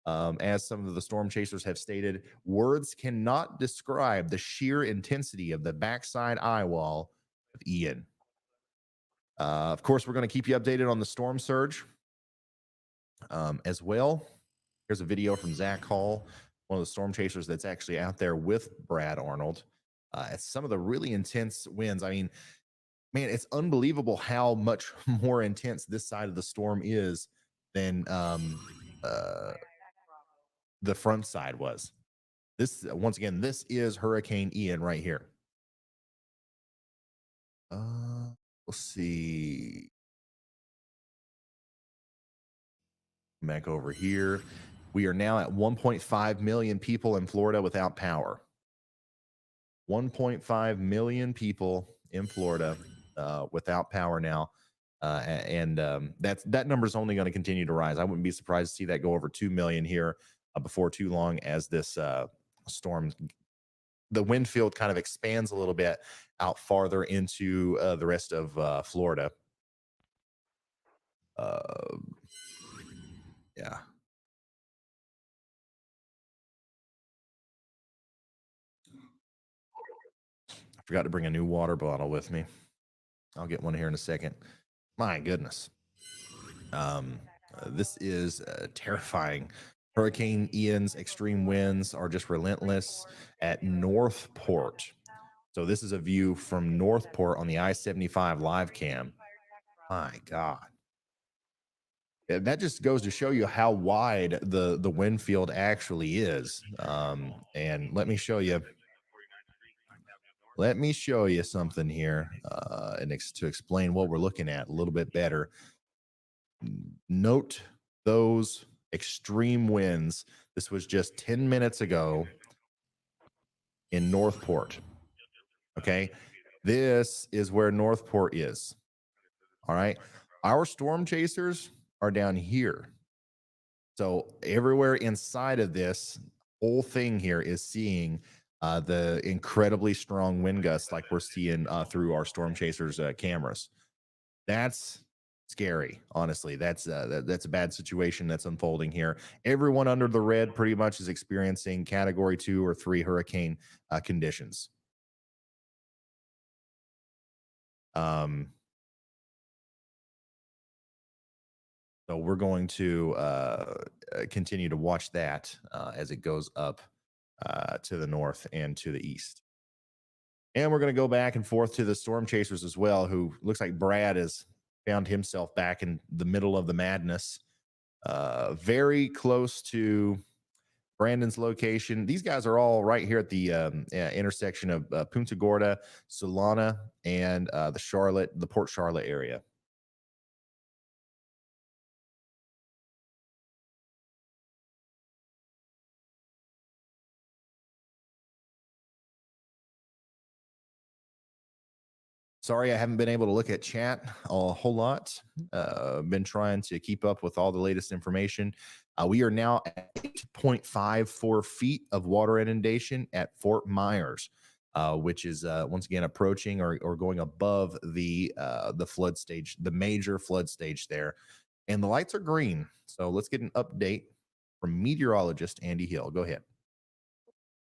As some of the storm chasers have stated, words cannot describe the sheer intensity of the backside eye wall of Ian. Of course, we're going to keep you updated on the storm surge as well. Here's a video from Zach Hall, one of the storm chasers that's actually out there with Brad Arnold. At some of the really intense winds. I mean, man, it's unbelievable how much more intense this side of the storm is than the front side was. This, once again, this is Hurricane Ian right here. We'll see. Back over here. We are now at 1.5 million people in Florida without power. 1.5 million people in Florida without power now. That number is only going to continue to rise. I wouldn't be surprised to see that go over 2 million here before too long, as this storm, the wind field kind of expands a little bit out farther into the rest of Florida. Yeah. I forgot to bring a new water bottle with me. I'll get one here in a second. My goodness. This is terrifying. Hurricane Ian's extreme winds are just relentless at Northport. So this is a view from Northport on the I-75 live cam. My God. That just goes to show you how wide the wind field actually is. And let me show you something here and to explain what we're looking at a little bit better. Note those extreme winds. This was just 10 minutes ago. in Northport. Okay. This is where Northport is. All right. Our storm chasers are down here. So everywhere inside of this whole thing here is seeing the incredibly strong wind gusts like we're seeing through our storm chasers cameras. That's scary, honestly. That's a bad situation that's unfolding here. Everyone under the red pretty much is experiencing category 2 or 3 hurricane conditions. So we're going to continue to watch that as it goes up to the north and to the east. And we're going to go back and forth to the storm chasers as well, who looks like Brad has found himself back in the middle of the madness, very close to Brandon's location. These guys are all right here at the intersection of Punta Gorda, Solana, and the Port Charlotte area. Sorry, I haven't been able to look at chat a whole lot. Been trying to keep up with all the latest information. We are now at 8.54 feet of water inundation at Fort Myers, which is once again approaching or going above the flood stage, the major flood stage there. And the lights are green. So let's get an update from meteorologist Andy Hill. Go ahead.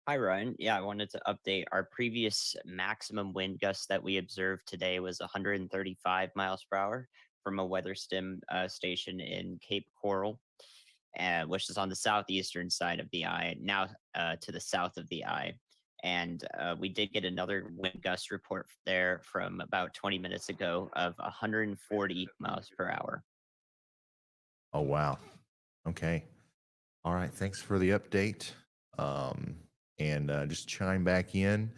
Hi, Ryan. Yeah, I wanted to update our previous maximum wind gust that we observed today was 135 miles per hour from a weather stim station in Cape Coral, which is on the southeastern side of the eye, now to the south of the eye. And we did get another wind gust report there from about 20 minutes ago of 140 miles per hour. Oh, wow. Okay. All right. Thanks for the update. And just chime back in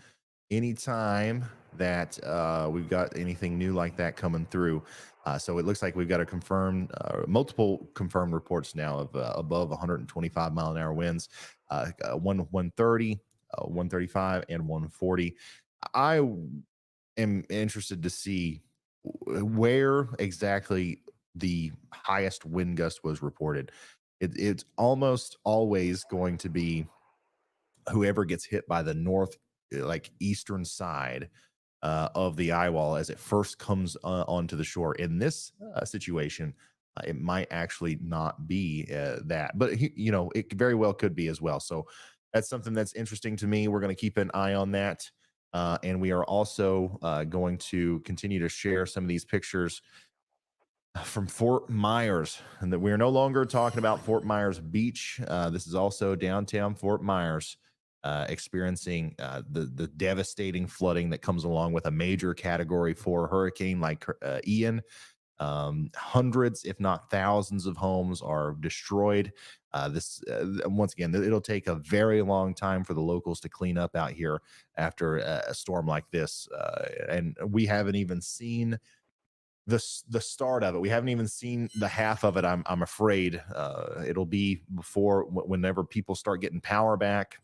anytime that we've got anything new like that coming through. So it looks like we've got a confirmed, multiple confirmed reports now of above 125 mile an hour winds, 130, 135, and 140. I am interested to see where exactly the highest wind gust was reported. It's almost always going to be whoever gets hit by the north, like eastern side of the eye wall as it first comes onto the shore. In this situation, it might actually not be that, but it very well could be as well. So that's something that's interesting to me. We're going to keep an eye on that. And we are also going to continue to share some of these pictures from Fort Myers, and that we're no longer talking about Fort Myers Beach. This is also downtown Fort Myers, experiencing the devastating flooding that comes along with a major category 4 hurricane like Ian. Hundreds, if not thousands of homes are destroyed. Once again, it'll take a very long time for the locals to clean up out here after a storm like this. And we haven't even seen the start of it. We haven't even seen the half of it. I'm afraid it'll be before whenever people start getting power back.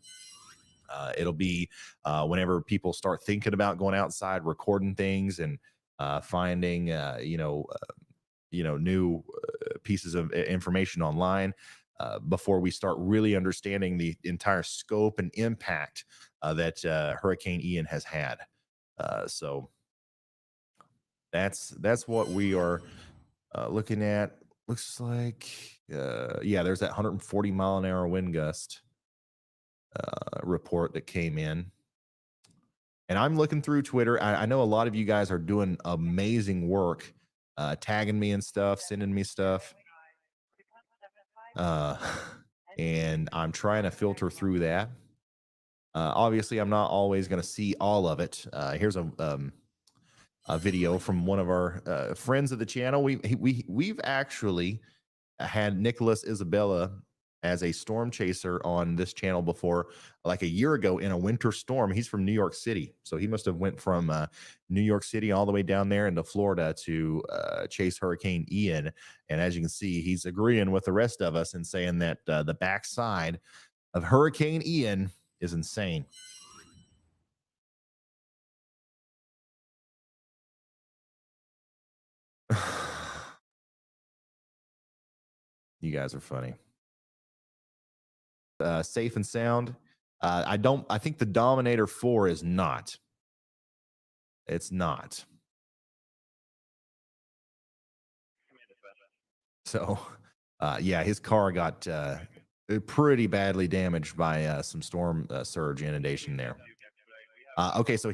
It'll be whenever people start thinking about going outside, recording things, and finding new pieces of information online before we start really understanding the entire scope and impact that Hurricane Ian has had. So that's what we are looking at. Looks like there's that 140 mile an hour wind gust report that came in, and I'm looking through Twitter. I know a lot of you guys are doing amazing work, tagging me and stuff, sending me stuff, and I'm trying to filter through that. Obviously, I'm not always going to see all of it. Here's a video from one of our friends of the channel. We've actually had Nicholas Isabella as a storm chaser on this channel before, like a year ago in a winter storm. He's from New York City, so he must have went from New York City all the way down there into Florida to chase Hurricane Ian. And as you can see, he's agreeing with the rest of us and saying that the backside of Hurricane Ian is insane. You guys are funny. Safe and sound. I think the Dominator 4 is not. It's not. So, yeah, his car got pretty badly damaged by some storm surge inundation there. Okay, so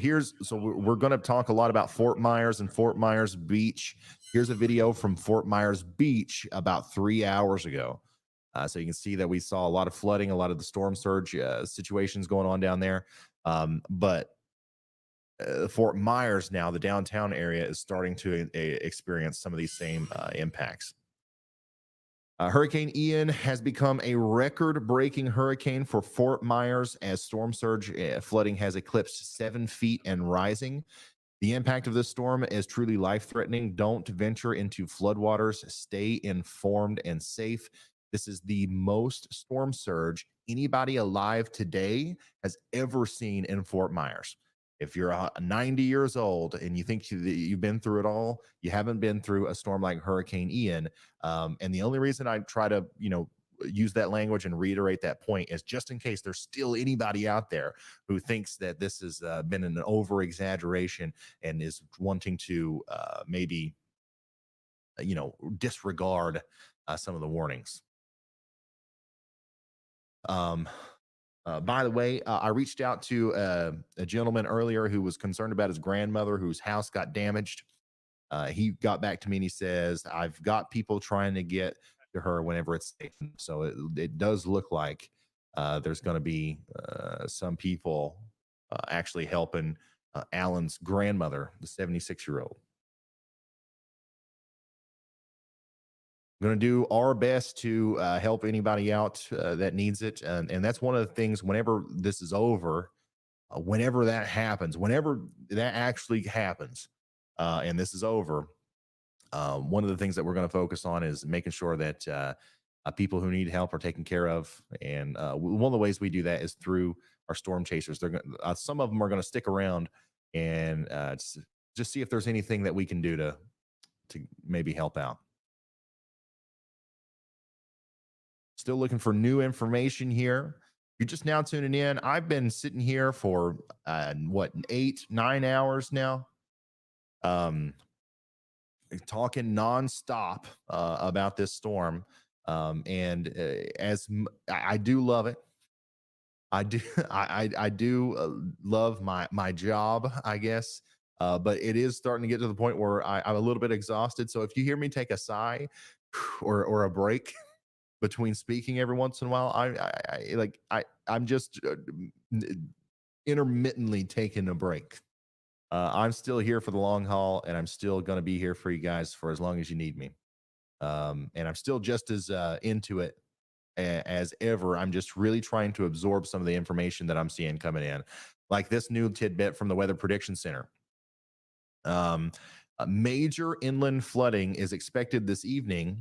we're going to talk a lot about Fort Myers and Fort Myers Beach. Here's a video from Fort Myers Beach about 3 hours ago. So you can see that we saw a lot of flooding, a lot of the storm surge situations going on down there. But Fort Myers now, the downtown area, is starting to experience some of these same impacts. Hurricane Ian has become a record-breaking hurricane for Fort Myers as storm surge flooding has eclipsed 7 feet and rising. The impact of this storm is truly life-threatening. Don't venture into floodwaters. Stay informed and safe. This is the most storm surge anybody alive today has ever seen in Fort Myers. If you're 90 years old and you think you've been through it all, you haven't been through a storm like Hurricane Ian. And the only reason I try to, use that language and reiterate that point is just in case there's still anybody out there who thinks that this has been an over-exaggeration and is wanting to maybe, disregard some of the warnings. By the way, I reached out to a gentleman earlier who was concerned about his grandmother whose house got damaged. He got back to me and he says, I've got people trying to get to her whenever it's safe. So it does look like there's going to be some people actually helping Alan's grandmother, the 76-year-old. Going to do our best to help anybody out that needs it. And that's one of the things whenever this is over, whenever that happens, whenever that actually happens, and this is over, one of the things that we're going to focus on is making sure that people who need help are taken care of. And one of the ways we do that is through our storm chasers. They're going some of them are going to stick around and just see if there's anything that we can do to maybe help out. Still looking for new information here. You're just now tuning in. I've been sitting here for 8-9 hours now, talking nonstop about this storm. And as I do love it, I do love my job, I guess. But it is starting to get to the point where I'm a little bit exhausted. So if you hear me take a sigh or a break between speaking every once in a while, I'm just intermittently taking a break. I'm still here for the long haul, and I'm still going to be here for you guys for as long as you need me. And I'm still just as into it as ever. I'm just really trying to absorb some of the information that I'm seeing coming in, like this new tidbit from the Weather Prediction Center. Major inland flooding is expected this evening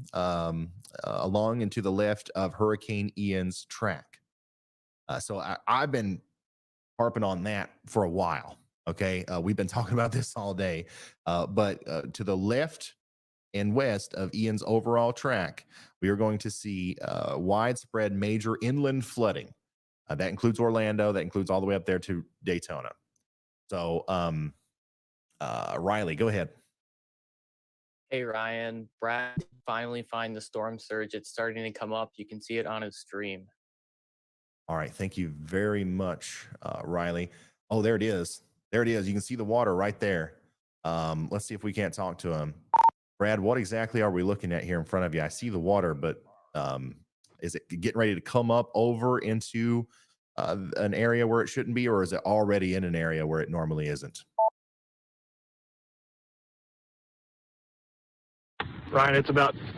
along and to the left of Hurricane Ian's track. So I've been harping on that for a while. Okay, we've been talking about this all day, but to the left and west of Ian's overall track, we are going to see widespread major inland flooding. That includes Orlando. That includes all the way up there to Daytona. So, Riley, go ahead. Hey, Ryan. Brad finally find the storm surge. It's starting to come up. You can see it on his stream. All right. Thank you very much, Riley. Oh, there it is. There it is. You can see the water right there. Let's see if we can't talk to him. Brad, what exactly are we looking at here in front of you? I see the water, but is it getting ready to come up over into an area where it shouldn't be, or is it already in an area where it normally isn't? Ryan,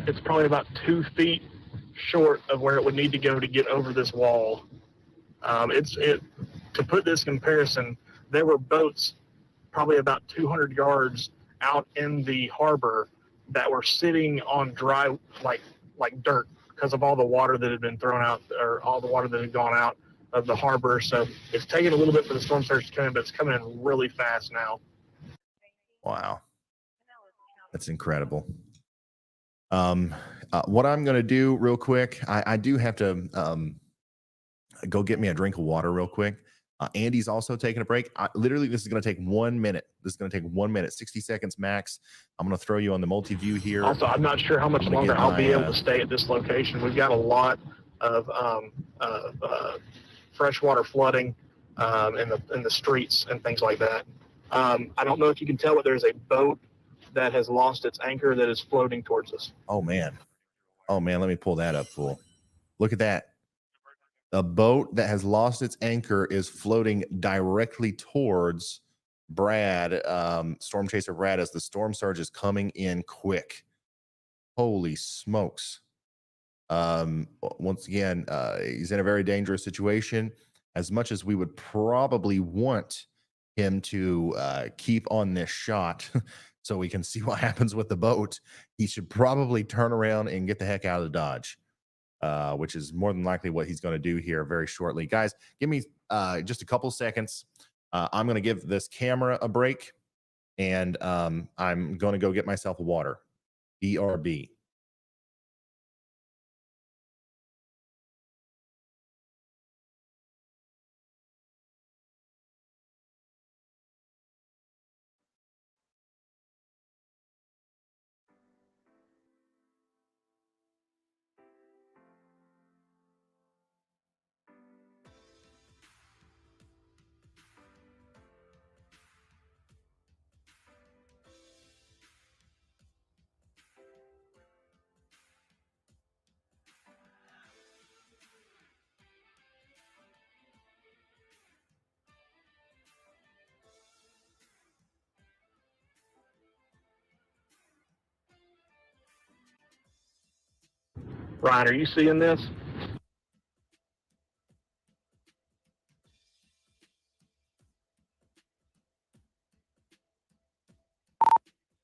it's probably about 2 feet short of where it would need to go to get over this wall. To put this comparison, there were boats probably about 200 yards out in the harbor that were sitting on dry, like dirt, because of all the water that had been thrown out, or all the water that had gone out of the harbor. So it's taking a little bit for the storm surge to come in, but it's coming in really fast now. Wow. That's incredible. What I'm going to do real quick, I do have to go get me a drink of water real quick. Andy's also taking a break. Literally, this is going to take 1 minute. This is going to take 1 minute, 60 seconds max. I'm going to throw you on the multi-view here. Also, I'm not sure how much longer I'll be able to stay at this location. We've got a lot of freshwater flooding in the streets and things like that. I don't know if you can tell, but there's a boat that has lost its anchor that is floating towards us. Oh man, let me pull that up, fool. Look at that. A boat that has lost its anchor is floating directly towards Brad, Storm Chaser Brad, as the storm surge is coming in quick. Holy smokes. Once again, he's in a very dangerous situation. As much as we would probably want him to keep on this shot so we can see what happens with the boat, he should probably turn around and get the heck out of Dodge. Which is more than likely what he's going to do here very shortly. Guys, give me just a couple seconds. I'm going to give this camera a break, and I'm going to go get myself a water. BRB. Ryan, are you seeing this?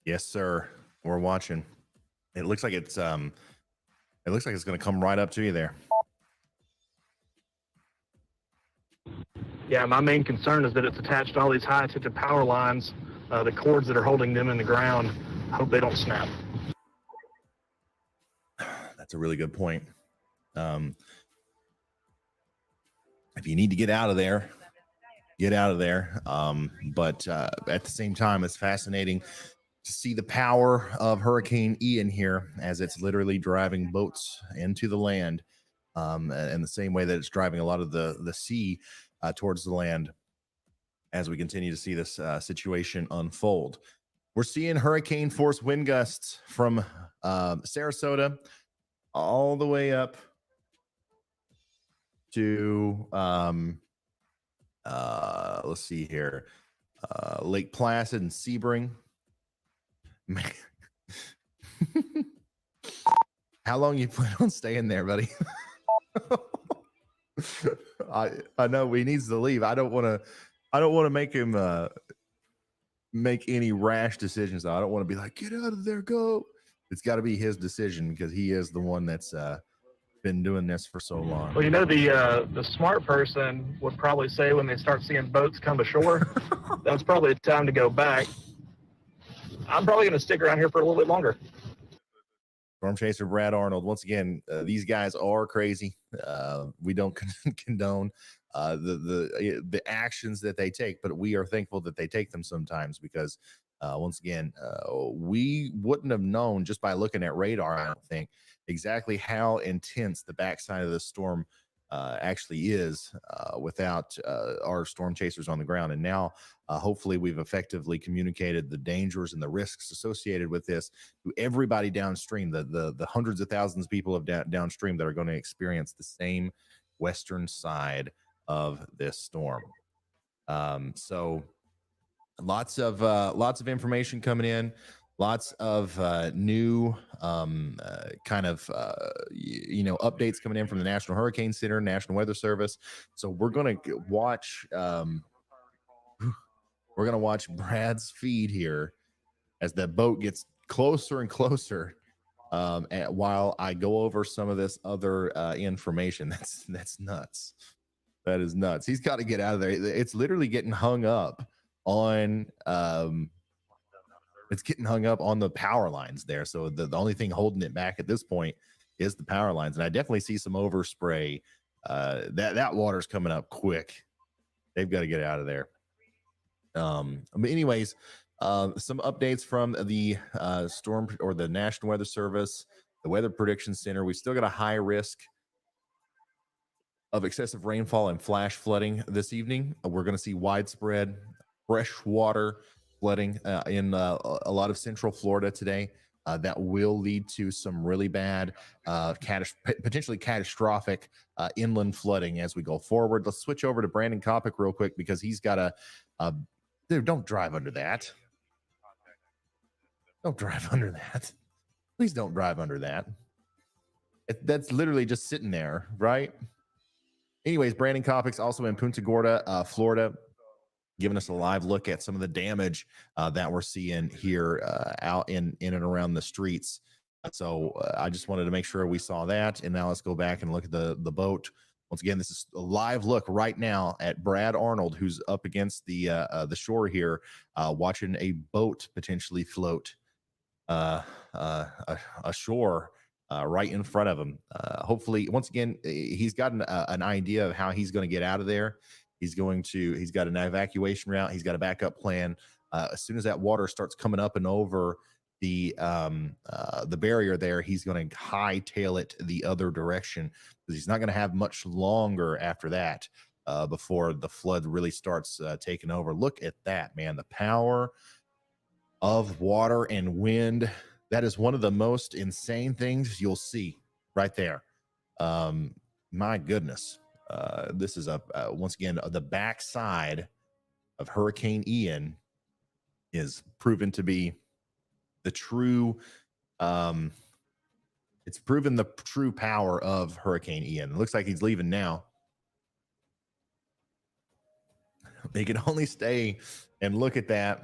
Yes, sir. We're watching. It looks like it's going to come right up to you there. Yeah, my main concern is that it's attached to all these high tension power lines, the cords that are holding them in the ground. I hope they don't snap. That's a really good point. If you need to get out of there, get out of there. But at the same time, it's fascinating to see the power of Hurricane Ian here, as it's literally driving boats into the land, in the same way that it's driving a lot of the sea towards the land, as we continue to see this situation unfold. We're seeing hurricane force wind gusts from Sarasota all the way up to let's see here, Lake Placid and Sebring. How long you plan on staying there, buddy? I know he needs to leave. I don't want to make him make any rash decisions. I don't want to be like, get out of there, go. It's got to be his decision, because he is the one that's been doing this for so long. Well, you know, the smart person would probably say when they start seeing boats come ashore, that's probably the time to go back. I'm probably going to stick around here for a little bit longer. Storm Chaser Brad Arnold. Once again, these guys are crazy. We don't condone the actions that they take, but we are thankful that they take them sometimes, because once again, we wouldn't have known just by looking at radar, I don't think, exactly how intense the backside of the storm actually is without our storm chasers on the ground. And now hopefully we've effectively communicated the dangers and the risks associated with this to everybody downstream, the hundreds of thousands of people of downstream that are going to experience the same western side of this storm. So lots of information coming in. Lots of new kind of updates coming in from the National Hurricane Center, National Weather Service. So we're gonna watch Brad's feed here as the boat gets closer and closer, while I go over some of this other information. That's nuts. That is nuts. He's got to get out of there. It's literally getting hung up on it's getting hung up on the power lines there. So the only thing holding it back at this point is the power lines. And I definitely see some overspray. That water's coming up quick. They've got to get out of there. But anyways, some updates from the storm or the National Weather Service, the Weather Prediction Center. We still got a high risk of excessive rainfall and flash flooding this evening. We're going to see widespread freshwater flooding in a lot of central Florida today. That will lead to some really bad, potentially catastrophic inland flooding as we go forward. Let's switch over to Brandon Kopic real quick because he's got a dude, don't drive under that. Don't drive under that. Please don't drive under that. That's literally just sitting there, right? Anyways, Brandon Kopic's also in Punta Gorda, Florida, giving us a live look at some of the damage that we're seeing here out in and around the streets. So I just wanted to make sure we saw that. And now let's go back and look at the boat. Once again, this is a live look right now at Brad Arnold, who's up against the shore here, watching a boat potentially float ashore right in front of him. Hopefully, once again, he's got an idea of how he's going to get out of there. He's got an evacuation route. He's got a backup plan. As soon as that water starts coming up and over the barrier there, he's going to hightail it the other direction because he's not going to have much longer after that before the flood really starts taking over. Look at that, man. The power of water and wind. That is one of the most insane things you'll see right there. My goodness. This is once again, the backside of Hurricane Ian is proven to be the true, it's proven the true power of Hurricane Ian. It looks like he's leaving now. They can only stay and look at that.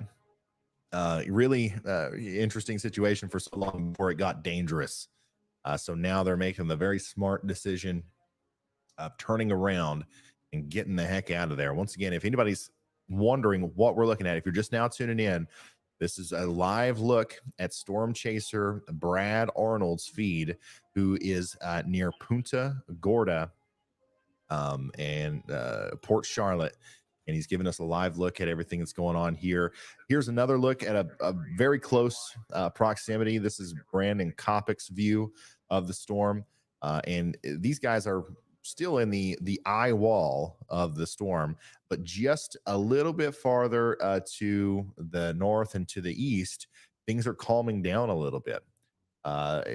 Really interesting situation for so long before it got dangerous. So now they're making the very smart decision of turning around and getting the heck out of there. Once again, if anybody's wondering what we're looking at, if you're just now tuning in, this is a live look at Storm Chaser Brad Arnold's feed, who is near Punta Gorda and Port Charlotte. And he's giving us a live look at everything that's going on here. Here's another look at a very close proximity. This is Brandon Kopic's view of the storm. And these guys are still in the eye wall of the storm, but just a little bit farther to the north and to the east, things are calming down a little bit.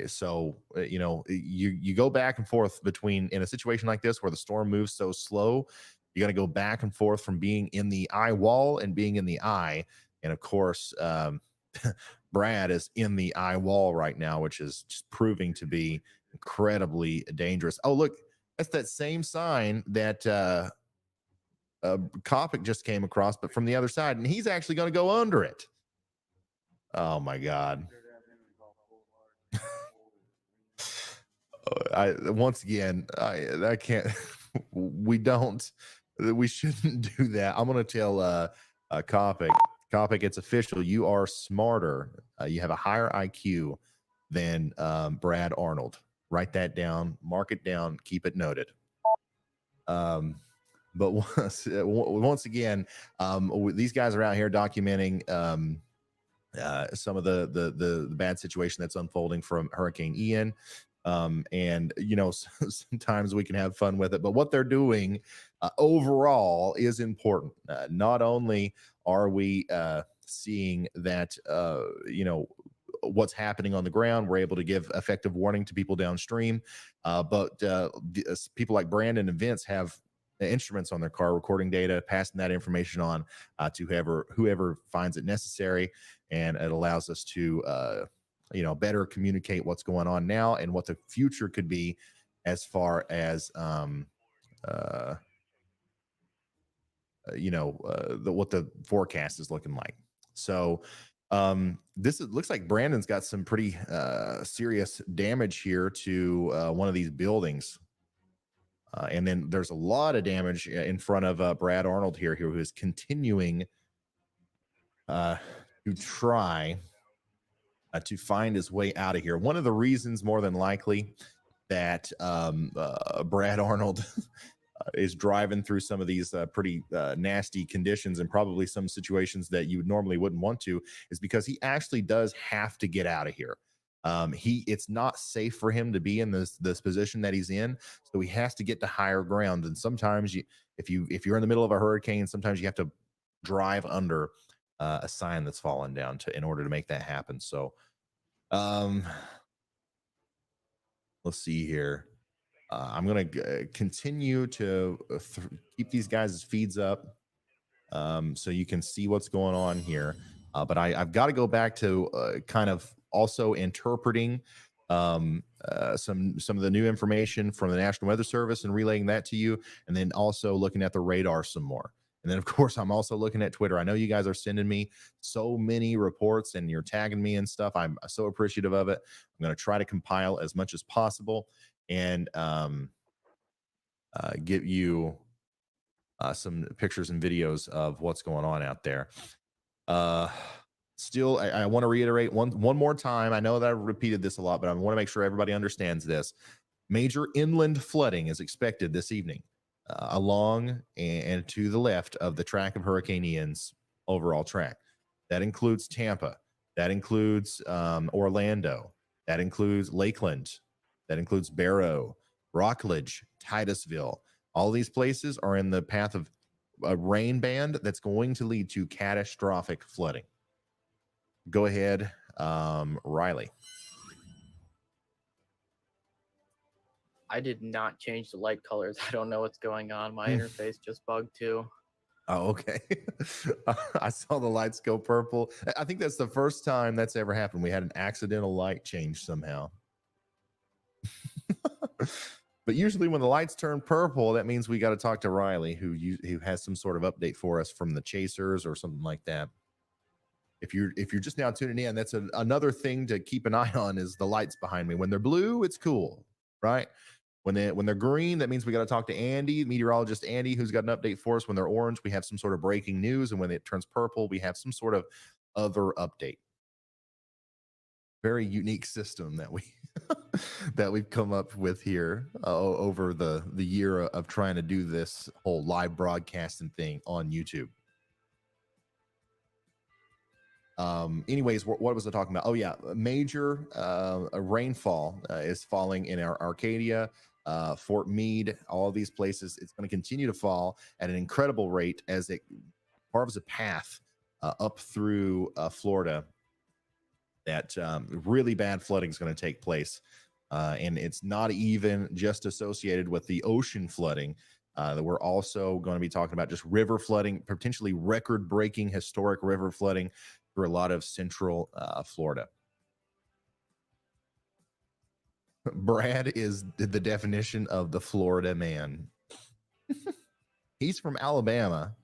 So you go back and forth between, in a situation like this where the storm moves so slow, you got to go back and forth from being in the eye wall and being in the eye. And of course, Brad is in the eye wall right now, which is just proving to be incredibly dangerous. Oh, look, that's that same sign that Kopic just came across, but from the other side, and he's actually going to go under it. Oh my God. Once again, I can't, we shouldn't do that. I'm going to tell Kopic, it's official. You are smarter. You have a higher IQ than Brad Arnold. Write that down, mark it down, keep it noted. But once again, these guys are out here documenting some of the bad situation that's unfolding from Hurricane Ian. And sometimes we can have fun with it, but what they're doing overall is important. Not only are we seeing that what's happening on the ground, we're able to give effective warning to people downstream, but people like Brandon and Vince have instruments on their car recording data, passing that information on to whoever finds it necessary, and it allows us to better communicate what's going on now and what the future could be as far as what the forecast is looking like. So it looks like Brandon's got some pretty serious damage here to one of these buildings. And then there's a lot of damage in front of Brad Arnold here who is continuing to try to find his way out of here. One of the reasons, more than likely, that Brad Arnold is driving through some of these pretty nasty conditions and probably some situations that you normally wouldn't want to is because he actually does have to get out of here. It's not safe for him to be in this position that he's in, so he has to get to higher ground. And sometimes if you're in the middle of a hurricane, sometimes you have to drive under a sign that's fallen down in order to make that happen. So let's see here. I'm going to continue to keep these guys' feeds up so you can see what's going on here. But I've got to go back to kind of also interpreting some of the new information from the National Weather Service and relaying that to you, and then also looking at the radar some more. And then, of course, I'm also looking at Twitter. I know you guys are sending me so many reports and you're tagging me and stuff. I'm so appreciative of it. I'm going to try to compile as much as possible and give you some pictures and videos of what's going on out there. Still, I want to reiterate one more time. I know that I've repeated this a lot, but I want to make sure everybody understands this. Major inland flooding is expected this evening along and to the left of the track of Hurricane Ian's overall track. That includes Tampa. That includes Orlando. That includes Lakeland. That includes Barrow, Rockledge, Titusville. All these places are in the path of a rain band that's going to lead to catastrophic flooding. Go ahead, Riley. I did not change the light colors. I don't know what's going on. My interface just bugged too. Oh, okay. I saw the lights go purple. I think that's the first time that's ever happened. We had an accidental light change somehow. But usually when the lights turn purple, that means we got to talk to Riley, who has some sort of update for us from the Chasers or something like that. If you're just now tuning in, that's another thing to keep an eye on is the lights behind me. When they're blue, it's cool, right? When they're green, that means we got to talk to Andy, meteorologist Andy, who's got an update for us. When they're orange, we have some sort of breaking news, and when it turns purple, we have some sort of other update. Very unique system that we've come up with here over the year of trying to do this whole live broadcasting thing on YouTube. Anyways, what was I talking about? Oh yeah, major rainfall is falling in our Arcadia, Fort Meade, all these places. It's going to continue to fall at an incredible rate as it carves a path up through Florida. That really bad flooding is going to take place. And it's not even just associated with the ocean flooding. That we're also going to be talking about just river flooding, potentially record-breaking historic river flooding through a lot of central Florida. Brad is the definition of the Florida man. He's from Alabama.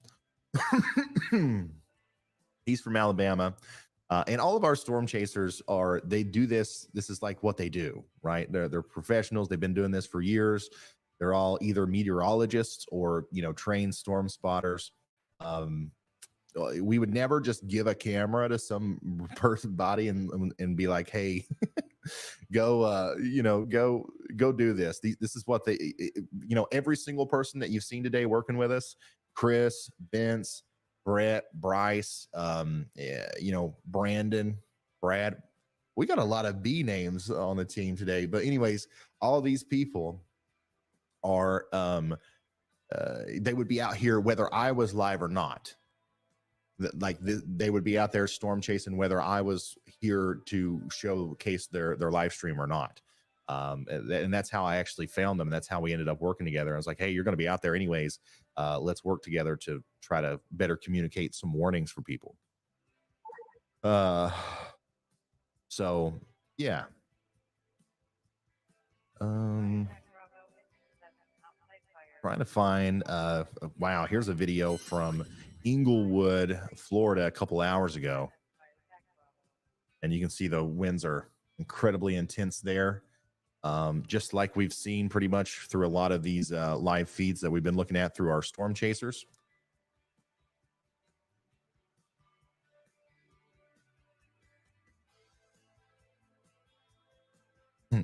He's from Alabama. And all of our storm chasers they do this. This is like what they do, right? They're professionals. They've been doing this for years. They're all either meteorologists or, trained storm spotters. We would never just give a camera to some person's body and be like, hey, go do this. This is what every single person that you've seen today working with us, Chris, Vince, Brett, Bryce, Brandon, Brad. We got a lot of B names on the team today. But anyways, all of these people are, they would be out here whether I was live or not. They would be out there storm chasing whether I was here to showcase their live stream or not. And that's how I actually found them. And that's how we ended up working together. I was like, hey, you're going to be out there anyways. Let's work together to try to better communicate some warnings for people. So yeah. Trying to find, wow, here's a video from Inglewood, Florida, a couple hours ago. And you can see the winds are incredibly intense there. Just like we've seen pretty much through a lot of these live feeds that we've been looking at through our storm chasers.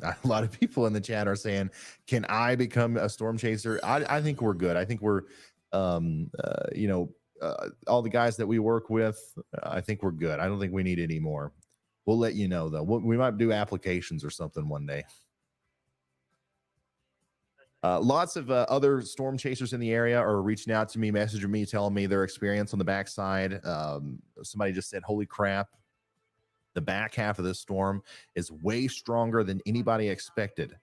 A lot of people in the chat are saying, can I become a storm chaser? I think we're good. I think we're, you know, all the guys that we work with, I think we're good. I don't think we need any more. We'll let you know, though. We might do applications or something one day. Lots of other storm chasers in the area are reaching out to me, messaging me, telling me their experience on the backside. Somebody just said, holy crap, the back half of this storm is way stronger than anybody expected.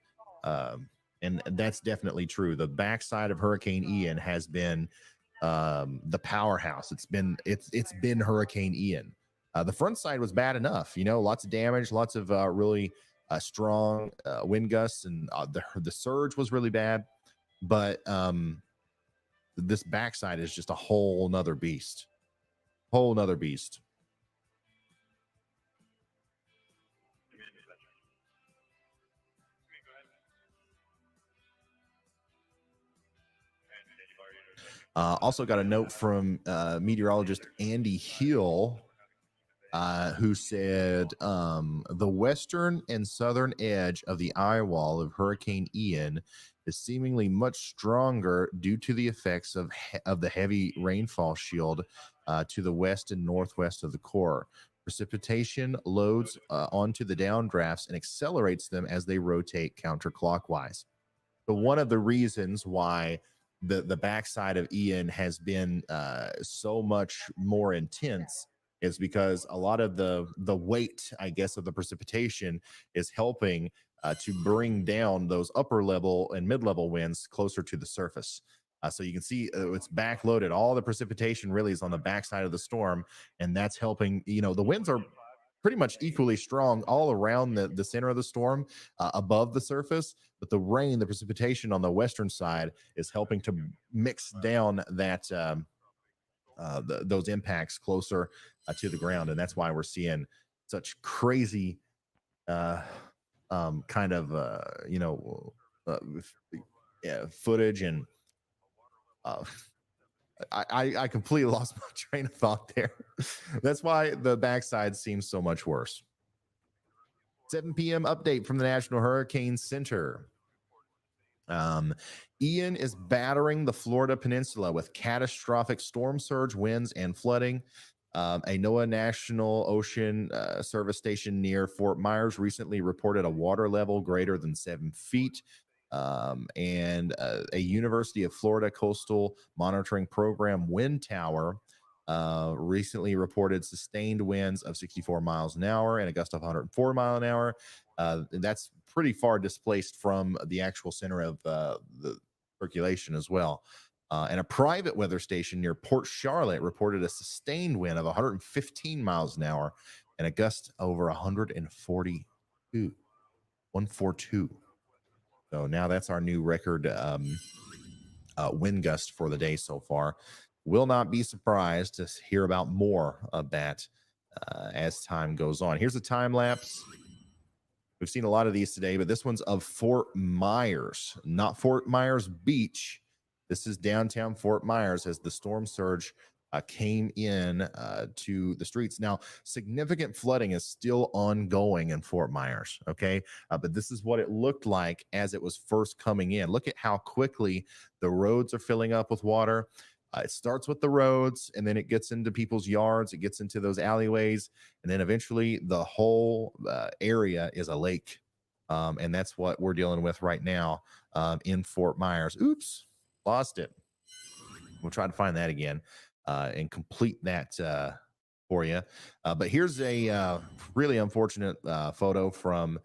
And that's definitely true. The backside of Hurricane Ian has been the powerhouse. It's been Hurricane Ian. The front side was bad enough, you know, lots of damage, lots of really strong wind gusts, and the surge was really bad. But this backside is just a whole nother beast. Whole nother beast. Also got a note from meteorologist Andy Hill, who said the western and southern edge of the eye wall of Hurricane Ian is seemingly much stronger due to the effects of the heavy rainfall shield to the west and northwest of the core. Precipitation loads onto the downdrafts and accelerates them as they rotate counterclockwise. So one of the reasons why the backside of Ian has been so much more intense is because a lot of the weight, I guess, of the precipitation is helping to bring down those upper level and mid-level winds closer to the surface. So you can see it's backloaded. All the precipitation really is on the backside of the storm, and that's helping. You know, the winds are pretty much equally strong all around the center of the storm, above the surface, but the rain, the precipitation on the western side is helping to mix down that those impacts closer to the ground, and that's why we're seeing such crazy kind of you know footage. And I completely lost my train of thought there. That's why the backside seems so much worse. 7 p.m. update from the National Hurricane Center. Ian is battering the Florida Peninsula with catastrophic storm surge, winds, and flooding. A NOAA National Ocean Service station near Fort Myers recently reported a water level greater than 7 feet. And a University of Florida Coastal Monitoring Program wind tower recently reported sustained winds of 64 miles an hour and a gust of 104 mile an hour. And that's pretty far displaced from the actual center of the circulation as well. And a private weather station near Port Charlotte reported a sustained wind of 115 miles an hour and a gust over 142. So now that's our new record wind gust for the day so far. Will not be surprised to hear about more of that as time goes on. Here's a time lapse. We've seen a lot of these today, but this one's of Fort Myers, not Fort Myers Beach. This is downtown Fort Myers as the storm surge came in to the streets. Now, significant flooding is still ongoing in Fort Myers, okay? But this is what it looked like as it was first coming in. Look at how quickly the roads are filling up with water. It starts with the roads, and then it gets into people's yards. It gets into those alleyways, and then eventually the whole area is a lake. And that's what we're dealing with right now in Fort Myers. Oops, lost it. We'll try to find that again and complete that for you. But here's a really unfortunate photo from,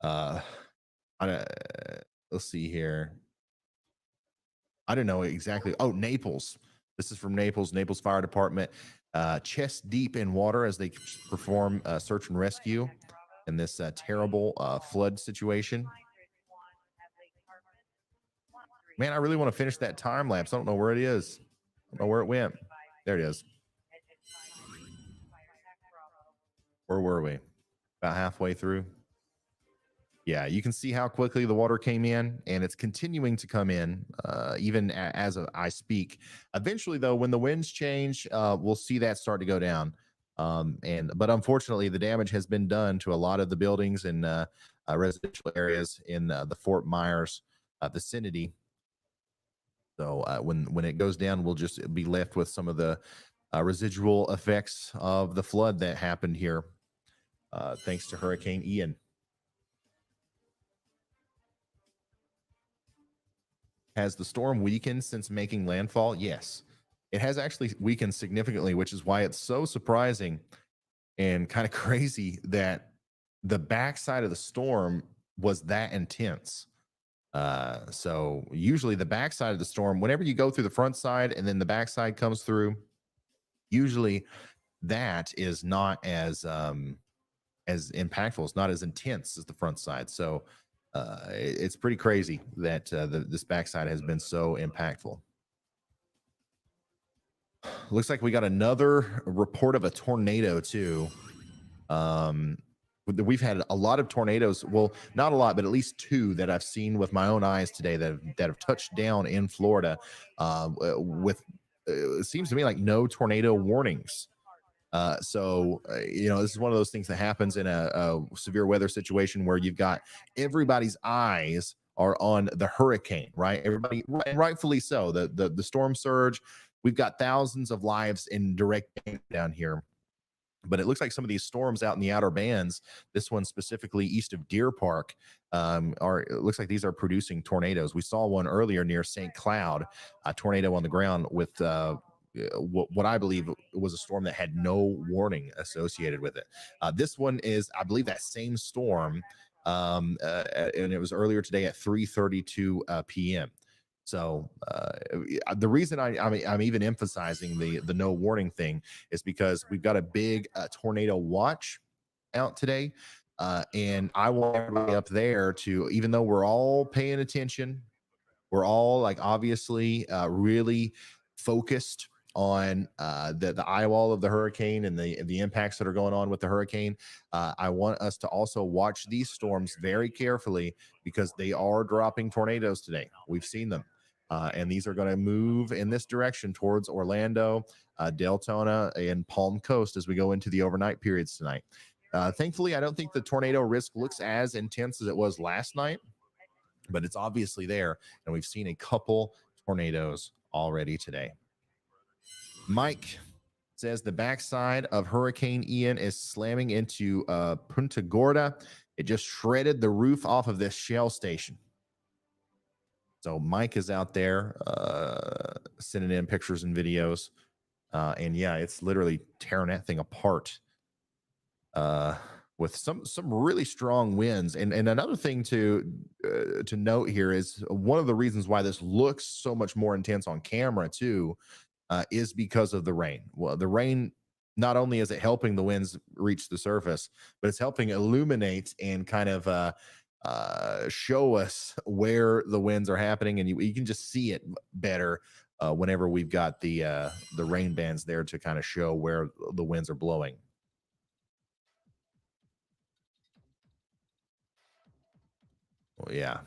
let's see here. I don't know exactly. Oh, Naples. This is from Naples Fire Department. Chest deep in water as they perform search and rescue in this terrible flood situation. Man, I really want to finish that time lapse. I don't know where it is. I don't know where it went. There it is. Where were we? About halfway through. Yeah, you can see how quickly the water came in, and it's continuing to come in even as I speak. Eventually, though, when the winds change, we'll see that start to go down. But unfortunately, the damage has been done to a lot of the buildings and residential areas in the Fort Myers vicinity. So when it goes down, we'll just be left with some of the residual effects of the flood that happened here, thanks to Hurricane Ian. Has the storm weakened since making landfall? Yes, it has actually weakened significantly, which is why it's so surprising and kind of crazy that the backside of the storm was that intense. So usually the backside of the storm, whenever you go through the front side and then the backside comes through, usually that is not as impactful. It's not as intense as the front side. So it's pretty crazy that this backside has been so impactful. Looks like we got another report of a tornado too. We've had a lot of tornadoes. Well, not a lot, but at least two that I've seen with my own eyes today that have touched down in Florida. With it seems to me like no tornado warnings. So this is one of those things that happens in a severe weather situation where you've got everybody's eyes are on the hurricane, right? Everybody, rightfully so. The storm surge. We've got thousands of lives in direct danger down here. But it looks like some of these storms out in the outer bands, this one specifically east of Deer Park, it looks like these are producing tornadoes. We saw one earlier near St. Cloud, a tornado on the ground with what I believe was a storm that had no warning associated with it. This one is, I believe, that same storm, and it was earlier today at 3:32 p.m. So the reason I'm even emphasizing the no warning thing is because we've got a big tornado watch out today, and I want everybody up there to, even though we're all paying attention, we're all like obviously really focused on the eye wall of the hurricane and the impacts that are going on with the hurricane. I want us to also watch these storms very carefully because they are dropping tornadoes today. We've seen them. And these are going to move in this direction towards Orlando, Deltona, and Palm Coast as we go into the overnight periods tonight. Thankfully, I don't think the tornado risk looks as intense as it was last night, but it's obviously there. And we've seen a couple tornadoes already today. Mike says the backside of Hurricane Ian is slamming into Punta Gorda. It just shredded the roof off of this Shell station. So Mike is out there sending in pictures and videos. And yeah, it's literally tearing that thing apart with some really strong winds. And another thing to note here is one of the reasons why this looks so much more intense on camera too is because of the rain. Well, the rain, not only is it helping the winds reach the surface, but it's helping illuminate and kind of show us where the winds are happening, and you can just see it better whenever we've got the rain bands there to kind of show where the winds are blowing. Well, yeah.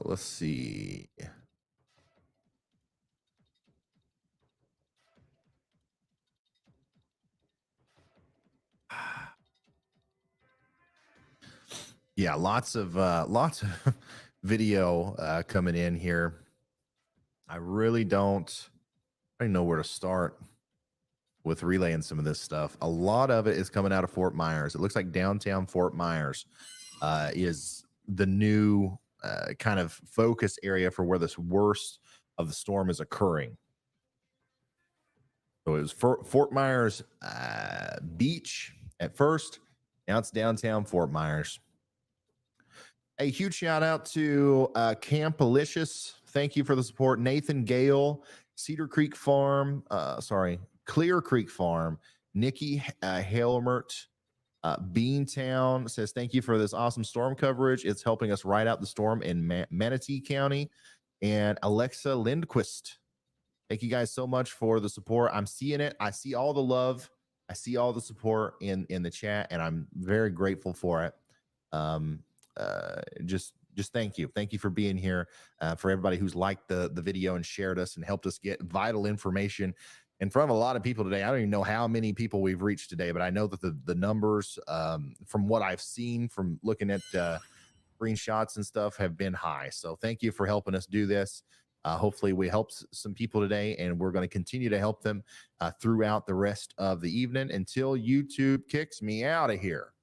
Let's see. Yeah, lots of video coming in here. I really don't know where to start with relaying some of this stuff. A lot of it is coming out of Fort Myers. It looks like downtown Fort Myers is the new kind of focus area for where this worst of the storm is occurring. So it was Fort Myers Beach at first. Now it's downtown Fort Myers. A huge shout out to Camp Alicious. Thank you for the support. Nathan Gale, Clear Creek Farm, Nikki Helmert, Beantown says, thank you for this awesome storm coverage. It's helping us ride out the storm in Manatee County. And Alexa Lindquist, thank you guys so much for the support. I'm seeing it. I see all the love. I see all the support in the chat, and I'm very grateful for it. Just thank you. Thank you for being here. For everybody who's liked the video and shared us and helped us get vital information in front of a lot of people today. I don't even know how many people we've reached today, but I know that the numbers, from what I've seen from looking at screenshots and stuff, have been high. So thank you for helping us do this. Hopefully we helped some people today, and we're going to continue to help them throughout the rest of the evening until YouTube kicks me out of here,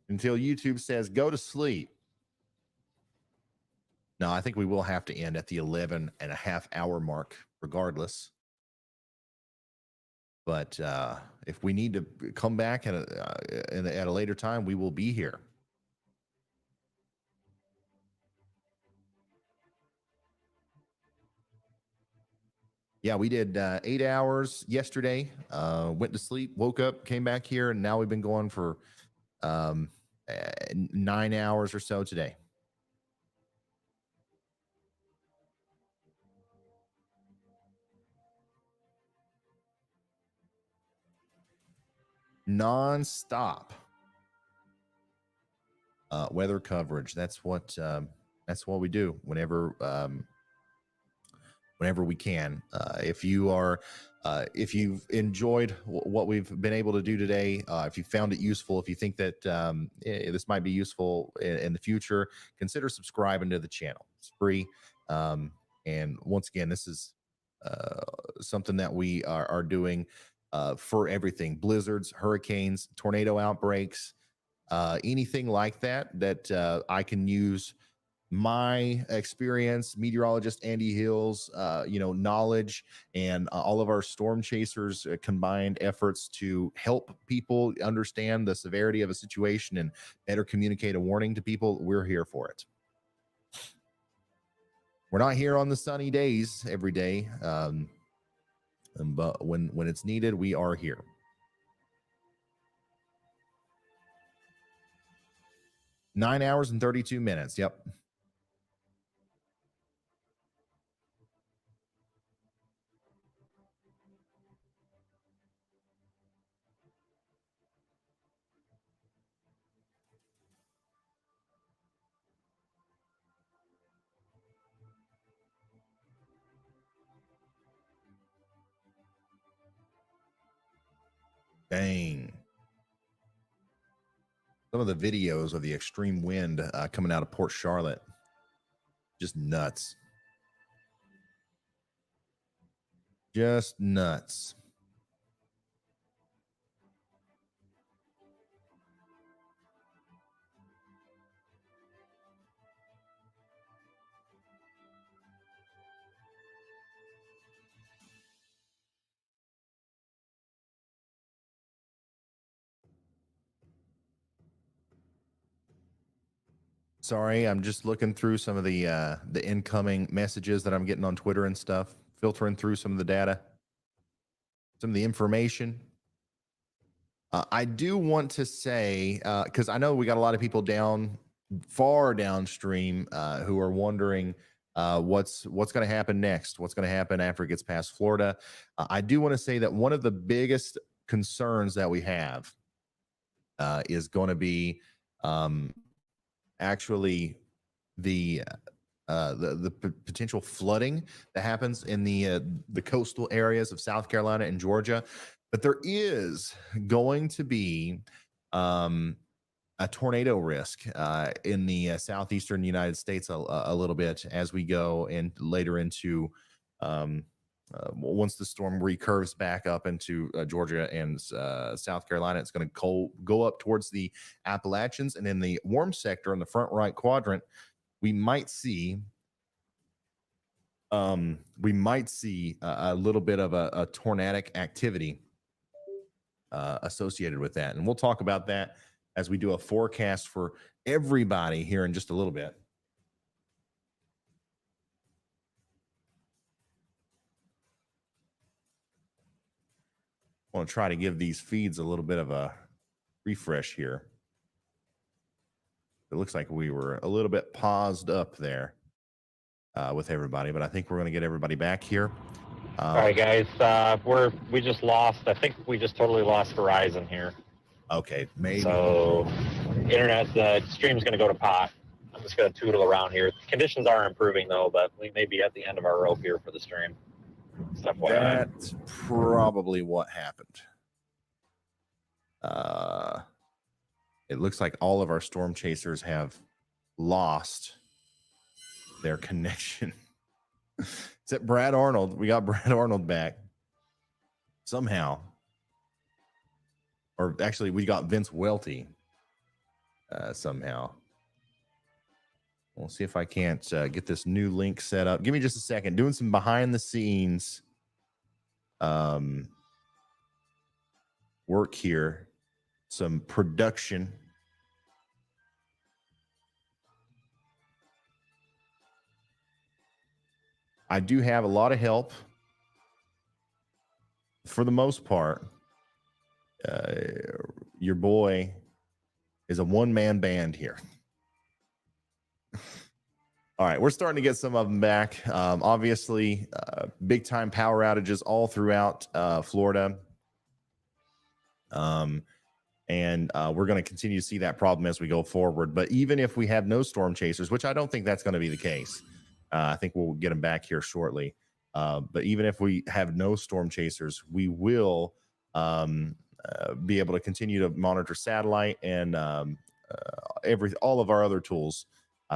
until YouTube says go to sleep. No, I think we will have to end at the 11.5 hour mark regardless. But if we need to come back at a later time, we will be here. Yeah, we did 8 hours yesterday, went to sleep, woke up, came back here, and now we've been going for 9 hours or so today. Non-stop weather coverage. That's what we do whenever we can. If you've enjoyed what we've been able to do today, if you found it useful, if you think that this might be useful in the future, consider subscribing to the channel. It's free. And once again, this is something that we are doing for everything: blizzards, hurricanes, tornado outbreaks, anything like that I can use my experience, meteorologist Andy Hill's knowledge, and all of our storm chasers combined efforts to help people understand the severity of a situation and better communicate a warning to people. We're here for it. We're not here on the sunny days every day, but when it's needed, we are here. Nine hours and 32 minutes. Yep. Dang. Some of the videos of the extreme wind coming out of Port Charlotte, just nuts. Just nuts. Sorry, I'm just looking through some of the incoming messages that I'm getting on Twitter and stuff, filtering through some of the data, some of the information. I do want to say, because I know we got a lot of people far downstream who are wondering what's going to happen next, what's going to happen after it gets past Florida. I do want to say that one of the biggest concerns that we have is going to be actually the potential flooding that happens in the coastal areas of South Carolina and Georgia. But there is going to be a tornado risk in the southeastern United States a little bit as we go in later into once the storm recurves back up into Georgia and South Carolina. It's going to go up towards the Appalachians, and in the warm sector in the front right quadrant, we might see a little bit of a tornadic activity associated with that, and we'll talk about that as we do a forecast for everybody here in just a little bit. I want to try to give these feeds a little bit of a refresh here. It looks like we were a little bit paused up there with everybody, but I think we're going to get everybody back here. All right, guys, we just lost. I think we just totally lost Verizon here. Okay, maybe. So, internet, the stream's going to go to pot. I'm just going to tootle around here. Conditions are improving though, but we may be at the end of our rope here for the stream. Stuff like That's probably what happened. It looks like all of our storm chasers have lost their connection. Except Brad Arnold. We got Brad Arnold back somehow. Or actually, we got Vince Welty somehow. We'll see if I can't get this new link set up. Give me just a second. Doing some behind the scenes work here. Some production. I do have a lot of help. For the most part, your boy is a one-man band here. All right, we're starting to get some of them back. Obviously, big-time power outages all throughout Florida. And we're going to continue to see that problem as we go forward. But even if we have no storm chasers, which I don't think that's going to be the case, I think we'll get them back here shortly. But even if we have no storm chasers, we will be able to continue to monitor satellite and all of our other tools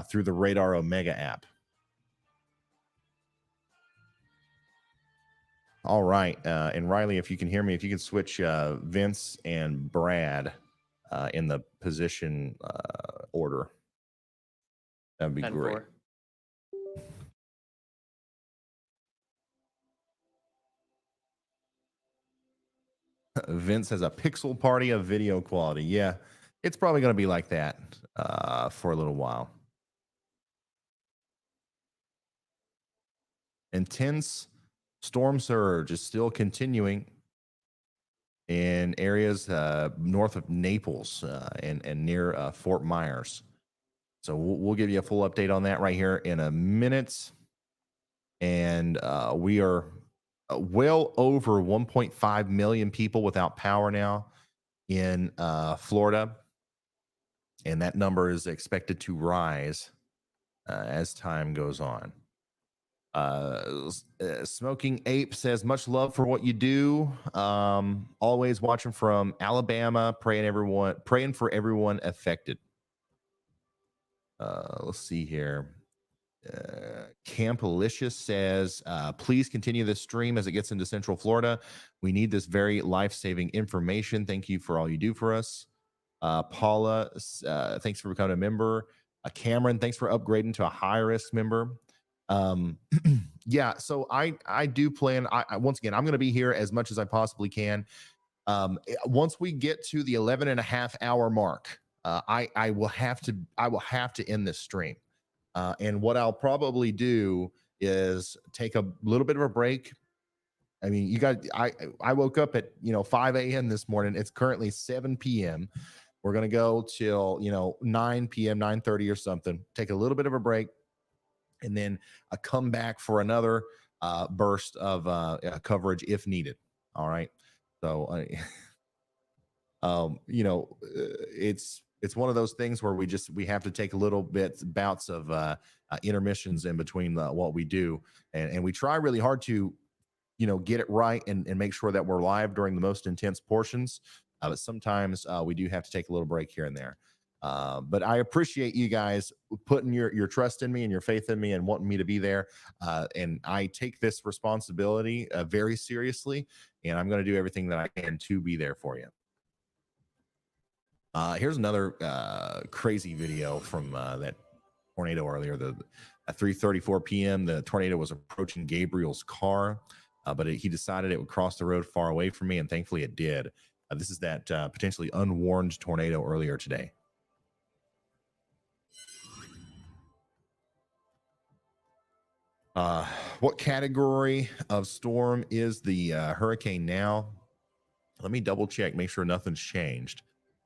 through the Radar Omega app. All right. And Riley, if you can hear me, if you can switch Vince and Brad in the position order, that'd be great. 10-4. Vince has a pixel party of video quality. Yeah, it's probably going to be like that for a little while. Intense storm surge is still continuing in areas north of Naples and near Fort Myers. So we'll give you a full update on that right here in a minute. And we are well over 1.5 million people without power now in Florida. And that number is expected to rise as time goes on. Smoking Ape says, much love for what you do. Always watching from Alabama, praying for everyone affected. Let's see here. Campalicious says, please continue this stream as it gets into Central Florida. We need this very life-saving information. Thank you for all you do for us. Paula, thanks for becoming a member. Cameron, thanks for upgrading to a high-risk member. Yeah, so I do plan. Once again, I'm going to be here as much as I possibly can. Once we get to the 11.5-hour mark, I will have to end this stream. And what I'll probably do is take a little bit of a break. I mean, I woke up at 5 a.m. this morning. It's currently 7 p.m. We're gonna go till 9 p.m., 9:30 or something. Take a little bit of a break, and then come back for another burst of coverage if needed. All right. So, it's one of those things where we have to take a little bouts of intermissions in between what we do, and we try really hard to get it right and make sure that we're live during the most intense portions, but sometimes we do have to take a little break here and there. But I appreciate you guys putting your trust in me and your faith in me and wanting me to be there, and I take this responsibility very seriously, and I'm going to do everything that I can to be there for you. Here's another crazy video from that tornado earlier. At 3:34 p.m., the tornado was approaching Gabriel's car, but he decided it would cross the road far away from me, and thankfully it did. This is that potentially unwarned tornado earlier today. What category of storm is the hurricane now? Let me double check, make sure nothing's changed.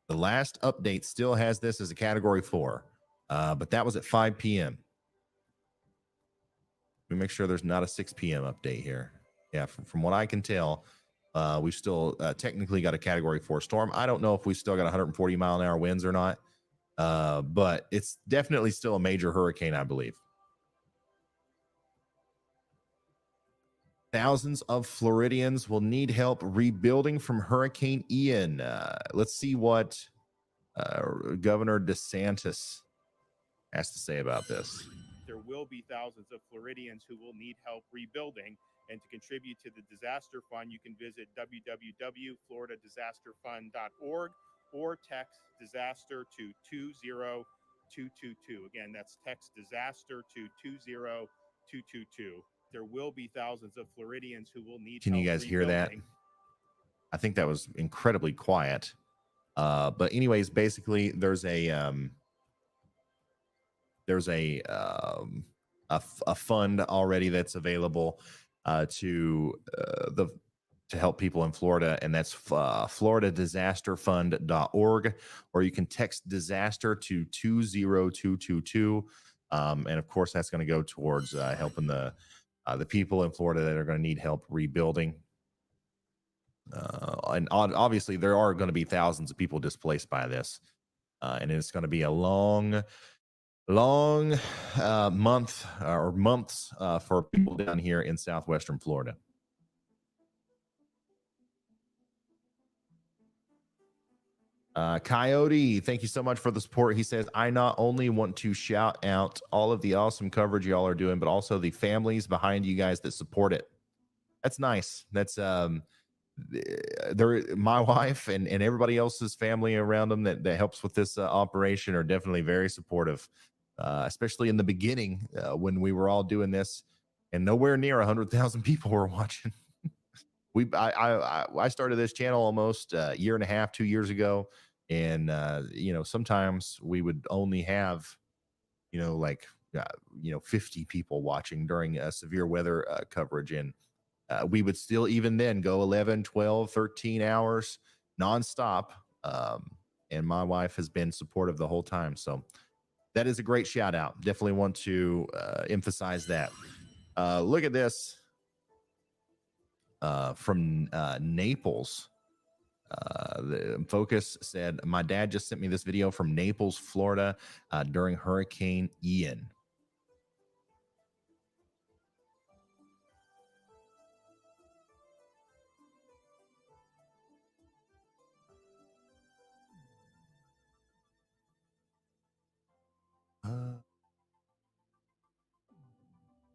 The last update still has this as a category 4, but that was at 5 p.m. Let me make sure there's not a 6 p.m. update here. Yeah, from what I can tell, we've still technically got a category 4 storm. I don't know if we still got 140 mile an hour winds or not, but it's definitely still a major hurricane, I believe. Thousands of Floridians will need help rebuilding from Hurricane Ian. Let's see what Governor DeSantis has to say about this. There will be thousands of Floridians who will need help rebuilding. And to contribute to the disaster fund, you can visit www.floridadisasterfund.org or text disaster to 20222. Again, that's text disaster to 20222. There will be thousands of Floridians who will need Can help you guys hear that? rebuilding. I think that was incredibly quiet. But anyways, basically there's a fund already that's available to help people in Florida, and that's floridadisasterfund.org, or you can text disaster to 20222. And of course, that's going to go towards helping the people in Florida that are going to need help rebuilding. And obviously, there are going to be thousands of people displaced by this, and it's going to be a long months for people down here in southwestern Florida. Coyote, thank you so much for the support. He says, I not only want to shout out all of the awesome coverage y'all are doing, but also the families behind you guys that support it. That's nice. That's my wife and everybody else's family around them that helps with this operation are definitely very supportive, especially in the beginning when we were all doing this and nowhere near 100,000 people were watching. I started this channel almost a year and a half, 2 years ago. And, sometimes we would only have, 50 people watching during severe weather coverage. And we would still even then go 11, 12, 13 hours nonstop. And my wife has been supportive the whole time. So that is a great shout out. Definitely want to emphasize that. Look at this. From Naples. The Focus said, my dad just sent me this video from Naples, Florida during Hurricane Ian.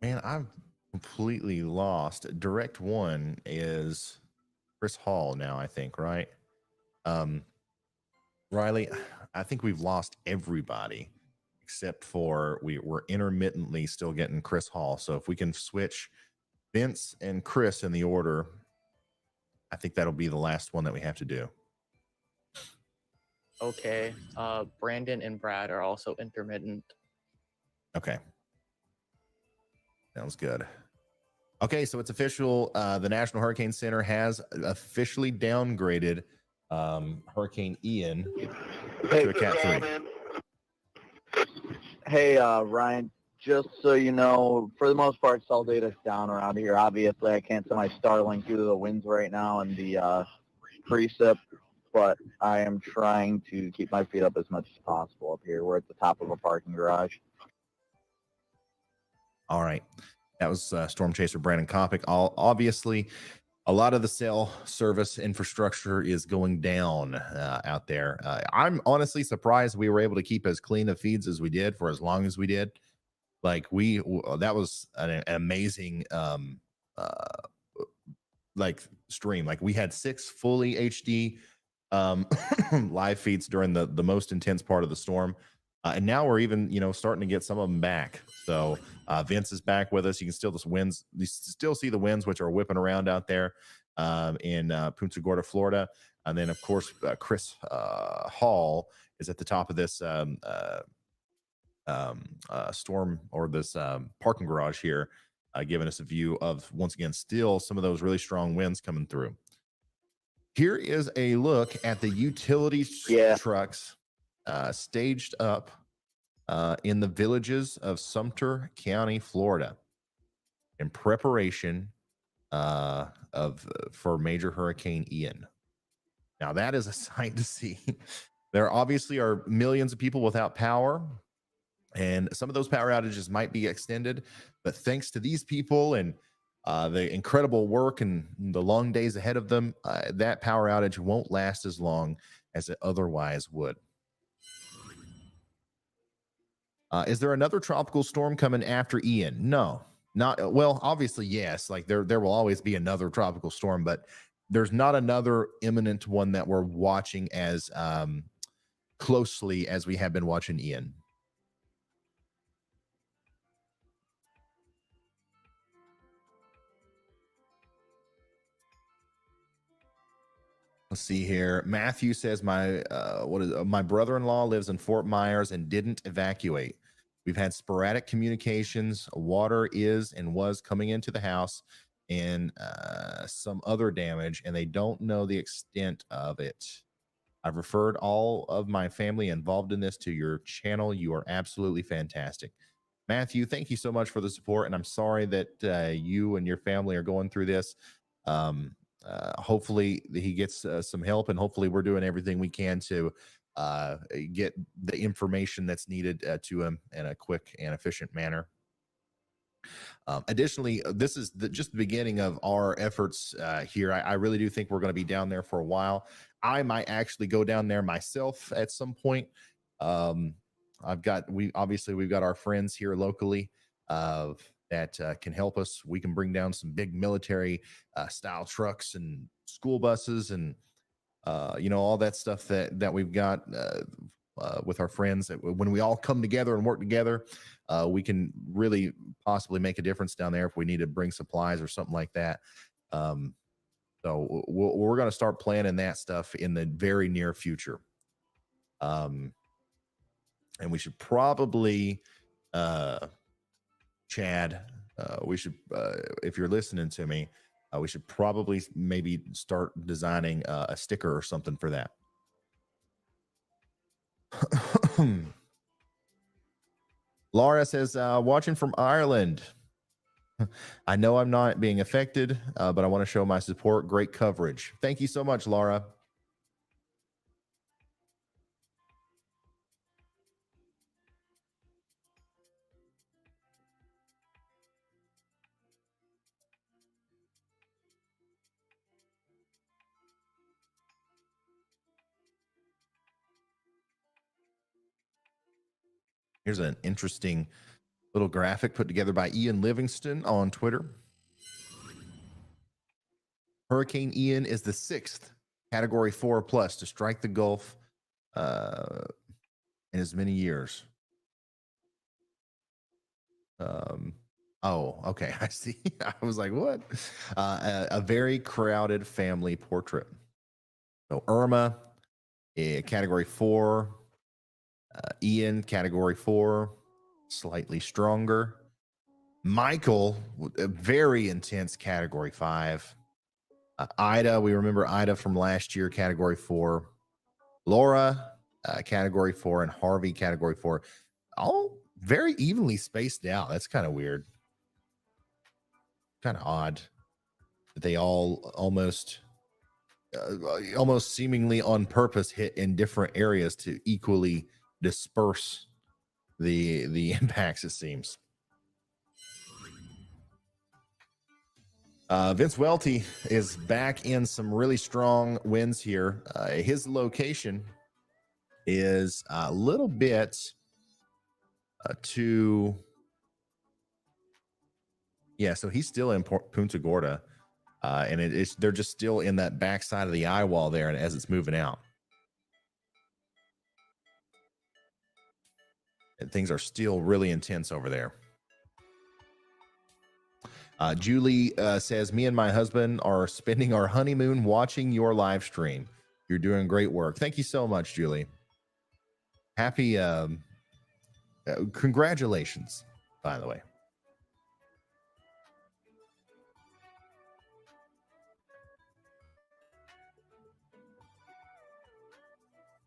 Man, I've completely lost. Direct one is Chris Hall now, I think, right? Riley, I think we've lost everybody except for we're intermittently still getting Chris Hall. So if we can switch Vince and Chris in the order, I think that'll be the last one that we have to do. Okay. Brandon and Brad are also intermittent. Okay. Sounds good. Okay, so it's official. The National Hurricane Center has officially downgraded Hurricane Ian to a Cat 3. Hey, Ryan, just so you know, for the most part, cell data's down around here. Obviously, I can't send my Starlink due to the winds right now and the precip, but I am trying to keep my feet up as much as possible up here. We're at the top of a parking garage. All right. That was Storm Chaser Brandon Kopic. Obviously, a lot of the cell service infrastructure is going down out there. I'm honestly surprised we were able to keep as clean of feeds as we did for as long as we did. Like that was an amazing stream. Like we had 6 fully HD live feeds during the most intense part of the storm. And now we're even, starting to get some of them back. So Vince is back with us. You can still see the winds, which are whipping around out there in Punta Gorda, Florida. And then, of course, Chris Hall is at the top of this storm or this parking garage here, giving us a view of, once again, still some of those really strong winds coming through. Here is a look at the utility trucks staged up in the villages of Sumter County, Florida, in preparation for Major Hurricane Ian. Now that is a sight to see. There obviously are millions of people without power, and some of those power outages might be extended. But thanks to these people and the incredible work and the long days ahead of them, that power outage won't last as long as it otherwise would. Is there another tropical storm coming after Ian? No, not well. Obviously, yes. Like there will always be another tropical storm, but there's not another imminent one that we're watching as closely as we have been watching Ian. Let's see here. Matthew says my my brother-in-law lives in Fort Myers and didn't evacuate. We've had sporadic communications. Water is and was coming into the house, and some other damage, and they don't know the extent of it. I've referred all of my family involved in this to your channel. You are absolutely fantastic. Matthew, thank you so much for the support, and I'm sorry that you and your family are going through this. Hopefully he gets some help, and hopefully we're doing everything we can to get the information that's needed to him in a quick and efficient manner. Additionally, this is just the beginning of our efforts here. I really do think we're going to be down there for a while. I might actually go down there myself at some point. We've got our friends here locally that can help us. We can bring down some big military style trucks and school buses and all that stuff that we've got with our friends. When we all come together and work together, we can really possibly make a difference down there if we need to bring supplies or something like that. So we're going to start planning that stuff in the very near future. And we should probably, Chad, we should, if you're listening to me, we should probably maybe start designing a sticker or something for that. Laura says, watching from Ireland. I know I'm not being affected, but I want to show my support. Great coverage. Thank you so much, Laura. Here's an interesting little graphic put together by Ian Livingston on Twitter. Hurricane Ian is the 6th Category 4 plus to strike the Gulf in as many years. Oh, okay. I see. I was like, what? A very crowded family portrait. So Irma, Category 4. Ian, Category 4, slightly stronger. Michael, a very intense Category 5. Ida, we remember Ida from last year, Category 4. Laura, Category 4, and Harvey, Category 4. All very evenly spaced out. That's kind of weird. Kind of odd that they all almost seemingly on purpose hit in different areas to equally disperse the impacts, it seems. Vince Welty is back in some really strong winds here. His location is a little bit so he's still in Punta Gorda, and they're just still in that backside of the eye wall there, and as it's moving out. And things are still really intense over there. Julie says, me and my husband are spending our honeymoon watching your live stream. You're doing great work. Thank you so much, Julie. Happy, congratulations, by the way.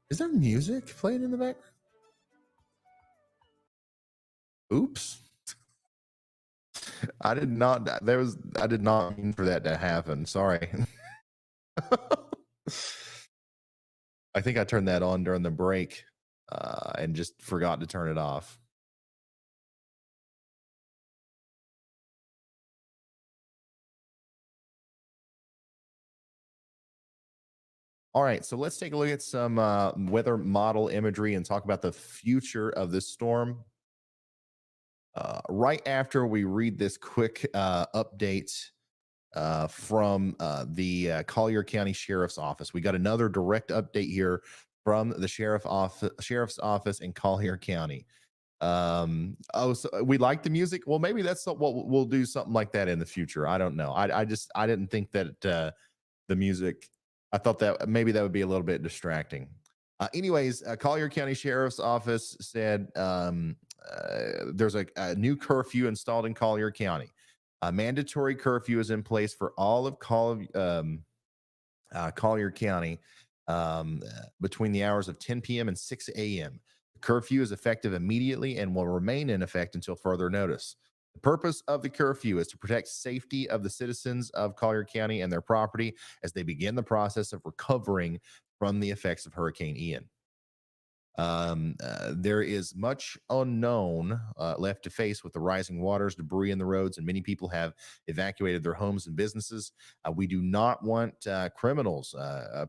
Is there music playing in the background? Oops. I did not mean for that to happen. Sorry. I think I turned that on during the break and just forgot to turn it off. All right, so let's take a look at some weather model imagery and talk about the future of this storm. Right after we read this quick update from the Collier County Sheriff's Office, we got another direct update here from the Sheriff's Office in Collier County. Oh, so we like the music. Well, maybe that's what we'll do, something like that in the future. I don't know. I didn't think that the music, I thought that maybe that would be a little bit distracting. Anyways, Collier County Sheriff's Office said there's a new curfew installed in Collier County. A mandatory curfew is in place for all of Collier County between the hours of 10 p.m. and 6 a.m. The curfew is effective immediately and will remain in effect until further notice. The purpose of the curfew is to protect safety of the citizens of Collier County and their property as they begin the process of recovering from the effects of Hurricane Ian. There is much unknown left to face with the rising waters, debris in the roads, and many people have evacuated their homes and businesses. We do not want criminals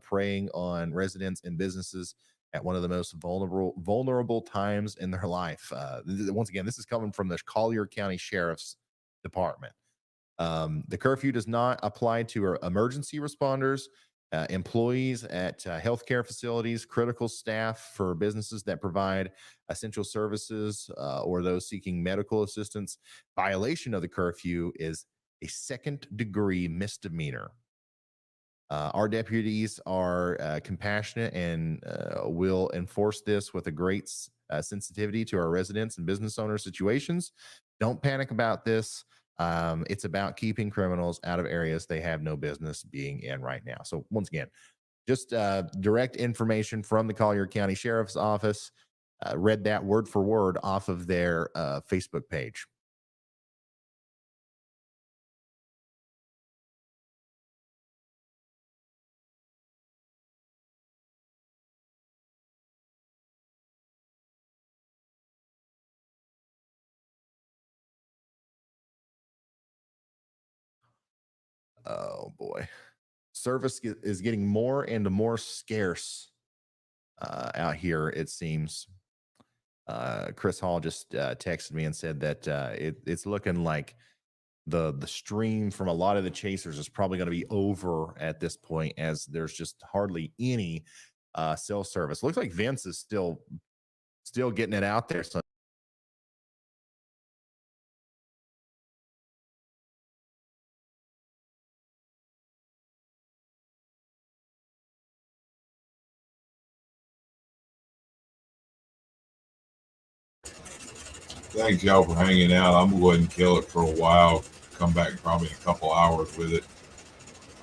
preying on residents and businesses at one of the most vulnerable times in their life. Once again, this is coming from the Collier County Sheriff's Department. The curfew does not apply to emergency responders, employees at healthcare facilities, critical staff for businesses that provide essential services, or those seeking medical assistance. Violation of the curfew is a second-degree misdemeanor. Our deputies are compassionate and will enforce this with a great sensitivity to our residents and business owner situations. Don't panic about this. It's about keeping criminals out of areas they have no business being in right now. So once again, just direct information from the Collier County Sheriff's Office. Read that word for word off of their Facebook page. Oh boy, service is getting more and more scarce out here, it seems. Chris Hall just texted me and said that it's looking like the stream from a lot of the chasers is probably going to be over at this point, as there's just hardly any cell service. Looks like Vince is still getting it out there. So thanks, y'all, for hanging out. I'm going to go ahead and kill it for a while. Come back probably in a couple hours with it.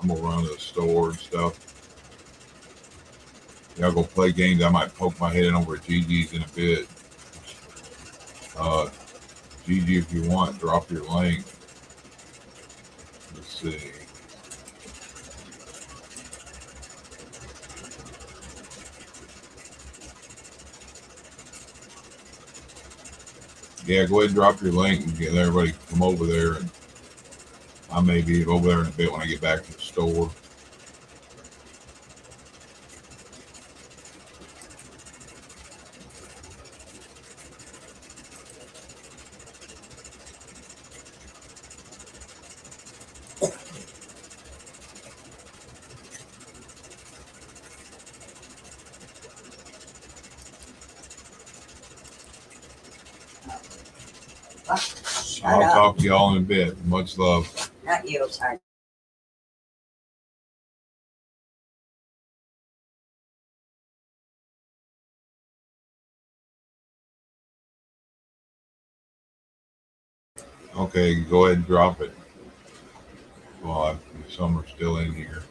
I'm going to run to the store and stuff. Y'all go play games. I might poke my head in over at Gigi's in a bit. Gigi, if you want, drop your link. Let's see. Yeah, go ahead and drop your link and get everybody come over there. And I may be over there in a bit when I get back to the store. I'll talk to y'all in a bit. Much love. Not you, sorry. Okay, go ahead and drop it. Well, some are still in here.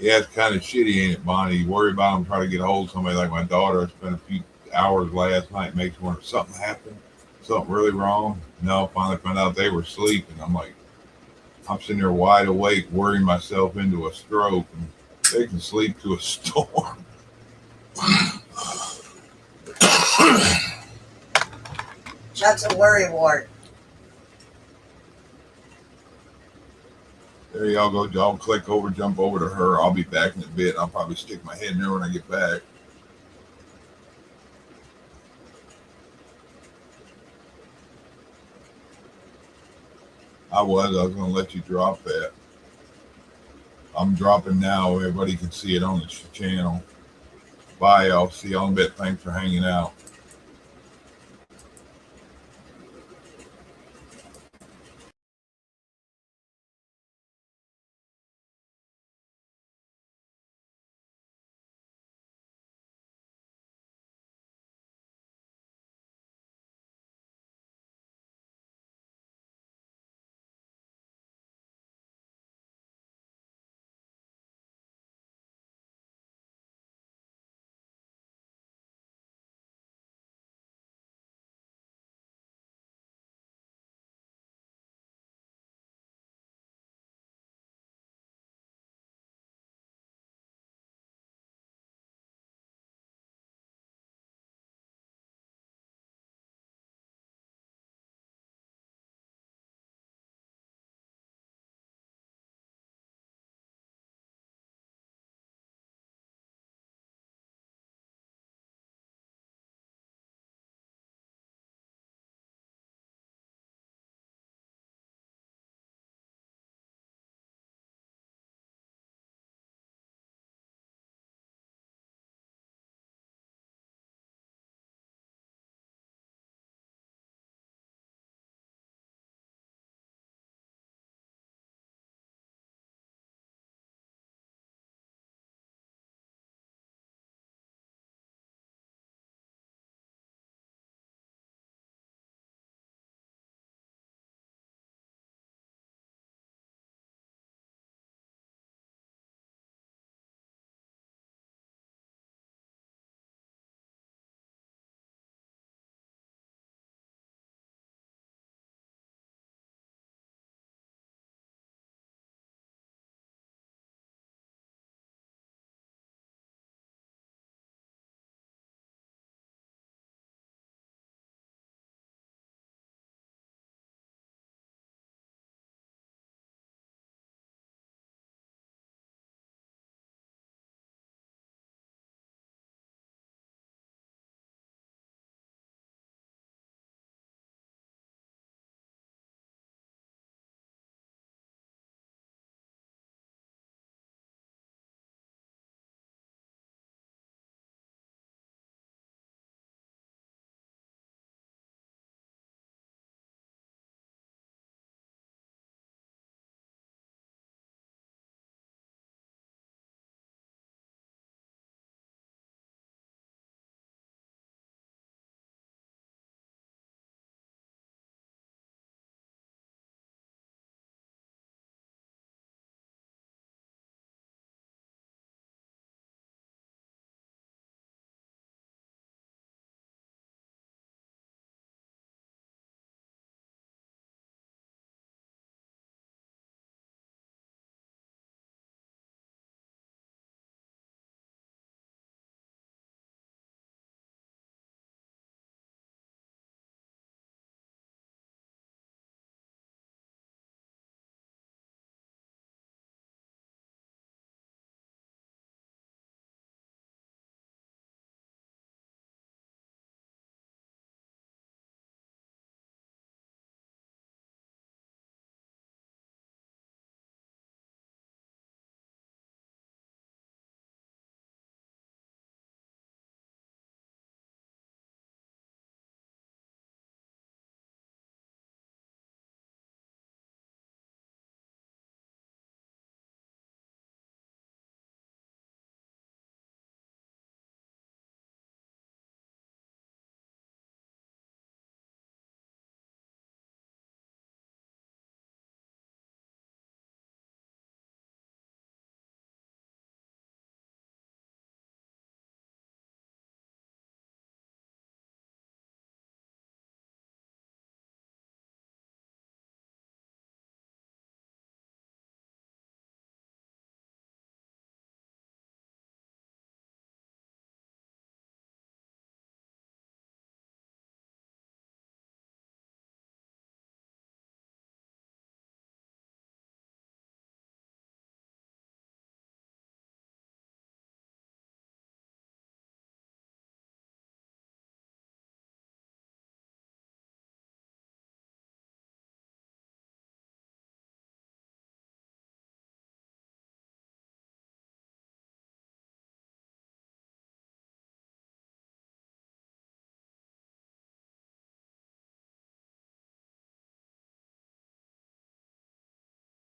Yeah, it's kind of shitty, ain't it, Bonnie? You worry about them trying to get a hold of somebody like my daughter. I spent a few hours last night making sure something happened, something really wrong. No, finally found out they were sleeping. I'm I'm sitting there wide awake, worrying myself into a stroke, and they can sleep to a storm. That's a worry wart. There y'all go. Y'all click over, jump over to her. I'll be back in a bit. I'll probably stick my head in there when I get back. I was going to let you drop that. I'm dropping now. Everybody can see it on the channel. Bye, y'all. See y'all in a bit. Thanks for hanging out.